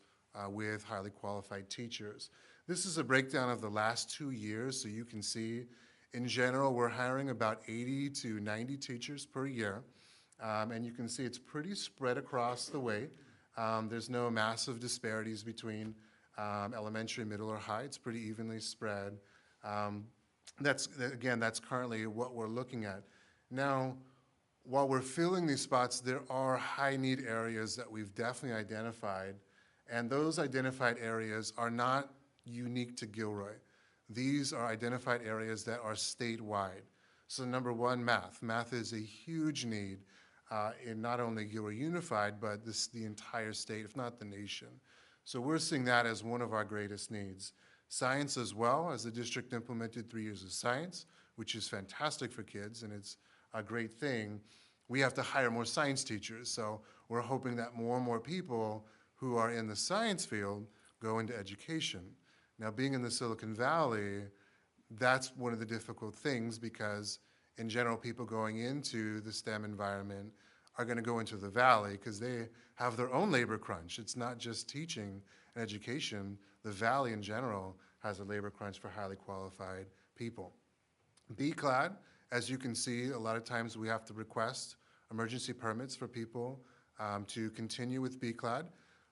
with highly qualified teachers. This is a breakdown of the last 2 years, so you can see, in general, we're hiring about 80 to 90 teachers per year, and you can see it's pretty spread across the way. There's no massive disparities between elementary, middle, or high. It's pretty evenly spread. That's currently what we're looking at. Now, while we're filling these spots, there are high-need areas that we've definitely identified, and those identified areas are not unique to Gilroy. These are identified areas that are statewide. So number one, math. Math is a huge need in not only Gilroy Unified, but the entire state, if not the nation. So we're seeing that as one of our greatest needs. Science as well, as the district implemented 3 years of science, which is fantastic for kids, and it's a great thing. We have to hire more science teachers, so we're hoping that more and more people who are in the science field go into education. Now, being in the Silicon Valley, that's one of the difficult things, because in general, people going into the STEM environment are going to go into the valley because they have their own labor crunch. It's not just teaching and education. The valley in general has a labor crunch for highly qualified people. BCLAD, as you can see, a lot of times we have to request emergency permits for people to continue with BCLAD.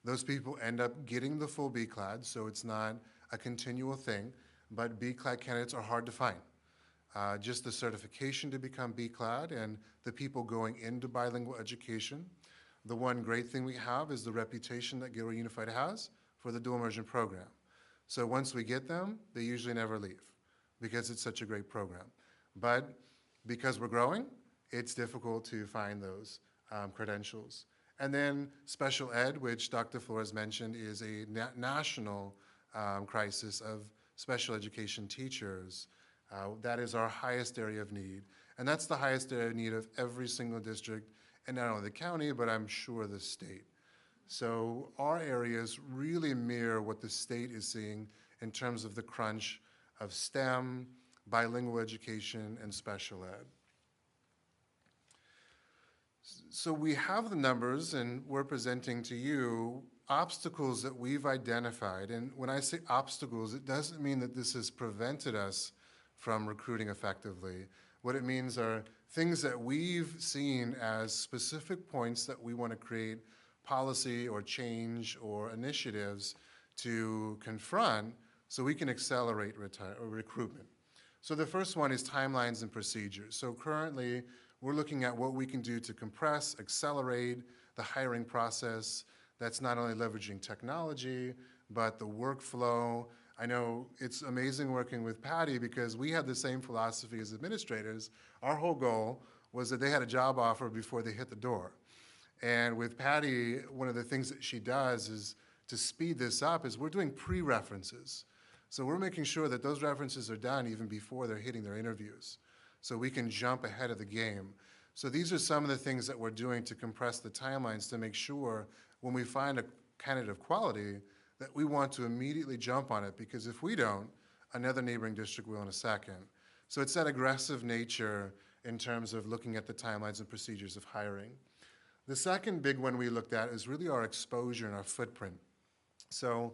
Those people end up getting the full BCLAD, so it's not a continual thing, but BCLAD candidates are hard to find. Just the certification to become BCLAD and the people going into bilingual education. The one great thing we have is the reputation that Gilroy Unified has for the dual immersion program. So once we get them, they usually never leave because it's such a great program. But because we're growing, it's difficult to find those credentials. And then special ed, which Dr. Flores mentioned, is a national crisis of special education teachers. That is our highest area of need. And that's the highest area of need of every single district, and not only the county, but I'm sure the state. So our areas really mirror what the state is seeing in terms of the crunch of STEM, bilingual education, and special ed. So we have the numbers, and we're presenting to you obstacles that we've identified. And when I say obstacles, it doesn't mean that this has prevented us from recruiting effectively. What it means are things that we've seen as specific points that we want to create policy or change or initiatives to confront so we can accelerate recruitment. So the first one is timelines and procedures. So currently, we're looking at what we can do to compress, accelerate the hiring process. That's not only leveraging technology, but the workflow. I know it's amazing working with Patty because we had the same philosophy as administrators. Our whole goal was that they had a job offer before they hit the door. And with Patty, one of the things that she does is to speed this up is we're doing pre-references. So we're making sure that those references are done even before they're hitting their interviews, so we can jump ahead of the game. So these are some of the things that we're doing to compress the timelines to make sure when we find a candidate of quality that we want to immediately jump on it, because if we don't, another neighboring district will in a second. So it's that aggressive nature in terms of looking at the timelines and procedures of hiring. The second big one we looked at is really our exposure and our footprint. So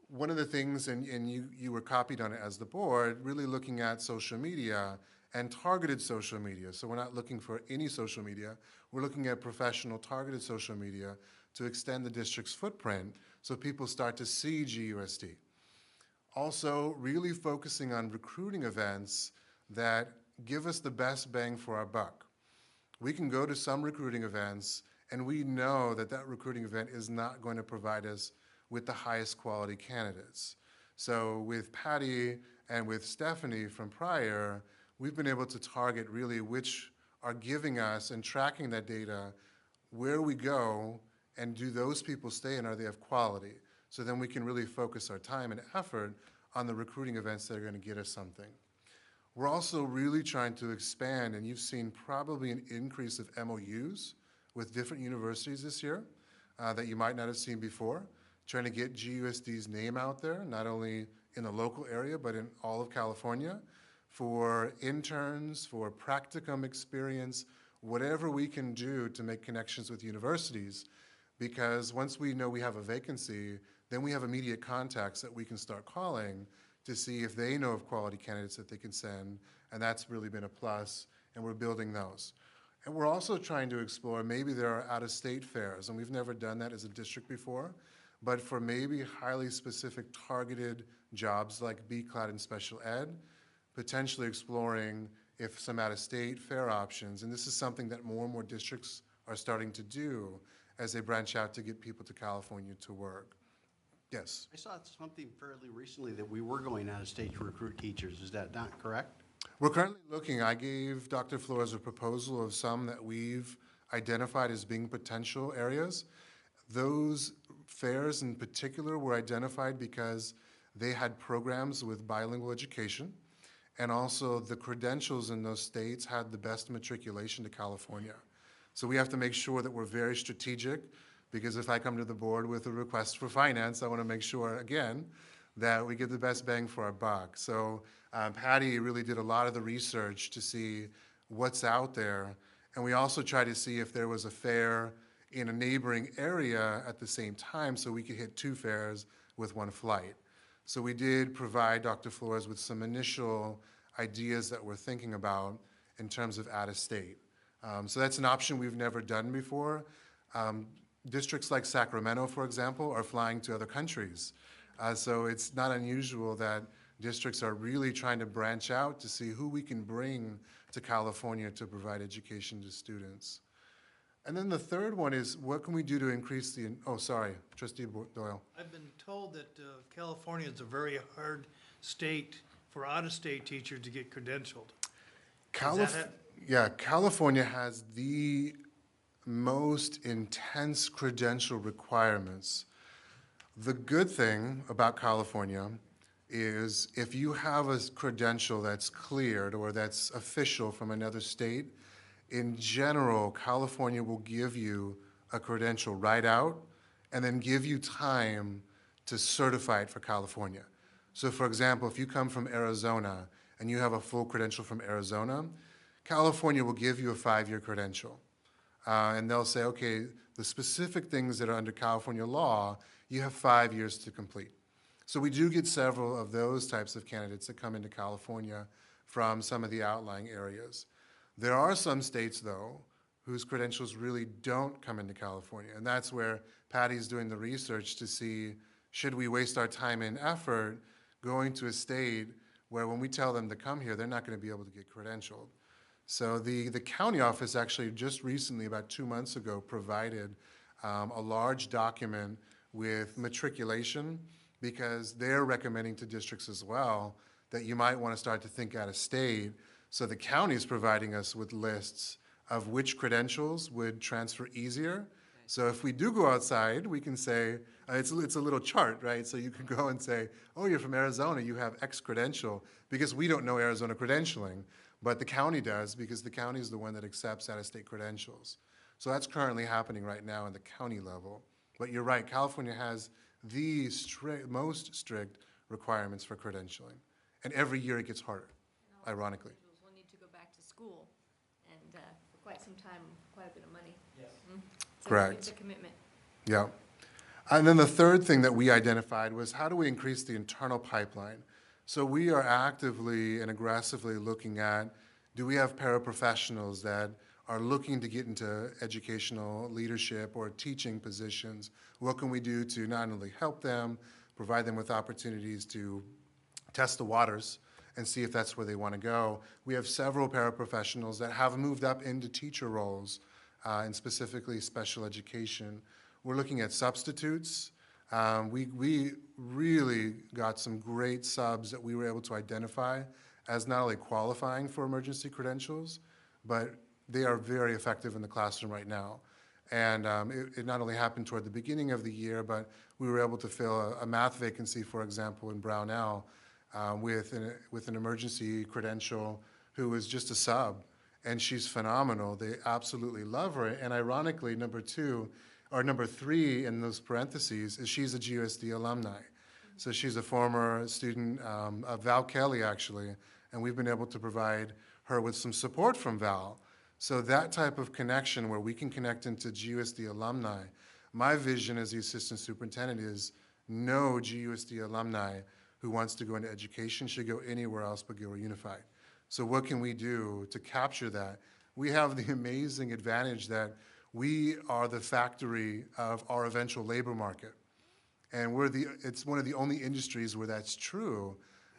one of the things, and you were copied on it as the board, really looking at social media and targeted social media. So we're not looking for any social media. We're looking at professional targeted social media to extend the district's footprint so people start to see GUSD. Also, really focusing on recruiting events that give us the best bang for our buck. We can go to some recruiting events and we know that that recruiting event is not going to provide us with the highest quality candidates. So with Patty and with Stephanie from prior, we've been able to target really which are giving us and tracking that data, where we go, and do those people stay and are they of quality? So then we can really focus our time and effort on the recruiting events that are going to get us something. We're also really trying to expand, and you've seen probably an increase of MOUs with different universities this year that you might not have seen before, trying to get GUSD's name out there, not only in the local area, but in all of California, for interns, for practicum experience, whatever we can do to make connections with universities, because once we know we have a vacancy, then we have immediate contacts that we can start calling to see if they know of quality candidates that they can send, and that's really been a plus, and we're building those. And we're also trying to explore, maybe there are out-of-state fairs, and we've never done that as a district before, but for maybe highly specific targeted jobs like BCLAD and special ed, potentially exploring if some out-of-state fair options, and this is something that more and more districts are starting to do as they branch out to get people to California to work. Yes? I saw something fairly recently that we were going out of state to recruit teachers. Is that not correct? We're currently looking. I gave Dr. Flores a proposal of some that we've identified as being potential areas. Those fairs in particular were identified because they had programs with bilingual education, and also the credentials in those states had the best matriculation to California. So we have to make sure that we're very strategic, because if I come to the board with a request for finance, I want to make sure, again, that we get the best bang for our buck. So Patty really did a lot of the research to see what's out there, and we also tried to see if there was a fair in a neighboring area at the same time so we could hit two fairs with one flight. So we did provide Dr. Flores with some initial ideas that we're thinking about in terms of out-of-state. So that's an option we've never done before. Districts like Sacramento, for example, are flying to other countries. So it's not unusual that districts are really trying to branch out to see who we can bring to California to provide education to students. And then the third one is, what can we do to increase the, oh, sorry, Trustee Doyle. I've been told that California is a very hard state for out-of-state teachers to get credentialed. Yeah, California has the most intense credential requirements. The good thing about California is if you have a credential that's cleared or that's official from another state, in general, California will give you a credential right out and then give you time to certify it for California. So for example, if you come from Arizona and you have a full credential from Arizona, California will give you a 5-year credential. And they'll say, okay, the specific things that are under California law, you have 5 years to complete. So we do get several of those types of candidates that come into California from some of the outlying areas. There are some states, though, whose credentials really don't come into California. And that's where Patty's doing the research to see, should we waste our time and effort going to a state where when we tell them to come here, they're not going to be able to get credentialed. So the county office actually just recently, about 2 months ago, provided a large document with matriculation, because they're recommending to districts as well that you might want to start to think out of state. So the county is providing us with lists of which credentials would transfer easier. So if we do go outside, we can say, it's a little chart, right? So you can go and say, oh, you're from Arizona, you have X credential, because we don't know Arizona credentialing, but the county does, because the county is the one that accepts out-of-state credentials. So that's currently happening right now in the county level. But you're right, California has the most strict requirements for credentialing. And every year it gets harder, ironically. Will need to go back to school, and for quite some time, quite a bit of money. Yes. So Correct. it's a commitment. Yeah. And then the third thing that we identified was, how do we increase the internal pipeline? So we are actively and aggressively looking at, do we have paraprofessionals that are looking to get into educational leadership or teaching positions? What can we do to not only help them, provide them with opportunities to test the waters and see if that's where they want to go? We have several paraprofessionals that have moved up into teacher roles, and specifically special education. We're looking at substitutes. We really got some great subs that we were able to identify as not only qualifying for emergency credentials, but they are very effective in the classroom right now. And it not only happened toward the beginning of the year, but we were able to fill a math vacancy, for example, in Brownell with an emergency credential who was just a sub. And she's phenomenal. They absolutely love her. And ironically, number 3 in those parentheses is she's a GUSD alumni. So she's a former student of Val Kelly, actually, and we've been able to provide her with some support from Val. So that type of connection where we can connect into GUSD alumni, my vision as the assistant superintendent is no GUSD alumni who wants to go into education should go anywhere else but Gilroy Unified. So what can we do to capture that? We have the amazing advantage that we are the factory of our eventual labor market. And it's one of the only industries where that's true.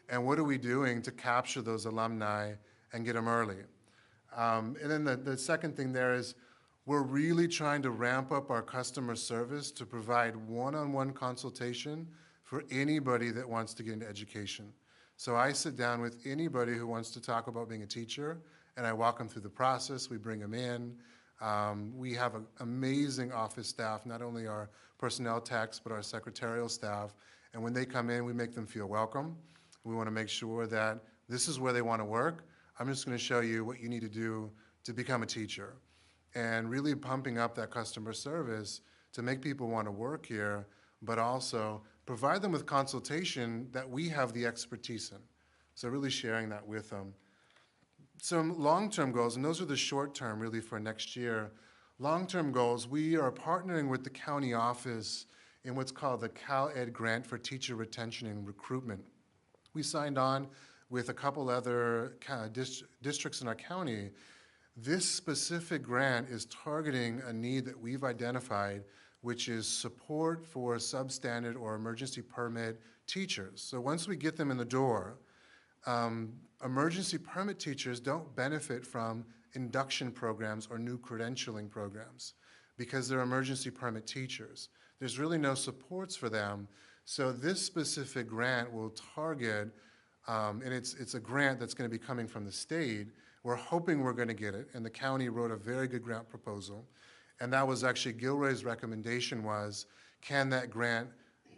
And what are we doing to capture those alumni and get them early? And then the second thing there is, we're really trying to ramp up our customer service to provide one-on-one consultation for anybody that wants to get into education. So I sit down with anybody who wants to talk about being a teacher, and I walk them through the process. We bring them in. We have an amazing office staff, not only our personnel techs, but our secretarial staff. And when they come in, we make them feel welcome. We want to make sure that this is where they want to work. I'm just going to show you what you need to do to become a teacher. And really pumping up that customer service to make people want to work here, but also provide them with consultation that we have the expertise in. So really sharing that with them. Some long-term goals, and those are the short-term really for next year. Long-term goals, we are partnering with the county office in what's called the Cal Ed Grant for Teacher Retention and Recruitment. We signed on with a couple other districts in our county. This specific grant is targeting a need that we've identified, which is support for substandard or emergency permit teachers. So once we get them in the door, emergency permit teachers don't benefit from induction programs or new credentialing programs because they're emergency permit teachers. There's really no supports for them. So this specific grant will target, and it's a grant that's going to be coming from the state. We're hoping we're going to get it, and the county wrote a very good grant proposal. And that was actually Gilroy's recommendation was, can that grant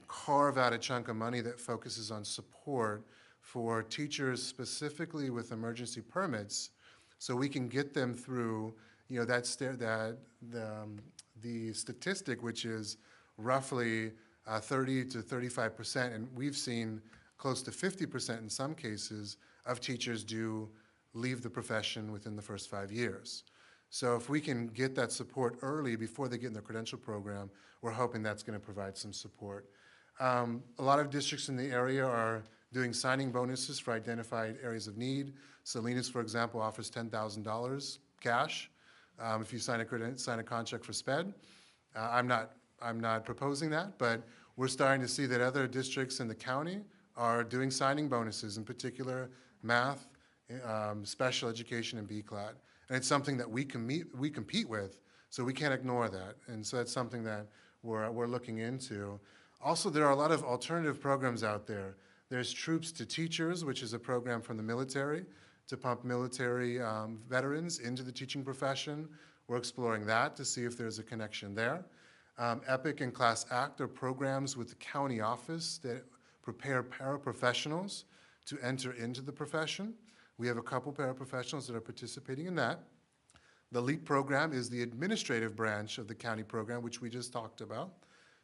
carve out a chunk of money that focuses on support for teachers specifically with emergency permits, so we can get them through, you know, the statistic, which is roughly 30 to 35%, and we've seen close to 50% in some cases of teachers do leave the profession within the first 5 years. So if we can get that support early before they get in their credential program, we're hoping that's going to provide some support. A lot of districts in the area are doing signing bonuses for identified areas of need. Salinas, for example, offers $10,000 cash if you sign a contract for SPED. I'm not proposing that, but we're starting to see that other districts in the county are doing signing bonuses, in particular math, special education, and BCLAD. And it's something that we compete with, so we can't ignore that. And so that's something that we're looking into. Also, there are a lot of alternative programs out there. There's Troops to Teachers, which is a program from the military to pump military veterans into the teaching profession. We're exploring that to see if there's a connection there. EPIC and Class Act are programs with the county office that prepare paraprofessionals to enter into the profession. We have a couple paraprofessionals that are participating in that. The LEAP program is the administrative branch of the county program, which we just talked about.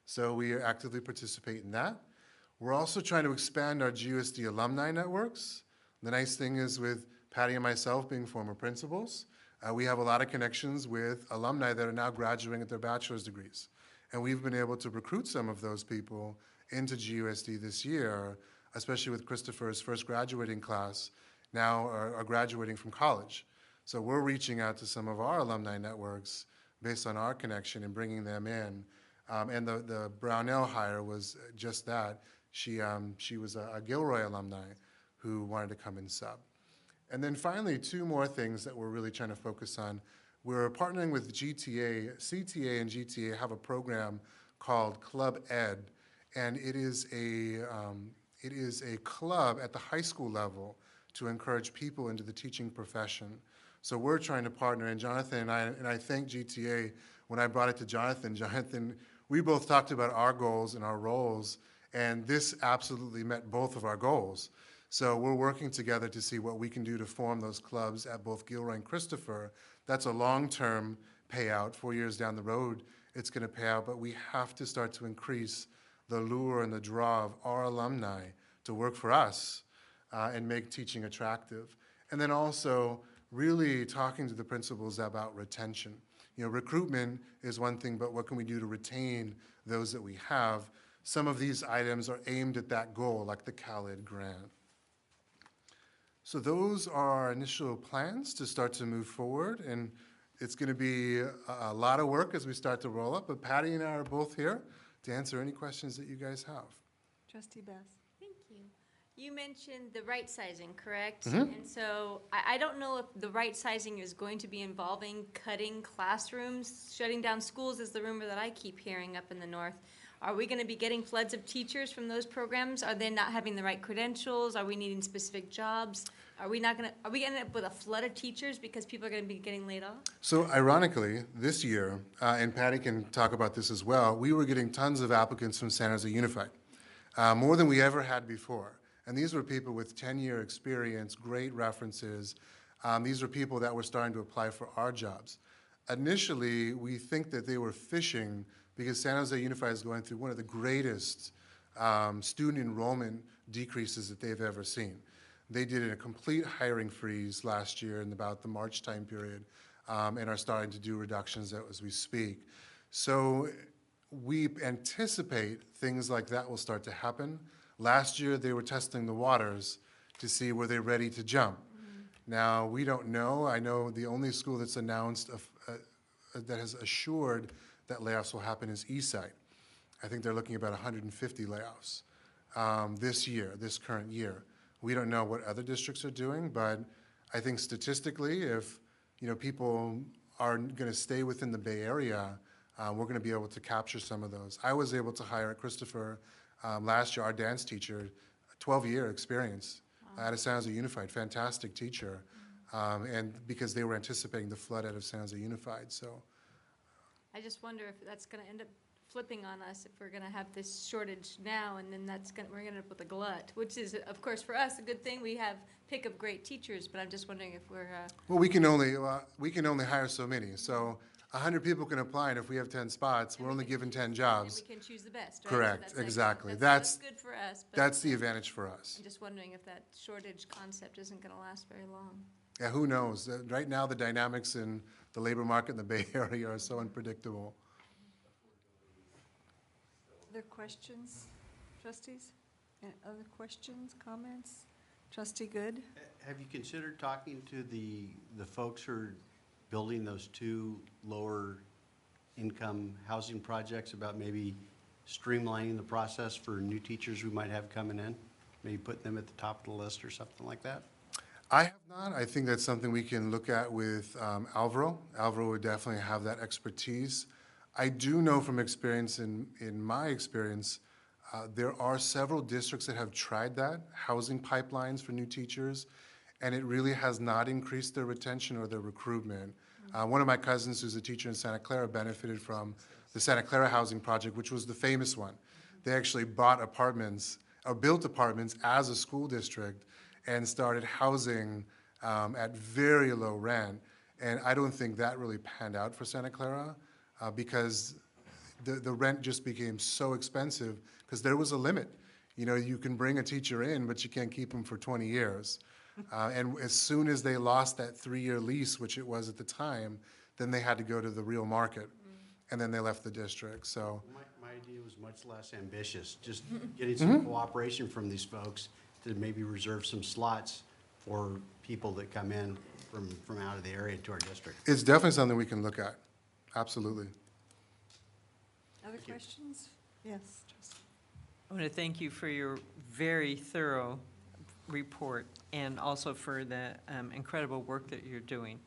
So we actively participate in that. We're also trying to expand our GUSD alumni networks. The nice thing is with Patty and myself being former principals, we have a lot of connections with alumni that are now graduating at their bachelor's degrees. And we've been able to recruit some of those people into GUSD this year, especially with Christopher's first graduating class, now are graduating from college. So we're reaching out to some of our alumni networks based on our connection and bringing them in. And the Brownell hire was just that. She was a Gilroy alumni who wanted to come and sub. And then finally, two more things that we're really trying to focus on. We're partnering with GTA. CTA and GTA have a program called Club Ed, and it is a club at the high school level to encourage people into the teaching profession. So we're trying to partner, and Jonathan and I thank GTA. When I brought it to Jonathan, we both talked about our goals and our roles, and this absolutely met both of our goals. So we're working together to see what we can do to form those clubs at both Gilroy and Christopher. That's a long-term payout. 4 years down the road, it's going to pay out, but we have to start to increase the lure and the draw of our alumni to work for us and make teaching attractive. And then also really talking to the principals about retention. You know, recruitment is one thing, but what can we do to retain those that we have? Some of these items are aimed at that goal, like the CalEd grant. So those are our initial plans to start to move forward, and it's going to be a lot of work as we start to roll up, but Patty and I are both here to answer any questions that you guys have. Trustee Bess. Thank you. You mentioned the right sizing, correct? Mhm. And so I don't know if the right sizing is going to be involving cutting classrooms, shutting down schools is the rumor that I keep hearing up in the north. Are we going to be getting floods of teachers from those programs? Are they not having the right credentials? Are we needing specific jobs? Are we going to end up with a flood of teachers because people are going to be getting laid off? So ironically, this year, and Patty can talk about this as well, we were getting tons of applicants from San Jose Unified, more than we ever had before. And these were people with 10-year experience, great references. These were people that were starting to apply for our jobs. Initially, we think that they were fishing because San Jose Unified is going through one of the greatest student enrollment decreases that they've ever seen. They did a complete hiring freeze last year in about the March time period and are starting to do reductions as we speak. So we anticipate things like that will start to happen. Last year, they were testing the waters to see were they ready to jump. Now, we don't know. I know the only school that's announced that has assured that layoffs will happen is Eastside. I think they're looking at about 150 layoffs this current year. We don't know what other districts are doing, but I think statistically, if people are going to stay within the Bay Area, we're going to be able to capture some of those. I was able to hire at Christopher last year, our dance teacher, 12-year experience out of San Jose Unified, fantastic teacher, and because they were anticipating the flood out of San Jose Unified. So I just wonder if that's gonna end up flipping on us, if we're gonna have this shortage now, and then we're gonna end up with a glut, which is, of course, for us, a good thing. We have pick of great teachers, but I'm just wondering if we're, Well, we can only hire so many. So 100 people can apply, and if we have 10 spots, we're only given 10 and jobs. we can choose the best, right? So Correct, that's like- exactly. That's good for us, but That's the advantage for us. I'm just wondering if that shortage concept isn't gonna last very long. Yeah, who knows? Right now, the dynamics in the labor market in the Bay Area are so unpredictable. Other questions, trustees? Any other questions, comments? Trustee Good? Have you considered talking to the folks who are building those two lower income housing projects about maybe streamlining the process for new teachers we might have coming in? Maybe putting them at the top of the list or something like that? I have not. I think that's something we can look at with Alvaro. Alvaro would definitely have that expertise. I do know from experience, in my experience, there are several districts that have tried that, housing pipelines for new teachers, and it really has not increased their retention or their recruitment. One of my cousins, who's a teacher in Santa Clara, benefited from the Santa Clara Housing Project, which was the famous one. They actually bought apartments, or built apartments as a school district, and started housing at very low rent. And I don't think that really panned out for Santa Clara because the rent just became so expensive because there was a limit. You know, you can bring a teacher in, but you can't keep them for 20 years. And as soon as they lost that 3-year lease, which it was at the time, then they had to go to the real market. And then they left the district, so. My idea was much less ambitious, just getting some cooperation from these folks to maybe reserve some slots for people that come in from out of the area to our district. It's definitely something we can look at, absolutely. Other questions? Yes, trustee. I want to thank you for your very thorough report and also for the incredible work that you're doing.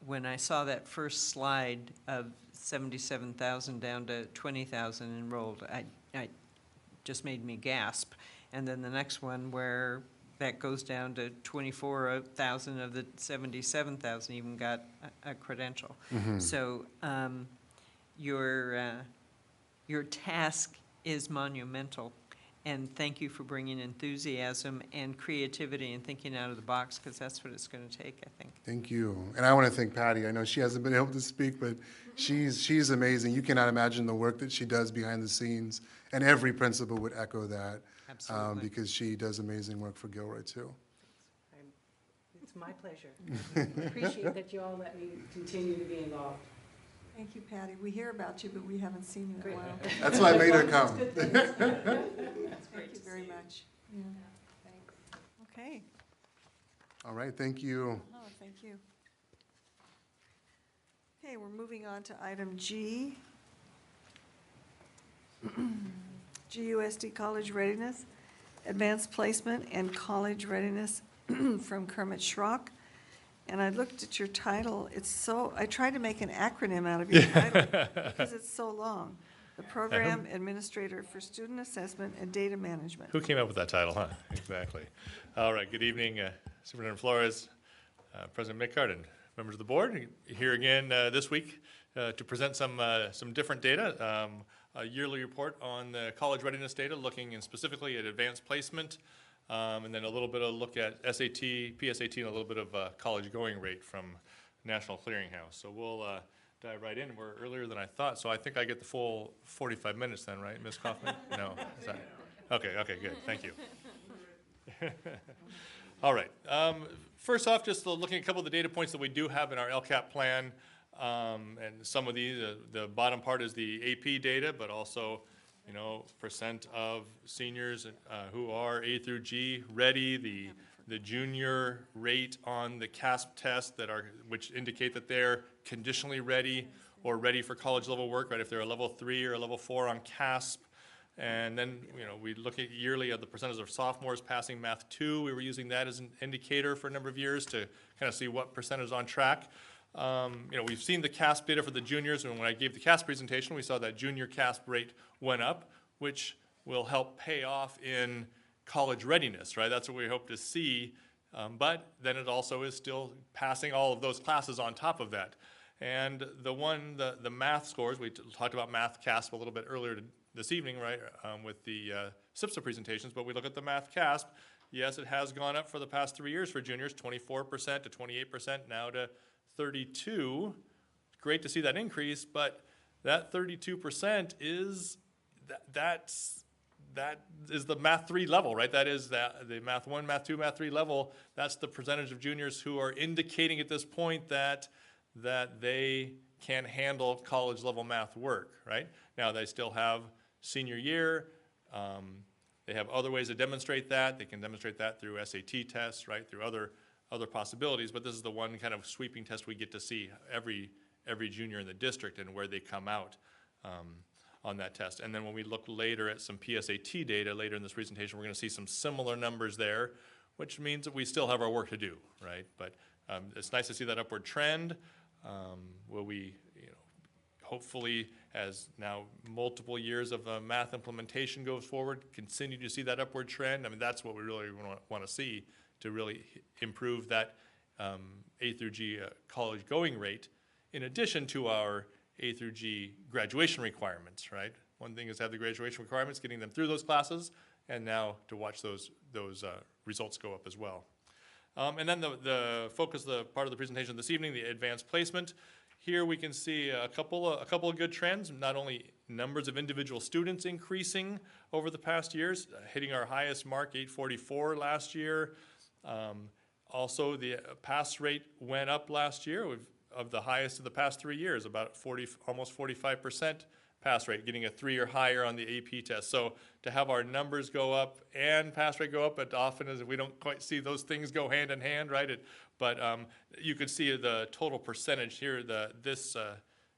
When I saw that first slide of 77,000 down to 20,000 enrolled, I just made me gasp. And then the next one where that goes down to 24,000 of the 77,000 even got a credential. So your task is monumental. And thank you for bringing enthusiasm and creativity and thinking out of the box, because that's what it's going to take, I think. Thank you. And I want to thank Patty. I know she hasn't been able to speak, but she's amazing. You cannot imagine the work that she does behind the scenes, and every principal would echo that. Absolutely. Because she does amazing work for Gilroy, too. It's my pleasure. I appreciate that you all let me continue to be involved. Thank you, Patty. We hear about you, but we haven't seen you in a while. That's why I made her come. Thank you very much. Yeah, thanks. Okay. All right, thank you. Oh, thank you. Okay, we're moving on to item G. GUSD College Readiness, Advanced Placement and College Readiness from Kermit Schrock. And I looked at your title, I tried to make an acronym out of your title because it's so long. The Program Administrator for Student Assessment and Data Management. Who came up with that title, huh? Exactly. All right, good evening, Superintendent Flores, President Mickard, and members of the board. Here again this week to present some different data. A yearly report on the college readiness data, looking specifically at advanced placement, and then a little bit of look at SAT, PSAT, and a little bit of college going rate from National Clearinghouse. So we'll dive right in. We're earlier than I thought, so I think I get the full 45 minutes then, right, Ms. Kaufman? No? Is that, okay, good, thank you. All right. First off, just looking at a couple of the data points that we do have in our LCAP plan. And some of these, the bottom part is the AP data, but also, you know, percent of seniors who are A through G ready, the junior rate on the CASP test which indicate that they're conditionally ready or ready for college level work, right? If they're a level 3 or a level 4 on CASP. And then, you know, we look at yearly of the percentage of sophomores passing Math 2. We were using that as an indicator for a number of years to kind of see what percent is on track. You know, we've seen the CASP data for the juniors, and when I gave the CASP presentation, we saw that junior CASP rate went up, which will help pay off in college readiness, right? That's what we hope to see, but then it also is still passing all of those classes on top of that. And the math scores, we talked about math CASP a little bit earlier this evening, right, with the SIPSA presentations, but we look at the math CASP. Yes, it has gone up for the past 3 years for juniors, 24% to 28%, now to 32%. Great to see that increase, but that 32% is, that is the Math 3 level, right? That is the Math 1, Math 2, Math 3 level. That's the percentage of juniors who are indicating at this point that they can handle college level math work, right? Now they still have senior year. They have other ways to demonstrate that. They can demonstrate that through SAT tests, right? Through other possibilities, but this is the one kind of sweeping test we get to see every junior in the district and where they come out on that test. And then when we look later at some PSAT data later in this presentation, we're going to see some similar numbers there, which means that we still have our work to do, right? But it's nice to see that upward trend. Will we, hopefully, as now multiple years of math implementation goes forward, continue to see that upward trend? I mean, that's what we really want to see to really improve that A through G college going rate, in addition to our A through G graduation requirements, right? One thing is to have the graduation requirements, getting them through those classes, and now to watch those results go up as well. And then the focus, the part of the presentation this evening, the advanced placement. Here we can see a couple of good trends, not only numbers of individual students increasing over the past years, hitting our highest mark, 844 last year. Also, the pass rate went up last year, of the highest of the past 3 years, about almost 45% pass rate, getting a 3 or higher on the AP test. So to have our numbers go up and pass rate go up, it often is we don't quite see those things go hand in hand, right? But you could see the total percentage here, this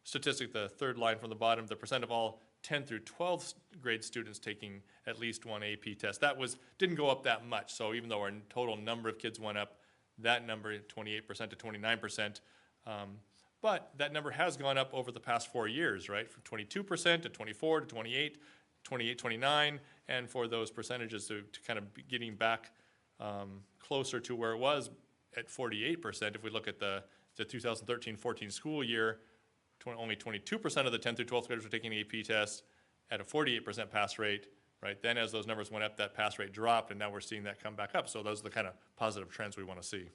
statistic, the third line from the bottom, the percent of all 10 through 12 grade students taking at least one AP test. That didn't go up that much. So even though our total number of kids went up, that number, 28% to 29%, but that number has gone up over the past 4 years, right? From 22% to 24 to 28, 28, 29, and for those percentages to kind of be getting back closer to where it was at 48%. If we look at the 2013-14 school year, only 22% of the 10th through 12th graders were taking the AP test at a 48% pass rate, right? Then as those numbers went up, that pass rate dropped, and now we're seeing that come back up. So those are the kind of positive trends we want to see.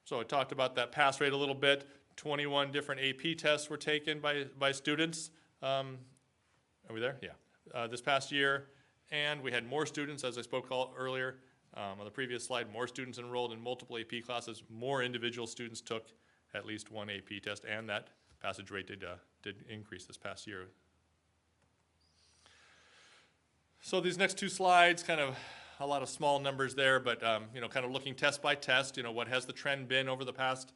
So I talked about that pass rate a little bit. 21 different AP tests were taken by students. Are we there? Yeah. This past year. And we had more students, as I spoke earlier on the previous slide, more students enrolled in multiple AP classes. More individual students took at least one AP test, and that passage rate did increase this past year. So these next two slides, kind of a lot of small numbers there, but kind of looking test by test, what has the trend been over the past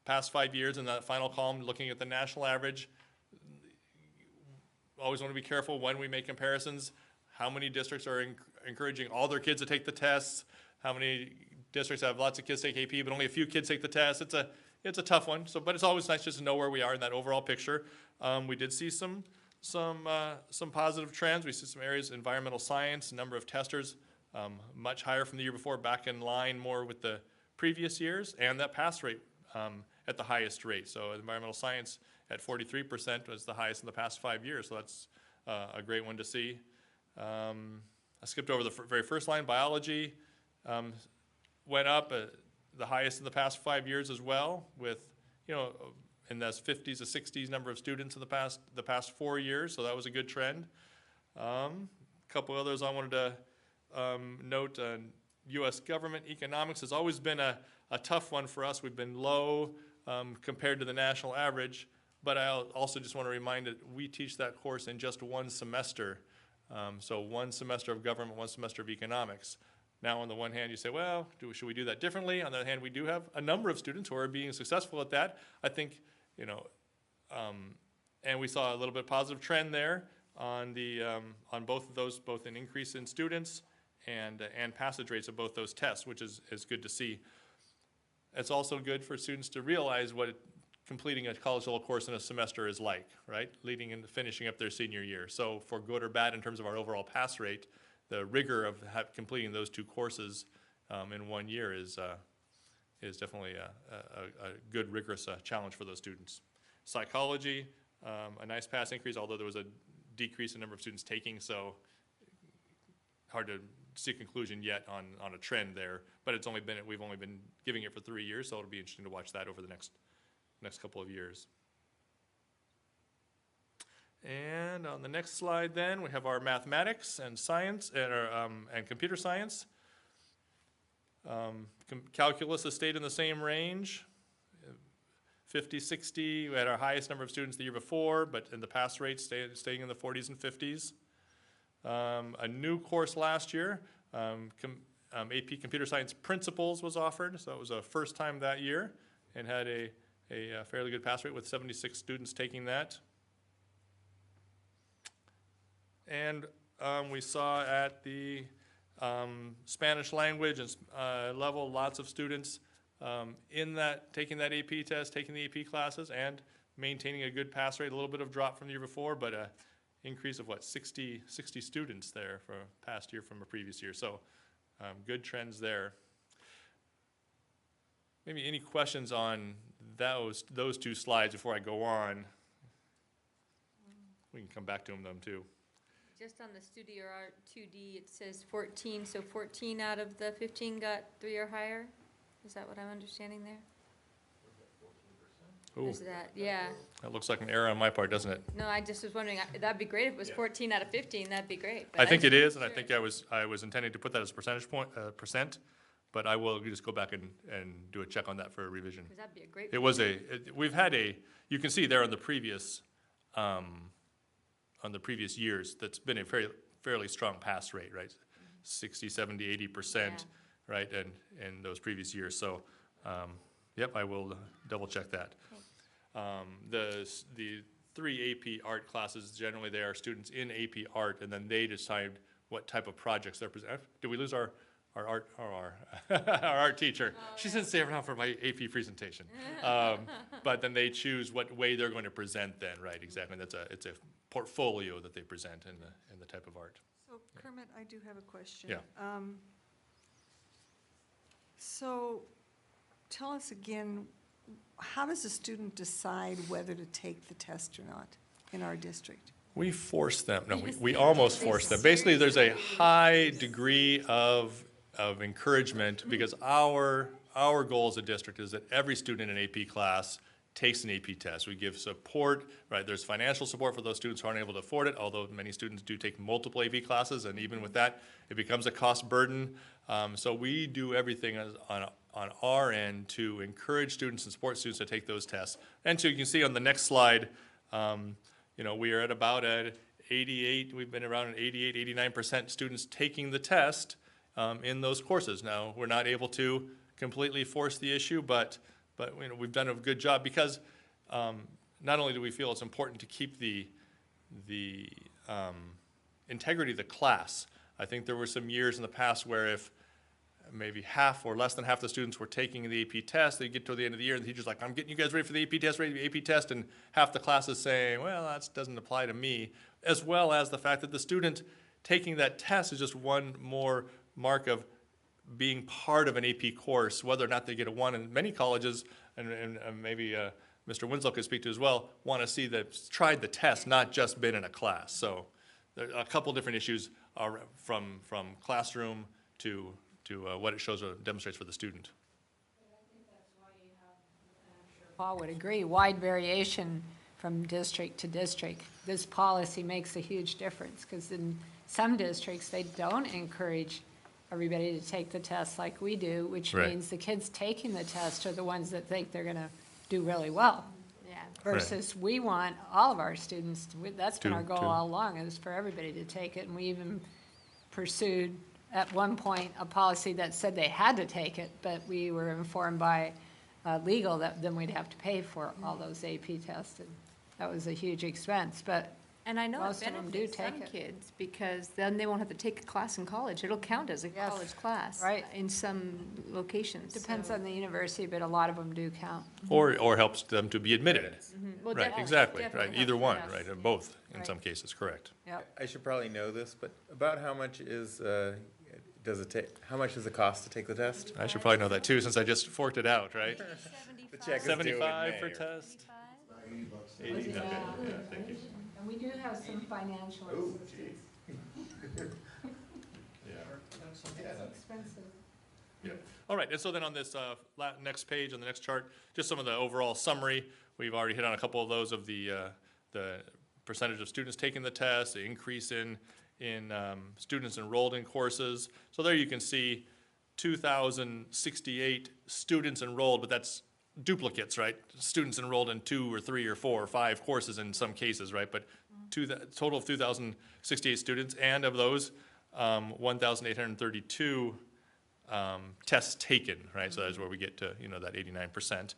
5 years in that final column, looking at the national average. Always want to be careful when we make comparisons. How many districts are encouraging all their kids to take the tests? How many districts have lots of kids take AP, but only a few kids take the test? It's a tough one. But it's always nice just to know where we are in that overall picture. We did see some positive trends. We see some areas, environmental science, number of testers, much higher from the year before, back in line more with the previous years, and that pass rate at the highest rate. So environmental science at 43% was the highest in the past 5 years. So that's a great one to see. I skipped over the very first line. Biology went up the highest in the past 5 years as well, with in those 50s to 60s number of students in the past 4 years. So that was a good trend. A couple others I wanted to note. U.S. government economics has always been a tough one for us. We've been low compared to the national average, but I also just want to remind that we teach that course in just one semester. So one semester of government, one semester of economics. Now, on the one hand, you say, well, should we do that differently? On the other hand, we do have a number of students who are being successful at that. I think, and we saw a little bit positive trend there on both of those, both an increase in students and passage rates of both those tests, which is good to see. It's also good for students to realize what completing a college level course in a semester is like, right? Leading into finishing up their senior year. So for good or bad in terms of our overall pass rate, the rigor of completing those two courses in 1 year is is definitely a good rigorous challenge for those students. Psychology, a nice pass increase, although there was a decrease in number of students taking, so hard to see a conclusion yet on a trend there, but we've only been giving it for 3 years, so it'll be interesting to watch that over the next couple of years. And on the next slide then, we have our mathematics and science and computer science. Calculus has stayed in the same range, 50, 60. We had our highest number of students the year before, but in the pass rate staying in the 40s and 50s. A new course last year, AP Computer Science Principles was offered, so it was a first time that year and had a fairly good pass rate with 76 students taking that. And we saw at the Spanish language and level, lots of students taking that AP test, taking the AP classes, and maintaining a good pass rate. A little bit of drop from the year before, but an increase of 60 students there for past year from a previous year. So good trends there. Maybe any questions on those two slides before I go on? We can come back to them too. Just on the Studio Art 2D, it says 14, so 14 out of the 15 got 3 or higher? Is that what I'm understanding there? Ooh. Is that, yeah. That looks like an error on my part, doesn't it? No, I just was wondering, that'd be great if it was 14 out of 15, that'd be great. I think it is, and I think I was intending to put that as a percent, but I will just go back and do a check on that for a revision. 'Cause that'd be a great. It was we've had you can see there on the previous years, that's been a fairly strong pass rate, right? 60, 70, 80%, right, and in those previous years. So, yep, I will double check that. The 3 AP art classes, generally they are students in AP art, and then they decide what type of projects they're presenting. Did we lose our art teacher? She's in stay around for my AP presentation. But then they choose what way they're going to present then, right, exactly. It's a portfolio that they present in the type of art. So Kermit, I do have a question. Yeah. So tell us again, how does a student decide whether to take the test or not in our district? We force them, no, we almost force them. Basically, there's a high degree of encouragement because our goal as a district is that every student in an AP class takes an AP test. We give support, right? There's financial support for those students who aren't able to afford it, although many students do take multiple AP classes, and even with that, it becomes a cost burden. So we do everything on our end to encourage students and support students to take those tests. And so you can see on the next slide, we are at about 88, we've been around 88, 89% students taking the test in those courses. Now, we're not able to completely force the issue, but we've done a good job because not only do we feel it's important to keep the integrity of the class. I think there were some years in the past where if maybe half or less than half the students were taking the AP test, they get to the end of the year and the teacher's like, I'm getting you guys ready for the AP test, and half the class is saying, well, that doesn't apply to me, as well as the fact that the student taking that test is just one more mark of being part of an AP course, whether or not they get a 1. And many colleges, and maybe Mr. Winslow could speak to as well, want to see that tried the test, not just been in a class. So there are a couple different issues from classroom to what it shows or demonstrates for the student. Paul would agree, wide variation from district to district. This policy makes a huge difference because in some districts, they don't encourage everybody to take the test like we do, which Right. means the kids taking the test are the ones that think they're going to do really well. Yeah. Versus we want all of our students, that's been our goal to- all along, is for everybody to take it. And we even pursued at one point a policy that said they had to take it, but we were informed by legal that then we'd have to pay for all those AP tests. And that was a huge expense, but And I know it most of them do benefits take some it. kids because then they won't have to take a class in college. It'll count as a Yes. college class. Right. In some locations. Depends so- on the university, but a lot of them do count. Or helps them to be admitted. Well, Right, definitely- exactly, definitely right, either helps, one, yes. right, or both in Right. some cases, correct. Yep. I should probably know this, but about how much is does it take, how much does it cost to take the test? I should probably know that too, since I just forked it out, right? The check is due in 75 May for or- test? 80, okay, yeah, thank you. And we do have some financial Oh, assistance. Yeah. It's expensive. Yeah. All right, and so then on this next page, on the next chart, just some of the overall summary. We've already hit on a couple of those of the percentage of students taking the test, the increase in students enrolled in courses. So there you can see 2,068 students enrolled, but that's duplicates, right? Students enrolled in 2 or 3 or 4 or 5 courses in some cases, right? But total of 2,068 students, and of those, 1,832 tests taken, right? So that's where we get to, that 89%.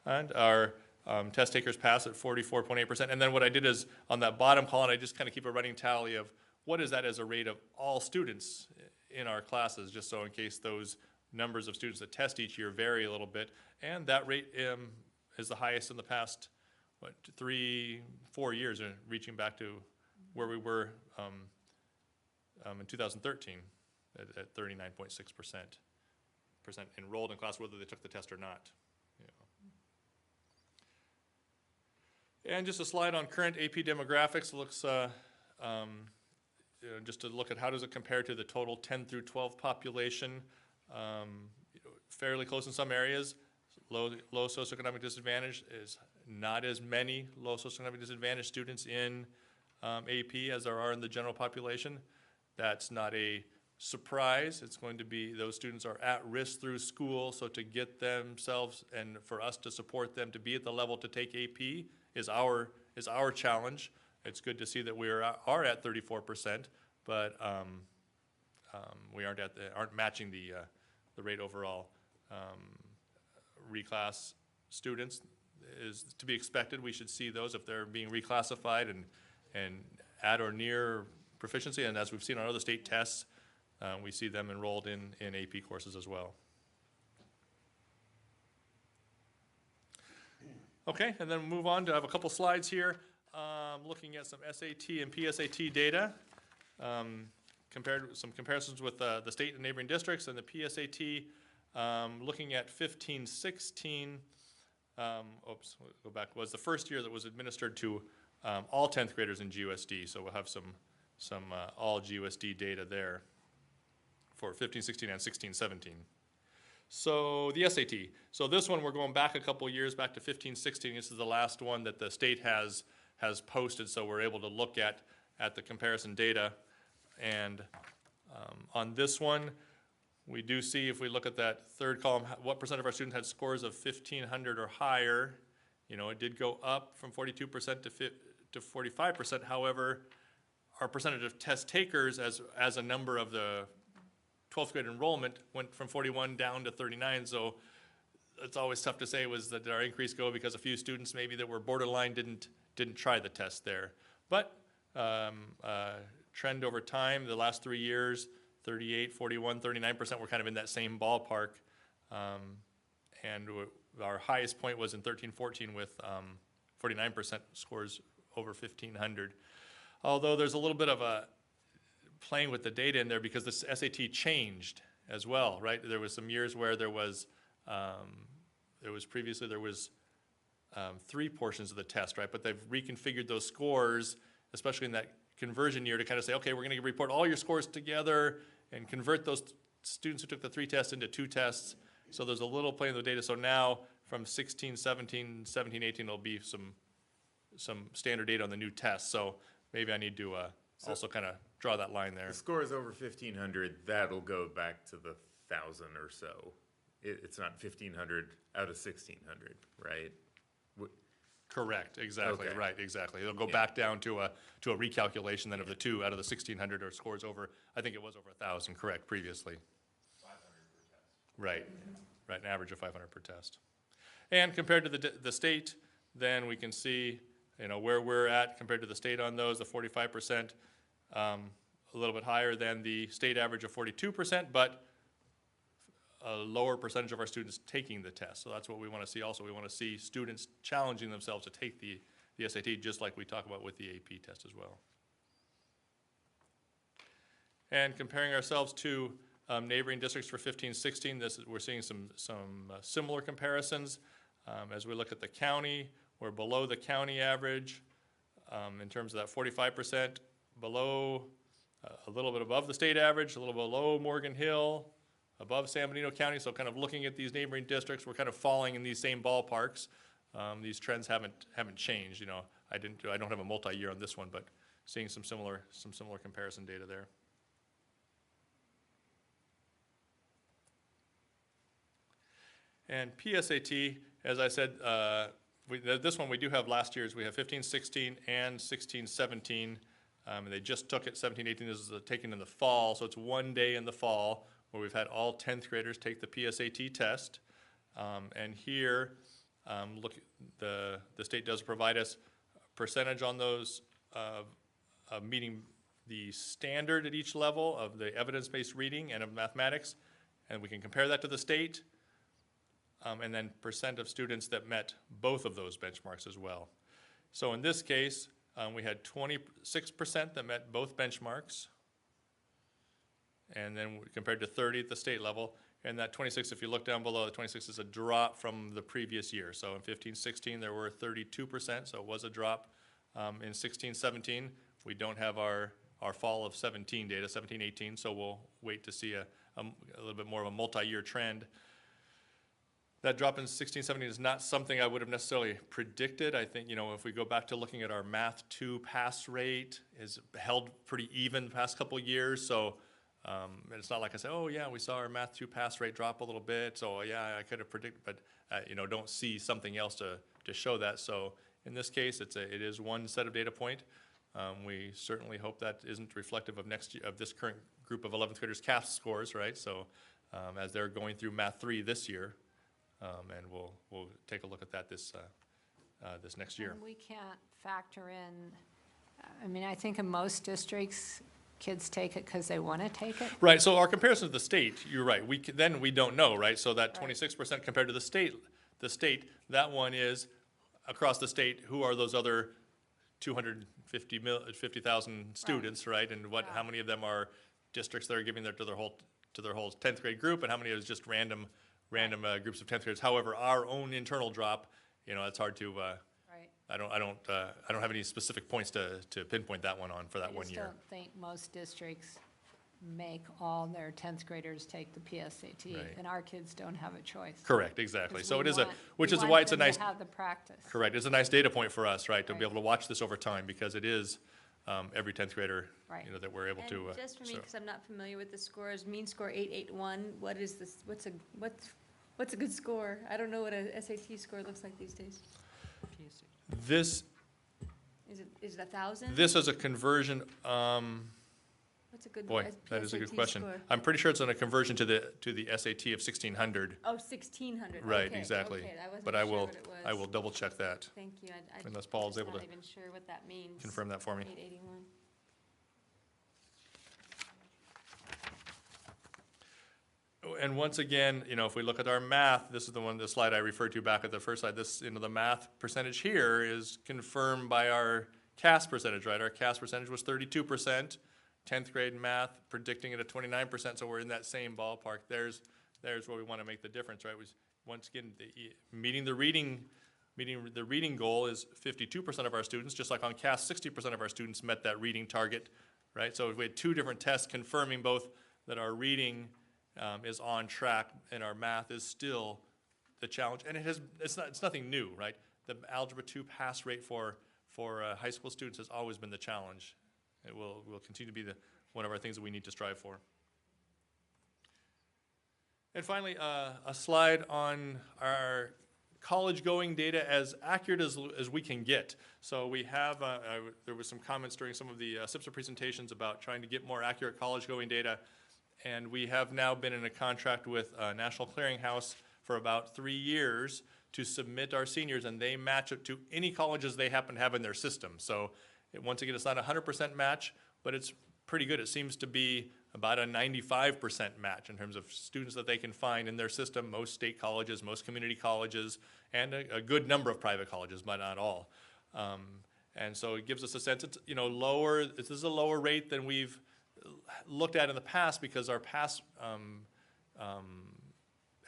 And our test takers pass at 44.8%. And then what I did is, on that bottom column, I just kind of keep a running tally of what is that as a rate of all students in our classes, just so in case those numbers of students that test each year vary a little bit. And that rate is the highest in the past, 3-4 years, reaching back to where we were in 2013 at 39.6% enrolled in class, whether they took the test or not. And just a slide on current AP demographics. Looks just to look at how does it compare to the total 10 through 12 population. Fairly close in some areas. Low socioeconomic disadvantage is not as many low socioeconomic disadvantaged students in AP as there are in the general population. That's not a surprise. It's going to be those students are at risk through school, so to get themselves and for us to support them to be at the level to take AP is our challenge. It's good to see that we are at 34%, but we aren't matching the rate overall. Reclass students is to be expected. We should see those if they're being reclassified and at or near proficiency, and as we've seen on other state tests, we see them enrolled in AP courses as well. Okay, and then move on to, I have a couple slides here, looking at some SAT and PSAT data, some comparisons with the state and neighboring districts, and the PSAT, looking at 15-16, oops, we'll go back, was the first year that was administered to all 10th graders in GUSD, so we'll have some all GUSD data there for 15-16 and 16-17. So the SAT. So this one, we're going back a couple years, back to 15-16. This is the last one that the state has posted, so we're able to look at the comparison data. And on this one, we do see, if we look at that third column, what percent of our students had scores of 1,500 or higher. It did go up from 42% to 45%. However, our percentage of test takers as a number of the 12th grade enrollment went from 41 down to 39, so it's always tough to say did our increase go because a few students maybe that were borderline didn't try the test there. But trend over time, the last 3 years, 38, 41, 39%, we're kind of in that same ballpark. And our highest point was in 13-14 with 49% scores over 1,500. Although there's a little bit of a playing with the data in there because the SAT changed as well, right? There was some years where there was previously 3 portions of the test, right? But they've reconfigured those scores, especially in that conversion year, to kind of say, okay, we're going to report all your scores together and convert those students who took the 3 tests into 2 tests. So there's a little playing with the data. So now from 16, 17, 17, 18, there'll be some standard data on the new tests. So maybe I need to also kind of draw that line there. The score is over 1,500, that'll go back to the 1,000 or so. It's not 1,500 out of 1,600, right? Correct, exactly, Okay. right, exactly. It'll go back down to a recalculation then of the 2 out of the 1,600 or scores over, I think it was over 1,000, correct, previously. 500 per test. Right, right, an average of 500 per test. And compared to the state, then we can see, where we're at compared to the state on those, the 45%, a little bit higher than the state average of 42%, but a lower percentage of our students taking the test. So that's what we want to see also. We want to see students challenging themselves to take the SAT, just like we talk about with the AP test as well. And comparing ourselves to neighboring districts for 15-16. We're seeing some similar comparisons. As we look at the county, we're below the county average in terms of that 45%, below, a little bit above the state average, a little below Morgan Hill, above San Benito County. So kind of looking at these neighboring districts, we're kind of falling in these same ballparks. These trends haven't changed. You know, I don't have a multi-year on this one, but seeing some similar comparison data there. And PSAT, as I said, this one we do have last year's. We have 15-16 and 16-17. And they just took it 17-18. This is taken in the fall, so it's one day in the fall where we've had all 10th graders take the PSAT test. And here, look, the state does provide us a percentage on those of meeting the standard at each level of the evidence-based reading and of mathematics, and we can compare that to the state. And then percent of students that met both of those benchmarks as well. So in this case, we had 26% that met both benchmarks, and then compared to 30 at the state level. And that 26, if you look down below, the 26 is a drop from the previous year. So in 15-16, there were 32%, so it was a drop. In 16-17, we don't have our fall of 17 data, 17-18, so we'll wait to see a little bit more of a multi-year trend. That drop in 16-17 is not something I would have necessarily predicted. I think, you know, if we go back to looking at our Math 2 pass rate, is held pretty even the past couple of years. So it's not like I say, oh yeah, we saw our Math 2 pass rate drop a little bit. So yeah, I could have predicted, but you know, don't see something else to show that. So in this case, it is one set of data point. We certainly hope that isn't reflective of this current group of 11th graders' CAF scores, right? So as they're going through Math 3 this year. And we'll take a look at that this next year. And we can't factor in, I mean, I think in most districts, kids take it because they want to take it. Right, so our comparison to the state, you're right, then we don't know, right? So that 26% compared to the state, that one is across the state, who are those other 250,000 students, right? And how many of them are districts that are giving to their whole 10th grade group, and how many is just random groups of 10th graders. However, our own internal drop, you know, it's hard to. I don't have any specific points to pinpoint that one on for that 1 year. I don't think most districts make all their 10th graders take the PSAT, and our kids don't have a choice. Correct, exactly. So it is which is why it's a nice. To have the practice. Correct, it's a nice data point for us, right, to be able to watch this over time, because it is every 10th grader, you know, that we're able to. Just for me, because I'm not familiar with the scores, mean score 881. What is this? What's a good score? I don't know what a SAT score looks like these days. This. Is it 1,000? This is a conversion. What's a good? Boy, that is a good SAT question. score? I'm pretty sure it's on a conversion to the SAT of 1600. Oh, 1,600. Right, Okay, exactly. Okay, I wasn't But sure I will what it was. I will double check that. Thank you. Unless Paul is able I'm to not even sure what that means. confirm that for me. 881. And once again, you know, if we look at our math, this is the slide I referred to back at the first slide. This, you know, the math percentage here is confirmed by our CAS percentage, right? Our CAS percentage was 32%. 10th grade math predicting it at 29%, so we're in that same ballpark. There's where we want to make the difference, right? Once again, meeting the reading goal is 52% of our students. Just like on CAS, 60% of our students met that reading target, right? So we had two different tests confirming both that our reading is on track and our math is still the challenge. And it's nothing new, right? The Algebra 2 pass rate for high school students has always been the challenge. It will continue to be one of our things that we need to strive for. And finally, a slide on our college-going data as accurate as we can get. So we have, there was some comments during some of the SIPSA presentations about trying to get more accurate college-going data. And we have now been in a contract with National Clearinghouse for about 3 years to submit our seniors, and they match it to any colleges they happen to have in their system. So once again, it's not a 100% match, but it's pretty good. It seems to be about a 95% match in terms of students that they can find in their system, most state colleges, most community colleges, and a good number of private colleges, but not all. And so it gives us a sense, it's, you know, lower, this is a lower rate than we've looked at in the past because our past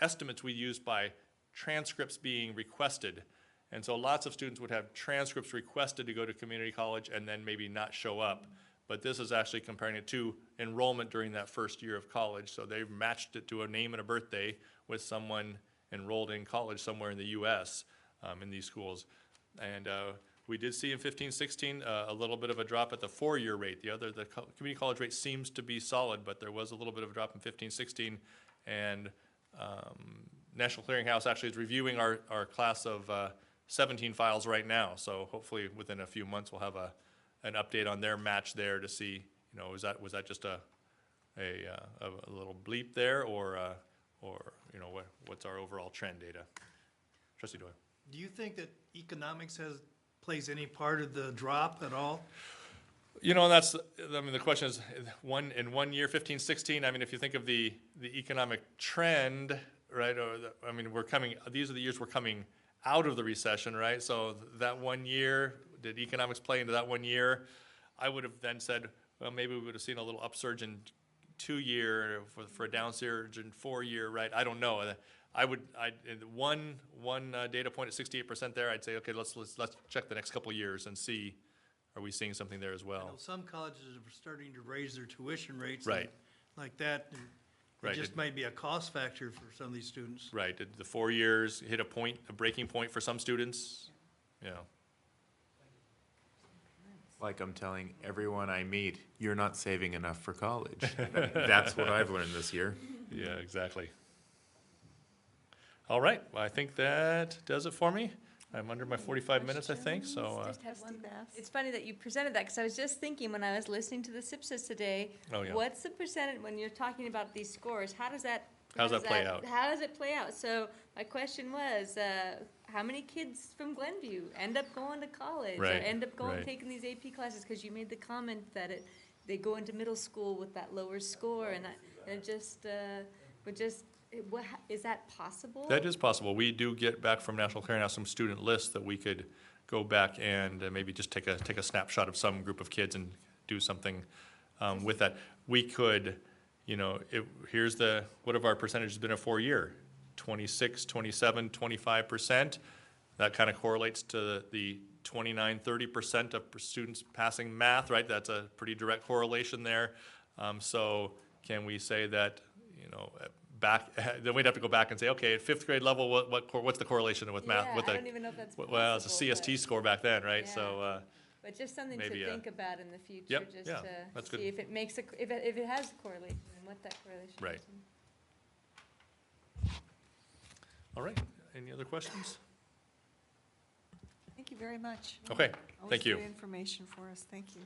estimates we used by transcripts being requested. And so lots of students would have transcripts requested to go to community college and then maybe not show up. But this is actually comparing it to enrollment during that first year of college. So they've matched it to a name and a birthday with someone enrolled in college somewhere in the US in these schools. And we did see in 15-16 a little bit of a drop at the 4-year rate. The community college rate seems to be solid, but there was a little bit of a drop in 15-16. And National Clearinghouse actually is reviewing our class of 17 files right now. So hopefully within a few months we'll have an update on their match there to see, you know, was that just a little bleep there, or you know, what's our overall trend data? Trustee Doyle. Do you think that economics plays any part of the drop at all? You know, the question is, in 1 year, 15-16, I mean, if you think of the economic trend, right, these are the years we're coming out of the recession, right? So that 1 year, did economics play into that 1 year? I would have then said, well, maybe we would have seen a little upsurge in 2 year for a downsurge in 4 year, right? I don't know. One data point at 68% there, I'd say, okay, let's check the next couple of years and see, are we seeing something there as I well? know some colleges are starting to raise their tuition rates. Right. Like that. And Right. It just might be a cost factor for some of these students. Right, did the 4 years hit a breaking point for some students? Yeah. Like I'm telling everyone I meet, you're not saving enough for college. That's what I've learned this year. Yeah, exactly. All right, well, I think that does it for me. I'm under my 45 minutes, I think, so. It's funny that you presented that, because I was just thinking when I was listening to the SIPSAs today, Oh, yeah. what's the percentage, when you're talking about these scores, how does that play out? How does it play out? So my question was, how many kids from Glenview end up going to college? Or Right, end up going, right. taking these AP classes? Because you made the comment that they go into middle school with that lower score, and is that possible? That is possible. We do get back from National Clearinghouse some student lists that we could go back and maybe just take a snapshot of some group of kids and do something with that. We could, you know, what have our percentages been a 4 year? 26, 27, 25%. That kind of correlates to the 29, 30% of students passing math, right? That's a pretty direct correlation there. So can we say that, you know, then we'd have to go back and say, okay, at 5th grade level, what's the correlation with math? Yeah, I don't even know if that's possible. Well, it's a CST score back then, right? Yeah. So. But just something to maybe, think about in the future, Yep, just yeah, to that's see good. if it makes if it has a correlation and what that correlation Right. is. All right, any other questions? Thank you very much. Okay, thank you. Always good information for us, thank you.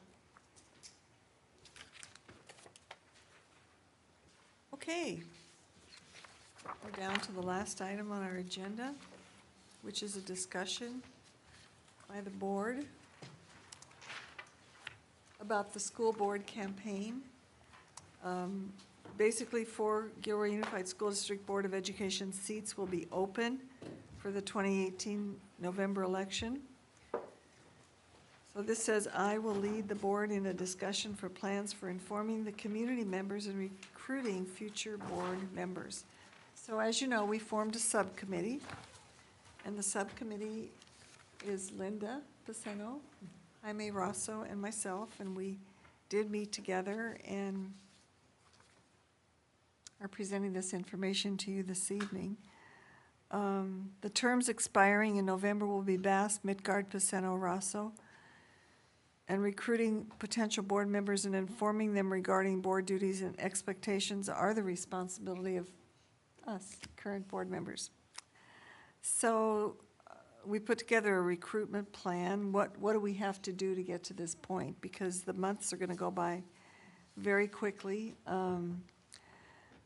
Okay. We're down to the last item on our agenda, which is a discussion by the board about the school board campaign. Basically, 4 Gilroy Unified School District Board of Education seats will be open for the 2018 November election. So this says, I will lead the board in a discussion for plans for informing the community members and recruiting future board members. So as you know, we formed a subcommittee, and the subcommittee is Linda Paceno, Jaime Rosso, and myself, and we did meet together and are presenting this information to you this evening. The terms expiring in November will be Bass, Midgard, Paceno, Rosso, and recruiting potential board members and informing them regarding board duties and expectations are the responsibility of us, current board members. So we put together a recruitment plan. What do we have to do to get to this point? Because the months are going to go by very quickly.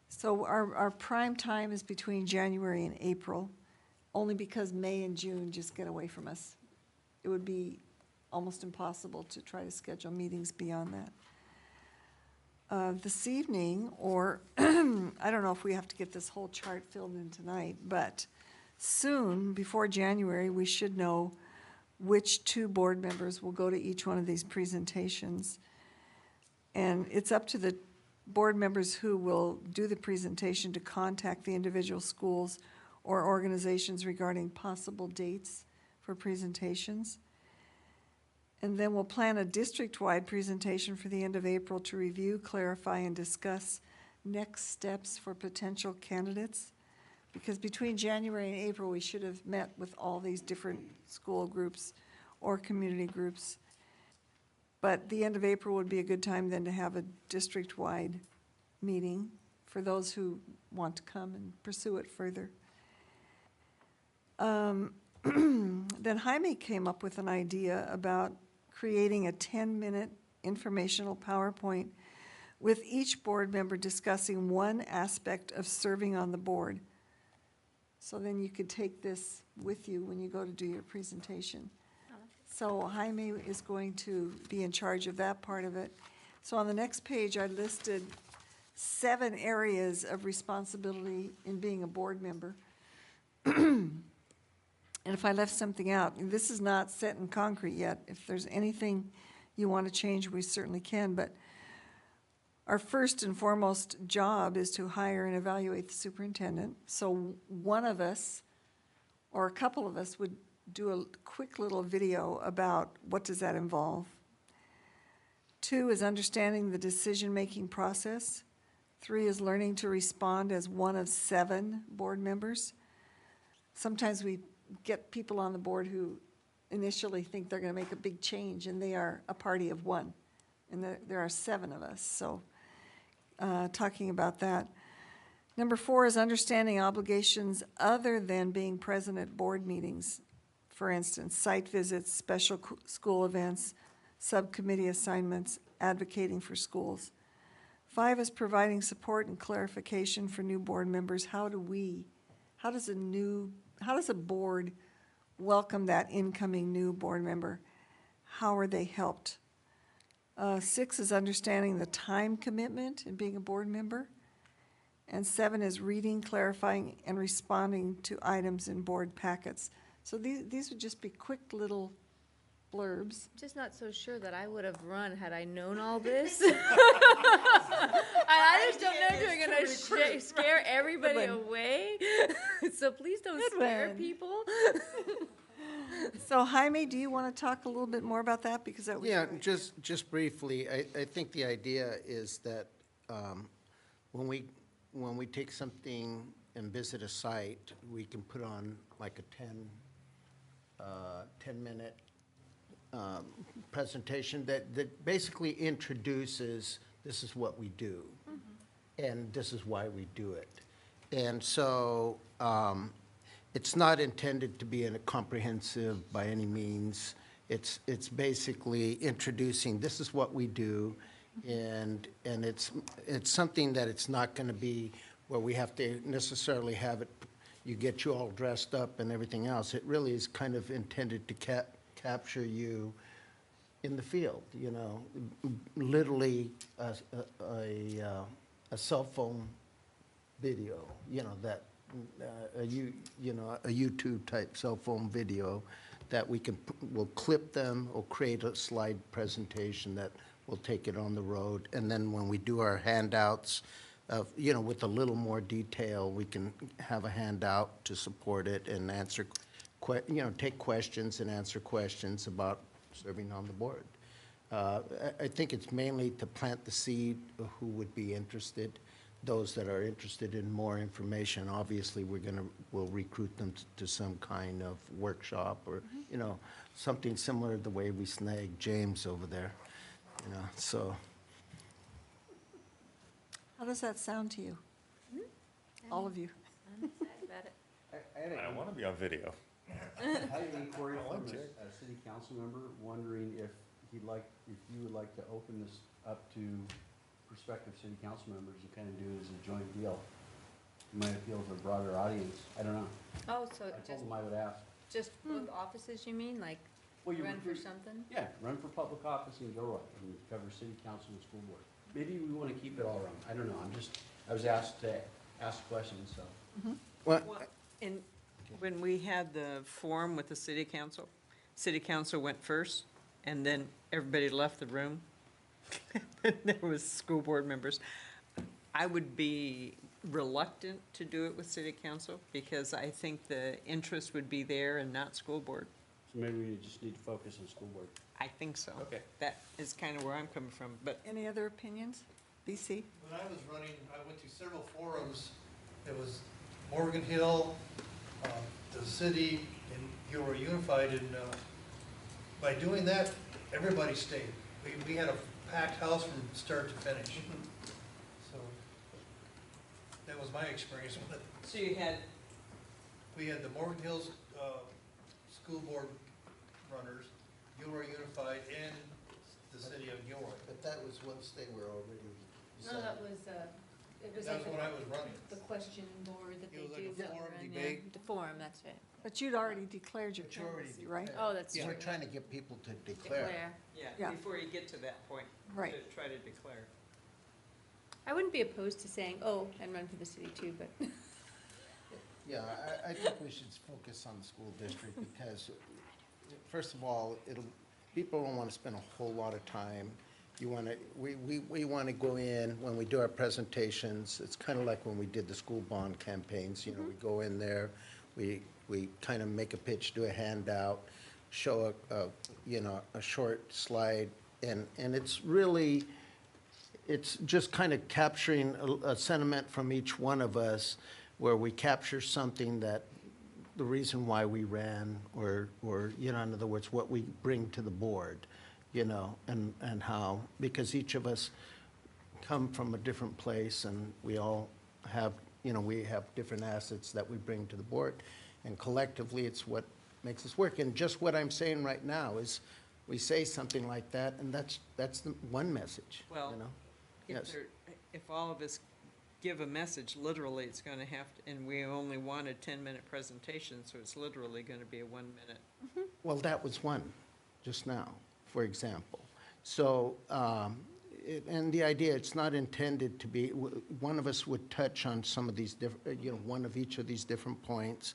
So our prime time is between January and April, only because May and June just get away from us. It would be almost impossible to try to schedule meetings beyond that. This evening, or I don't know if we have to get this whole chart filled in tonight, but soon, before January, we should know which 2 board members will go to each one of these presentations. And And it's up to the board members who will do the presentation to contact the individual schools or organizations regarding possible dates for presentations. And then we'll plan a district-wide presentation for the end of April to review, clarify, and discuss next steps for potential candidates. Because between January and April, we should have met with all these different school groups or community groups. But the end of April would be a good time then to have a district-wide meeting for those who want to come and pursue it further. Then Jaime came up with an idea about creating a 10-minute informational PowerPoint with each board member discussing one aspect of serving on the board. So then you could take this with you when you go to do your presentation. So Jaime is going to be in charge of that part of it. So on the next page, I listed 7 areas of responsibility in being a board member. And if I left something out, and this is not set in concrete yet. If there's anything you want to change, we certainly can. But our first and foremost job is to hire and evaluate the superintendent. So one of us, or a couple of us, would do a quick little video about what does that involve. 2 is understanding the decision-making process. 3 is learning to respond as one of 7 board members. Sometimes we get people on the board who initially think they're going to make a big change, and they are a party of 1. And there are 7 of us, so talking about that. Number 4 is understanding obligations other than being present at board meetings. For instance, site visits, special school events, subcommittee assignments, advocating for schools. 5 is providing support and clarification for new board members. How does a board welcome that incoming new board member? How are they helped? 6 is understanding the time commitment in being a board member. And 7 is reading, clarifying, and responding to items in board packets. So these would just be quick little blurbs. Just not so sure that I would have run had I known all this. I just don't know if you're going to scare everybody away. So please don't scare people. So Jaime, do you want to talk a little bit more about that? Because that was Yeah, just briefly, I think the idea is that when we take something and visit a site, we can put on like a 10-minute presentation that basically introduces this is what we do, and this is why we do it. And so it's not intended to be a comprehensive by any means. It's basically introducing this is what we do, and it's something that it's not going to be where we have to necessarily have it, you get you all dressed up and everything else. It really is kind of intended to capture you in the field, you know, literally a cell phone video, you know, that a YouTube type cell phone video that we'll clip them or create a slide presentation that will take it on the road. And then when we do our handouts, you know, with a little more detail, we can have a handout to support it and answer, take questions and answer questions about serving on the board. I think it's mainly to plant the seed of who would be interested. Those that are interested in more information, obviously, we'll recruit them to some kind of workshop or, you know, something similar to the way we snagged James over there, you know, so. How does that sound to you? All of you. I'm excited about it. I don't want to be on video. I had an inquiry from a city council member wondering if you would like to open this up to prospective city council members and kind of do it as a joint deal. It might appeal to a broader audience. I don't know. Oh, so I told them I would ask. just both offices, you mean? Like Well, you run would- for something? Yeah, run for public office in Gilroy and cover city council and school board. Maybe we want to keep it all around. I don't know. I was asked to ask questions, so. And when we had the forum with the city council went first, and then everybody left the room. there was school board members. I would be reluctant to do it with city council because I think the interest would be there and not school board. So maybe we just need to focus on school board. I think so. Okay. That is kind of where I'm coming from, but Any other opinions? BC? When I was running, I went to several forums. It was Morgan Hill, the city, and Gilroy Unified, and by doing that, everybody stayed. We had a packed house from start to finish. So that was my experience with it. so you had, We had the Morgan Hills School Board runners, Gilroy Unified, and the city of Gilroy. But that was one thing we're already. No, that was, it was That like was when I was running. the question board that It they was like do. a forum and debate. The forum, that's right. But you'd already declared your But you already candidacy, right? declared. Oh, that's Yeah, true. we're trying to get people to declare. yeah, Yeah. before you get to that point. Right. To try to declare. I wouldn't be opposed to saying, oh, and run for the city too, but. Yeah, I think we should focus on the school district because, first of all, people don't want to spend a whole lot of time. We want to go in, when we do our presentations, it's kind of like when we did the school bond campaigns, you know, we go in there, we kind of make a pitch, do a handout, show a short slide, and it's really, it's just kind of capturing a sentiment from each one of us where we capture something that, the reason why we ran, or, in other words, what we bring to the board, and how, because each of us come from a different place and we all have, we have different assets that we bring to the board, and collectively, it's what makes us work. And just what I'm saying right now is, we say something like that, and that's the one message, Well, Yes. if all of us give a message, literally, it's going to have to, and we only want a 10-minute presentation, so it's literally going to be a 1 minute. Well, that was one, just now, for example. So, and the idea, it's not intended to be, one of us would touch on some of these different, one of each of these different points,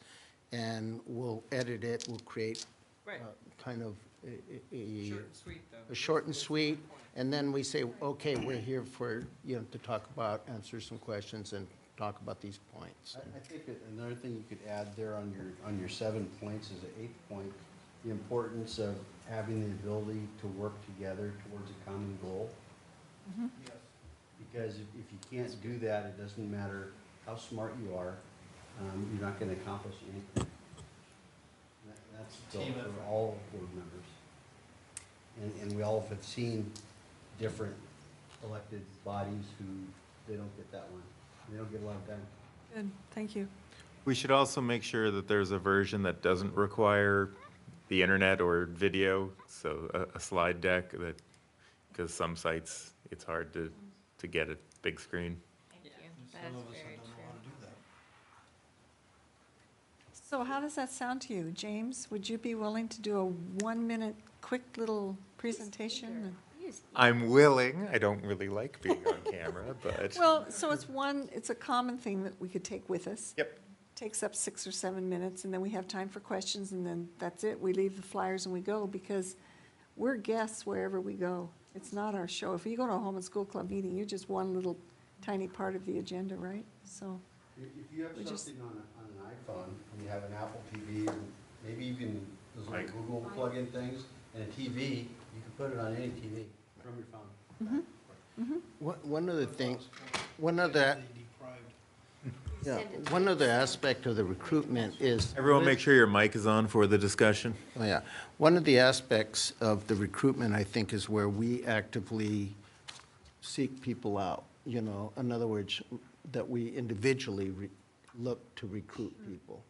and we'll edit it, we'll create Right. kind of a Short and sweet, though. a short and sweet, and then we say, okay, we're here for, to talk about, answer some questions and talk about these points. I think that another thing you could add there on your 7 points is the 8th point, the importance of having the ability to work together towards a common goal. Because if you can't do that, it doesn't matter how smart you are, you're not gonna accomplish anything. That's for all board members. And we all have seen different elected bodies who, they don't get that one. They don't get a lot done. Good, thank you. We should also make sure that there's a version that doesn't require the internet or video, so a slide deck that, because some sites, it's hard to get a big screen. Thank you. Some That's of us very don't know true. how to do that. So how does that sound to you? James, would you be willing to do a 1-minute, quick little presentation? I'm willing. I don't really like being on camera, but. Well, so it's a common thing that we could take with us. Yep. Takes up 6 or 7 minutes, and then we have time for questions, and then that's it. We leave the flyers and we go, because we're guests wherever we go. It's not our show. If you go to a home and school club meeting, you're just one little tiny part of the agenda, right? So, If you have We just- something on an iPhone, and you have an Apple TV, or maybe you can, those little Google plug-in things, and a TV, you can put it on any TV from your phone. One other thing, one other aspect of the recruitment is. Everyone make sure your mic is on for the discussion. Oh, yeah. One of the aspects of the recruitment, I think, is where we actively seek people out, in other words, that we individually look to recruit people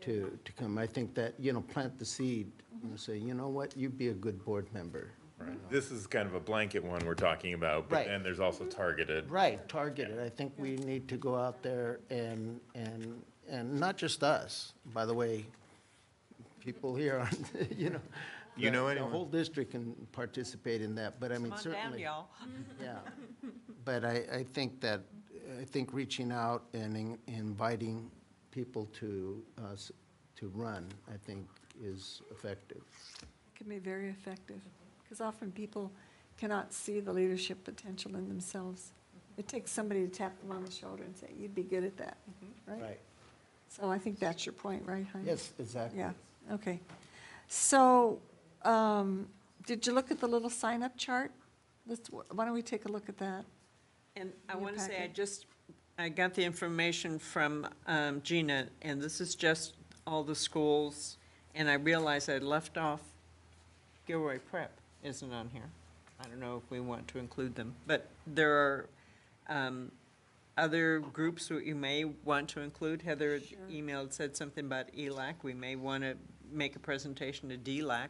to come. I think that, plant the seed, say, you know what, you'd be a good board member. This is kind of a blanket one we're talking about, but Right. then there's also targeted. Right, targeted. I think we need to go out there and not just us, by the way, people here, You know the anyone? whole district can participate in that, but I mean, Come on certainly. down, y'all. Yeah, but I think reaching out and inviting people to run, I think, is effective. it can be very effective, because often people cannot see the leadership potential in themselves. It takes somebody to tap them on the shoulder and say, you'd be good at that, right? Right. So I think that's your point, right, Heinz? Yes, exactly. Yeah, okay. So, did you look at the little sign-up chart? Why don't we take a look at that? And I Your want to say, packet. I got the information from Gina, and this is just all the schools, and I realized I left off Gilroy Prep isn't on here. I don't know if we want to include them, but there are other groups that you may want to include. Heather emailed, said something about ELAC. We may want to make a presentation to DLAC.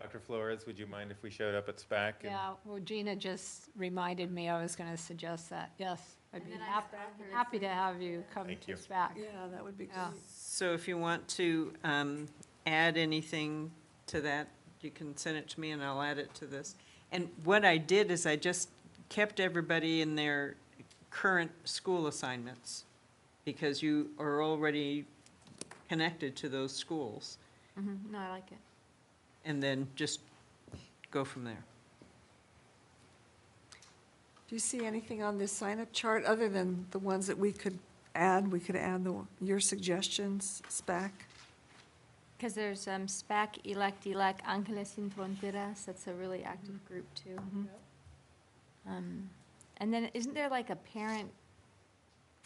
Dr. Flores, would you mind if we showed up at SPAC? and- Yeah, well, Gina just reminded me I was going to suggest that. Yes, I'd be happy to have you come Thank to you. SPAC. Yeah, that would be Yeah. great. So if you want to add anything to that, you can send it to me and I'll add it to this. And what I did is I just kept everybody in their current school assignments because you are already connected to those schools. No, I like it. And then just go from there. Do you see anything on this sign-up chart other than the ones that we could add? We could add your suggestions, SPAC. Because there's SPAC, ELAC, DLAC, Ángeles Sin Fronteras, that's a really active group too. And then isn't there like a parent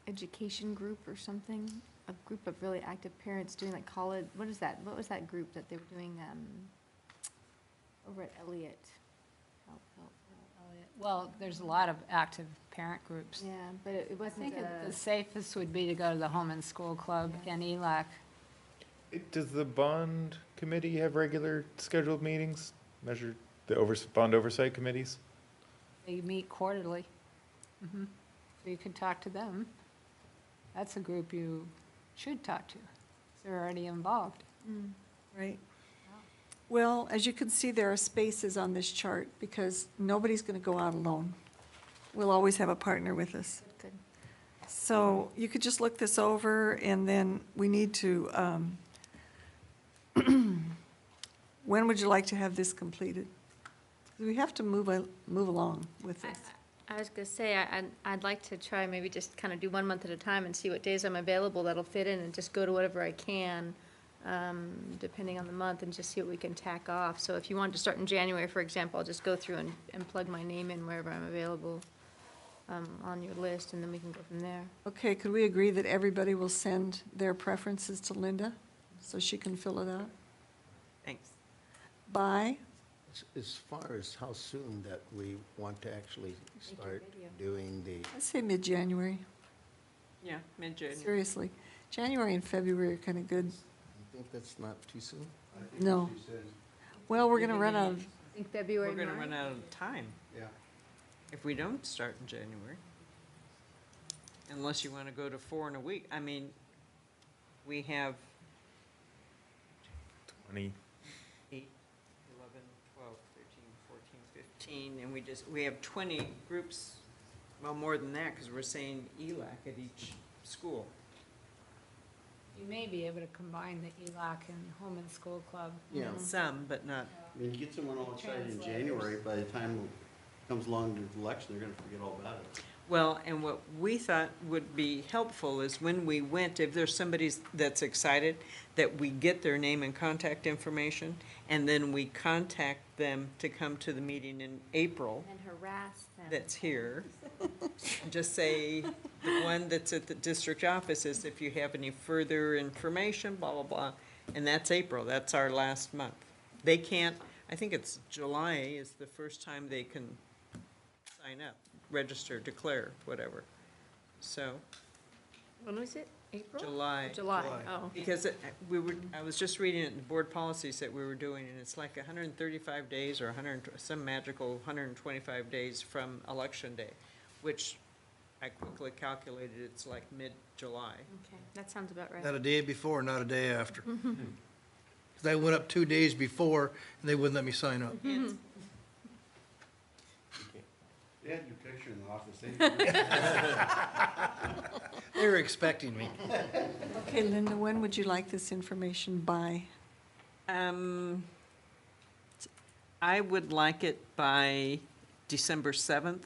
education group or something? A group of really active parents doing like college, what is that? What was that group that they were doing over at Elliott? Well, there's a lot of active parent groups. Yeah, but it I wasn't think the safest would be to go to the Home and School Club and E ELAC. Does the bond committee have regular scheduled meetings? Measure the bond oversight committees? They meet quarterly. So you could talk to them. That's a group you should talk to. They're already involved. Right. Well, as you can see, there are spaces on this chart because nobody's going to go out alone. We'll always have a partner with us. Good. So you could just look this over, and then we need to, when would you like to have this completed? We have to move along with this. I was gonna say, I'd like to try maybe just kind of do 1 month at a time and see what days I'm available that'll fit in and just go to whatever I can, depending on the month, and just see what we can tack off. So if you want to start in January, for example, I'll just go through and plug my name in wherever I'm available on your list, and then we can go from there. Okay, could we agree that everybody will send their preferences to Linda so she can fill it out? Thanks. By? As far as how soon that we want to actually start doing the, I say mid-January. Yeah, mid-January. Seriously. January and February are kind of good. you think that's not too soon? No. Well, we're going to run out of, I think February, We're gonna March. run out of time Yeah. if we don't start in January. Unless you want to go to 4 in a week. I mean, we have 20, 8, 11, 12, 13, 14, 15, and we have 20 groups, well, more than that, because we're saying ELAC at each school. You may be able to combine the ELAC and Home and School Club. Yeah. Some, but not. I mean, you get someone all excited in January, by the time it comes along to the election, they're gonna forget all about it. Well, and what we thought would be helpful is when we went, if there's somebody that's excited, that we get their name and contact information, and then we contact them to come to the meeting in April And harass them. that's here. Just say, the one that's at the district offices, if you have any further information, blah, blah, blah. And that's April, that's our last month. They can't, I think it's July is the first time they can sign up, register, declare, whatever. So, When was it? April? July. July, oh. Because I was just reading it in the board policies that we were doing, and it's like 135 days or some magical 125 days from election day, which I quickly calculated, it's like mid-July. Okay, that sounds about right. Not a day before, not a day after. Because I went up 2 days before, and they wouldn't let me sign up. They had your picture in the office. They were expecting me. okay, Linda, when would you like this information by? I would like it by December 7th.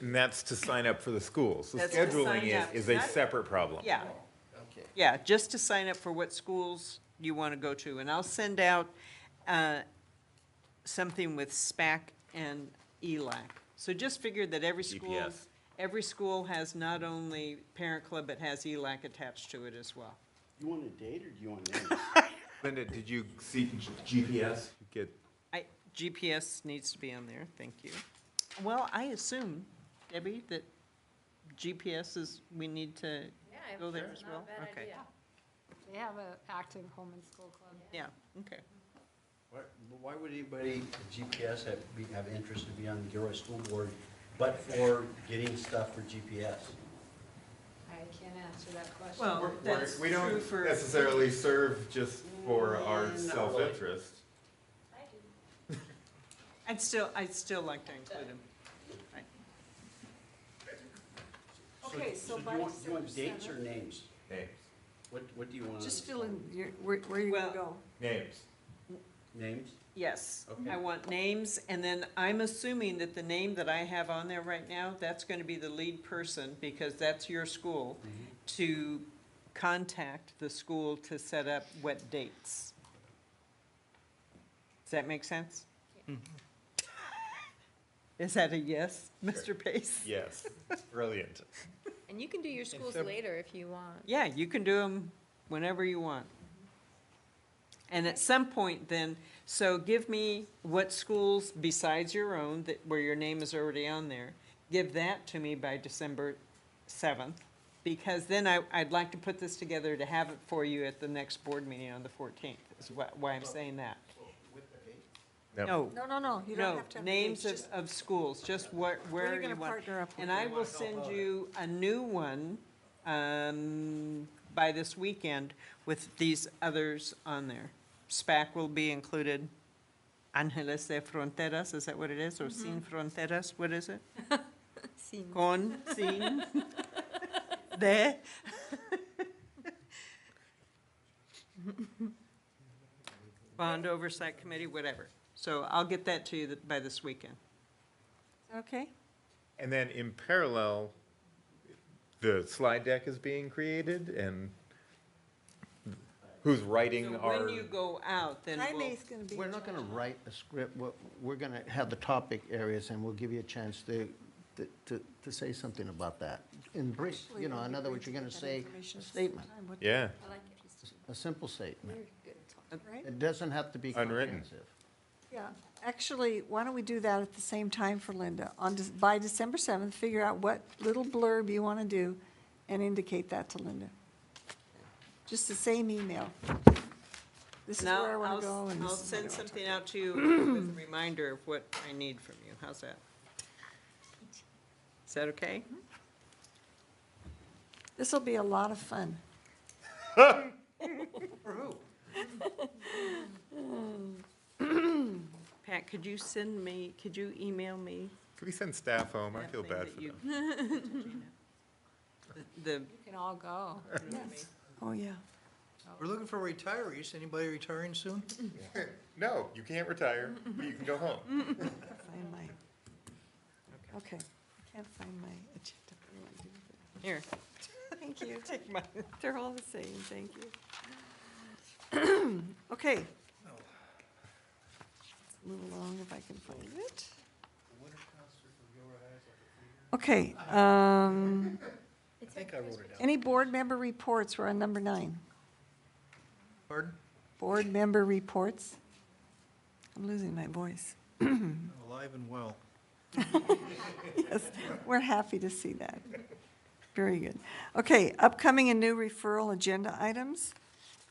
And that's to sign up for the schools. The That's to scheduling sign up. is a Not- separate problem. Yeah. Yeah, just to sign up for what schools you want to go to. And I'll send out something with SPAC and ELAC. So just figure that every school has not only parent club, but has ELAC attached to it as well. You want a date or do you want names? Linda, did you see GPS? Get GPS needs to be on there, thank you. Well, I assume, Debbie, that GPS is, we need to go there as well? Okay. They have an active home and school club. Yeah, okay. Why would anybody at GPS have interest to be on the Gilroy School Board, but for getting stuff for GPS? I can't answer that question. Well, that's we true don't for. necessarily serve just for our self-interest. I'd still like to include them. Right. Okay, so do by you want December dates or 7th, names? Names. What do you want? just fill in where you want to go. Names. Names? Yes, Okay. I want names, and then I'm assuming that the name that I have on there right now, that's going to be the lead person, because that's your school, to contact the school to set up what dates. Does that make sense? Is that a yes, Mr. Pace? Yes, brilliant. And you can do your schools later if you want. Yeah, you can do them whenever you want. And at some point then, so give me what schools besides your own, that, where your name is already on there, give that to me by December 7th, because then I'd like to put this together to have it for you at the next board meeting on the 14th, is why I'm saying that. No. No, you don't have to have the Names dates, just of schools, just where you're you gonna want. partner up with And I will send you a new one by this weekend with these others on there. SPAC will be included. Ángeles de Fronteras, is that what it is? Or Sin Fronteras, what is it? Sin. Con, sin, de. Bond Oversight Committee, whatever. So I'll get that to you by this weekend. Okay, And then in parallel, the slide deck is being created and who's writing So our? when you go out, then we'll. Jaime's gonna be. We're not gonna write a script, we're gonna have the topic areas, and we'll give you a chance to say something about that. In brief, you know, in other words, you're gonna say a statement, Yeah, a simple statement. Right? It doesn't have to be Unwritten. comprehensive. Yeah, actually, why don't we do that at the same time for Linda? By December 7th, figure out what little blurb you want to do and indicate that to Linda. Just the same email. This is Now, where I want to go and I'll this is what I send want to something out to you with a reminder of what I need from you. How's that? Is that okay? This will be a lot of fun. For who? Pat, could you email me can we send staff home? I that feel thing bad that for you- them. the, You can all go. Oh, yeah. We're looking for retirees. Anybody retiring soon? No, you can't retire, but you can go home. Find my, okay, I can't find my agenda. What do I do with it? here, Thank you. take my, They're all the same, thank you. Okay. Let's move along if I can find it. Okay, I think I wrote it down. any board member reports? We're on number 9. Pardon? Board member reports. I'm losing my voice. I'm alive and well. Yes, we're happy to see that. Very good. Okay, upcoming and new referral agenda items.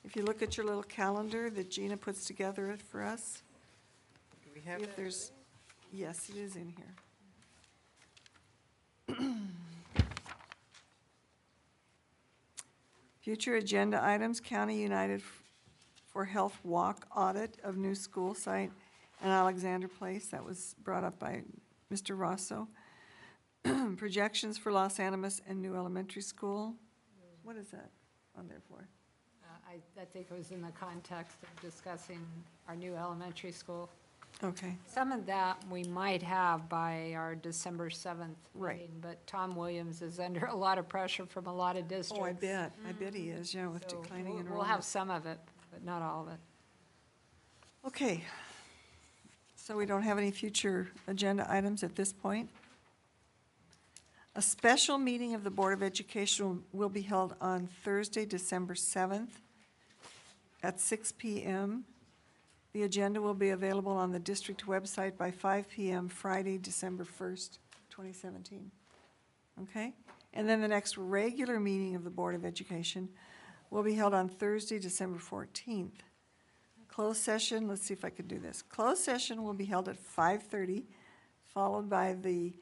If you look at your little calendar that Gina puts together for us, do we have see if that? there's, yes, it is in here. Future agenda items, County United for Health Walk Audit of New School Site in Alexander Place. That was brought up by Mr. Rosso. Projections for Los Animas and New Elementary School. What is that on there for? I think it was in the context of discussing our new elementary school. Okay. Some of that we might have by our December 7th Right. meeting, but Tom Williams is under a lot of pressure from a lot of districts. Oh, I bet he is, yeah, with So declining we'll enrollment. have some of it, but not all of it. Okay. So we don't have any future agenda items at this point. A special meeting of the Board of Education will be held on Thursday, December 7th at 6 p.m. The agenda will be available on the district website by 5 p.m. Friday, December 1st, 2017. Okay? And then the next regular meeting of the Board of Education will be held on Thursday, December 14th. Closed session, let's see if I can do this. Closed session will be held at 5:30, followed by the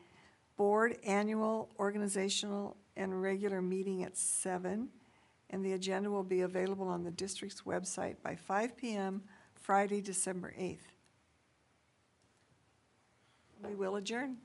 board annual, organizational, and regular meeting at 7. And the agenda will be available on the district's website by 5 p.m. Friday, December 8th. We will adjourn.